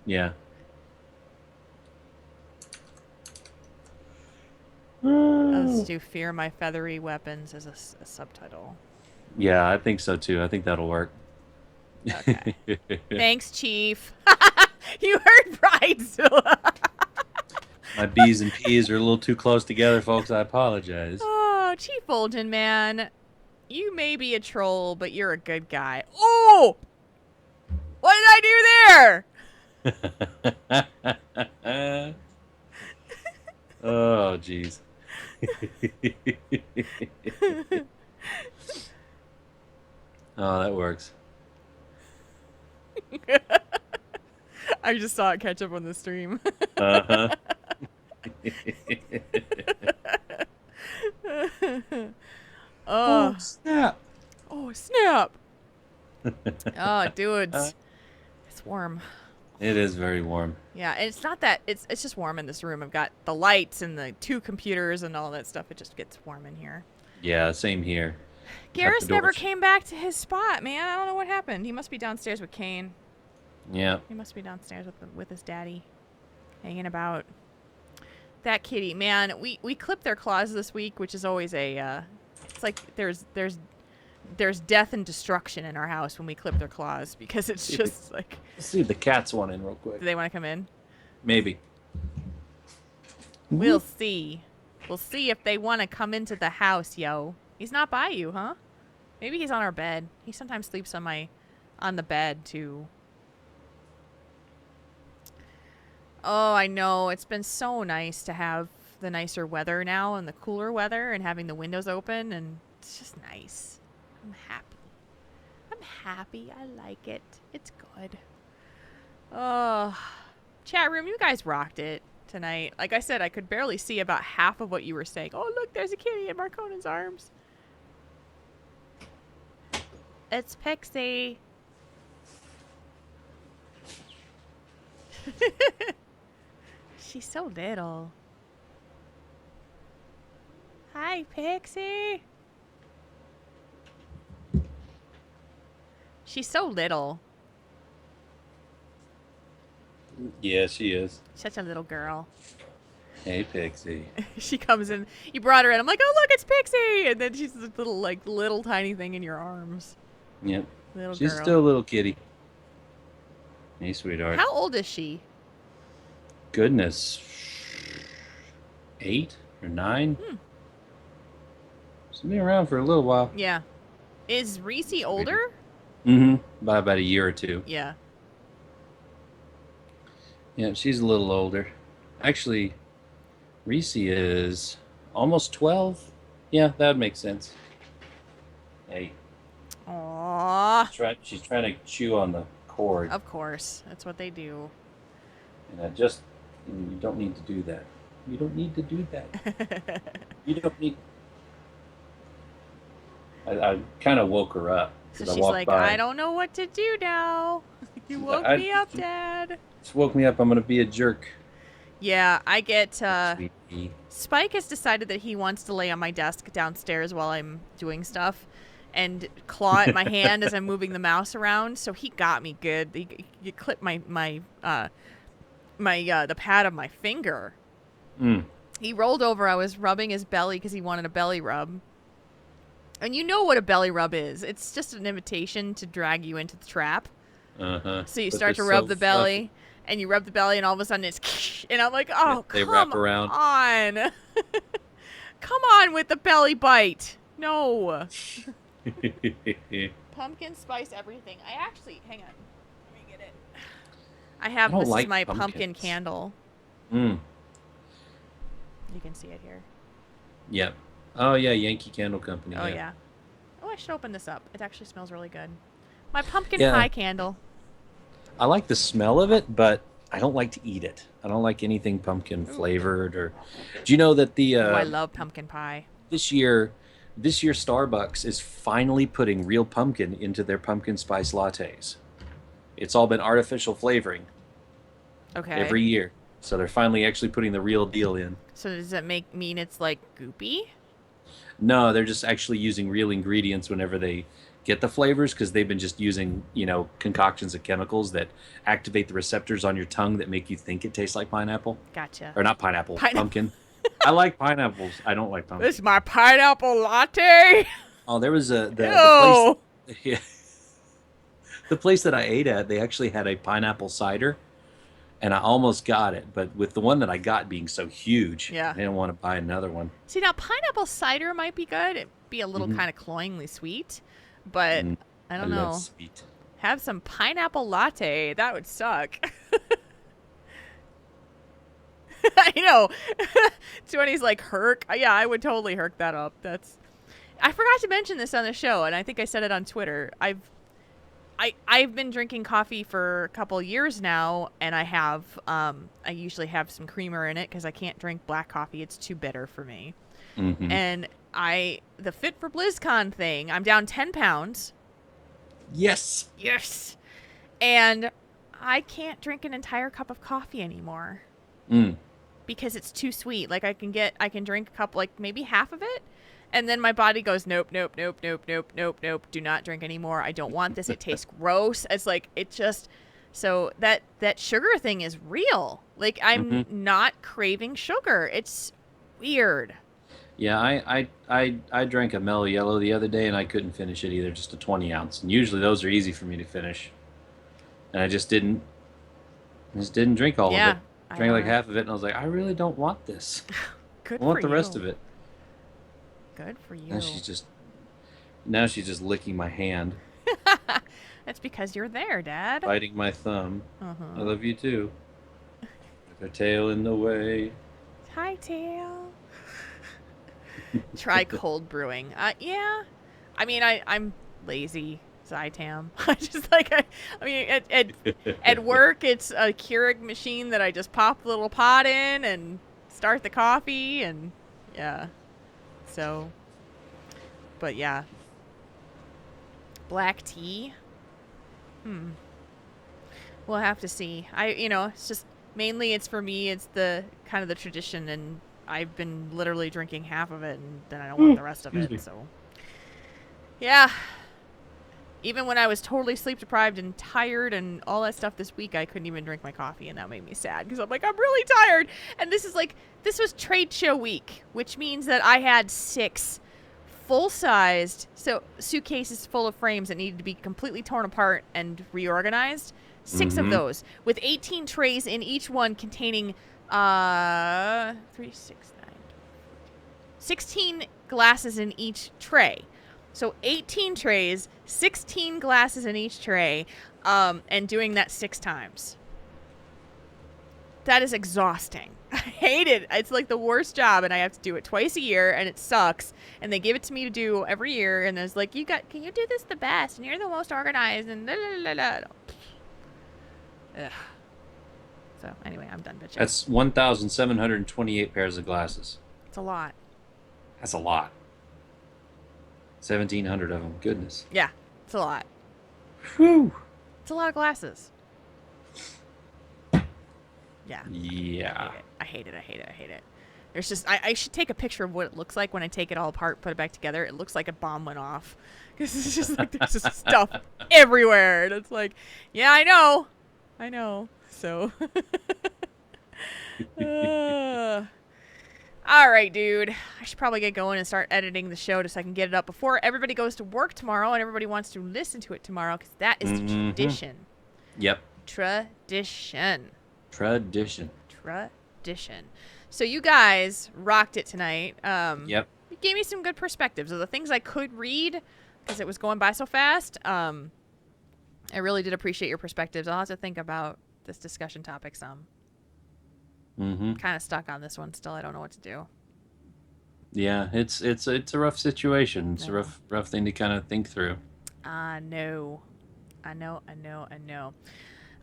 Yeah. Let's do fear my feathery weapons as a subtitle. Yeah, I think so too. I think that'll work. Okay. Thanks, Chief. You heard Bridezilla. My B's and P's are a little too close together, folks. I apologize. Oh, Chief Bolton, man. You may be a troll, but you're a good guy. Oh! What did I do there? Oh, jeez. Oh, that works. I just saw it catch up on the stream. Uh-huh. Oh, snap. oh, snap. Oh, dudes. It's warm. It is very warm. Yeah, and it's not that it's just warm in this room. I've got the lights and the 2 computers and all that stuff. It just gets warm in here. Yeah, same here. Garrus the never doors. came back to his spot, man. I don't know what happened. He must be downstairs with Kane. Yeah. He must be downstairs with his daddy, hanging about. That kitty, man. We clipped their claws this week, which is always a. It's like there's death and destruction in our house when we clip their claws because it's just like. Let's see if the cats want in real quick. Do they want to come in? Maybe. We'll see. We'll see if they want to come into the house, yo. He's not by you, huh? Maybe he's on our bed. He sometimes sleeps on the bed too. Oh, I know. It's been so nice to have the nicer weather now and the cooler weather and having the windows open, and it's just nice. I'm happy. I'm happy. I like it. It's good. Oh, chat room, you guys rocked it tonight. Like I said, I could barely see about half of what you were saying. Oh, look, there's a kitty in Marconan's arms. It's Pixie. She's so little. Hi, Pixie. She's so little. Yeah, she is. Such a little girl. Hey, Pixie. She comes in. You brought her in. I'm like, oh, look, it's Pixie. And then she's this little tiny thing in your arms. Yep. Little She's girl. still a little kitty. Hey, sweetheart. How old is she? Goodness. 8 or 9? She's been around for a little while. Yeah. Is Reese older? Mm-hmm. By about a year or 2. Yeah. Yeah, she's a little older. Actually, Reese is almost 12. Yeah, that would make sense. Hey, Aww. she's trying to chew on the cord, Of course. That's what they do. and you don't need to do that. You don't need to do that. You don't need. I kind of woke her up. So 'cause I she's walked like, by. I don't know what to do now. You woke me up, Dad. Just woke me up. I'm gonna be a jerk. Yeah, I get Sweet pea. Spike has decided that he wants to lay on my desk downstairs while I'm doing stuff and claw at my hand as I'm moving the mouse around. So he got me good. He clipped the pad of my finger. Mm. He rolled over. I was rubbing his belly because he wanted a belly rub. And you know what a belly rub is. It's just an invitation to drag you into the trap. Uh-huh. So you But start to they're rub so the belly, fluffy. and you rub the belly, and all of a sudden it's, and I'm like, oh, They come wrap around. on. Come on with the belly bite. No. Pumpkin spice everything. I actually, hang on. Let me get it. I have, don't this like is my pumpkin pumpkins. candle. Mm. You can see it here. Yep. Oh yeah, Yankee Candle Company. Oh, yeah. Oh, I should open this up. It actually smells really good. My pumpkin Yeah. pie candle. I like the smell of it, but I don't like to eat it. I don't like anything pumpkin flavored. Or do you know that the Oh, I love pumpkin pie. this year Starbucks is finally putting real pumpkin into their pumpkin spice lattes. It's all been artificial flavoring Okay. every year, so they're finally actually putting the real deal in. So does that mean it's like goopy? No, they're just actually using real ingredients whenever they get the flavors, because they've been just using, concoctions of chemicals that activate the receptors on your tongue that make you think it tastes like pineapple. Gotcha. Or not pineapple, pumpkin. I like pineapples. I don't like pumpkin. This is my pineapple latte. Oh, there was the Ew. place. Yeah, the place that I ate at, they actually had a pineapple cider, and I almost got it, but with the one that I got being so huge, Yeah. I didn't want to buy another one. See, now pineapple cider might be good. It'd be a little kind of cloyingly sweet, but I don't know. love sweet. Have some pineapple latte. That would suck. I know. 20's like herk. Yeah, I would totally herk that up. I forgot to mention this on the show, and I think I said it on Twitter. I've been drinking coffee for a couple years now, and I usually have some creamer in it because I can't drink black coffee. It's too bitter for me. Mm-hmm. And the Fit for BlizzCon thing, I'm down 10 pounds. Yes. Yes. And I can't drink an entire cup of coffee anymore. Mm. Because it's too sweet. Like I can drink a cup, like maybe half of it. And then my body goes, nope, nope, nope, nope, nope, nope, nope. Do not drink anymore. I don't want this. It tastes gross. It's like, so that sugar thing is real. Like I'm not craving sugar. It's weird. Yeah, I drank a Mellow Yellow the other day, and I couldn't finish it either, just a 20 ounce. And usually those are easy for me to finish. And I just didn't drink all of it. I drank like half of it, and I was like, I really don't want this. Good I want for the rest you. of it. Good for you. Now she's just licking my hand, That's because you're there, Dad. biting my thumb. I love you too. With her tail in the way. Hi, Tail. Try cold brewing. Yeah. I mean, I'm lazy. Zytam. I just like, I mean, at work, it's a Keurig machine that I just pop the little pot in and start the coffee, and yeah. So, but yeah. Black tea. We'll have to see. It's just mainly it's for me. It's the kind of the tradition, and I've been literally drinking half of it, and then I don't want the rest of it. So, yeah. Even when I was totally sleep deprived and tired and all that stuff this week, I couldn't even drink my coffee, and that made me sad because I'm like, I'm really tired. And this was trade show week, which means that I had 6 full-sized suitcases full of frames that needed to be completely torn apart and reorganized. 6 of those with 18 trays in each one containing 16 glasses in each tray. So 18 trays, 16 glasses in each tray, and doing that 6 times. That is exhausting. I hate it. It's like the worst job, and I have to do it twice a year, and it sucks. And they give it to me to do every year, and it's like, can you do this the best? And you're the most organized, and la la la la. Ugh. So anyway, I'm done bitching. That's 1,728 pairs of glasses. It's a lot. That's a lot. 1,700 of them. Goodness. Yeah, it's a lot. Whew. It's a lot of glasses. Yeah. Yeah. I hate it. I hate it. I hate it. There's just I should take a picture of what it looks like when I take it all apart, put it back together. It looks like a bomb went off because it's just like there's just stuff everywhere, and it's like, yeah, I know. So, all right, dude. I should probably get going and start editing the show just so I can get it up before everybody goes to work tomorrow and everybody wants to listen to it tomorrow because that is the tradition. Yep. Tradition. So you guys rocked it tonight. Yep. You gave me some good perspectives of the things I could read because it was going by so fast. I really did appreciate your perspectives. I'll have to think about this discussion topic some. Kind of stuck on this one still. I don't know what to do. Yeah, it's a rough situation. It's a rough thing to kind of think through. I know.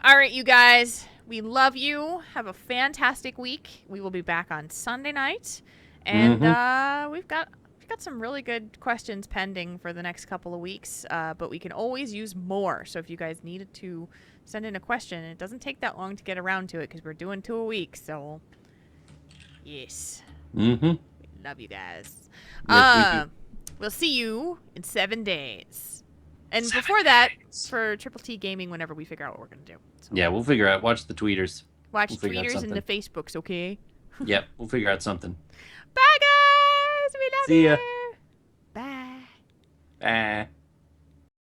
All right, you guys. We love you. Have a fantastic week. We will be back on Sunday night, and we've got some really good questions pending for the next couple of weeks. But we can always use more. So if you guys needed to send in a question, it doesn't take that long to get around to it because we're doing 2 a week. So yes, we love you guys. Yes, we'll see you in 7 days. And before that, for Triple T Gaming, whenever we figure out what we're going to do. So. Yeah, we'll figure out. Watch the tweeters. Watch We'll figure out tweeters and the something. Facebooks, okay? Yep, we'll figure out something. Bye, guys! We love See ya. you! Bye. Bye.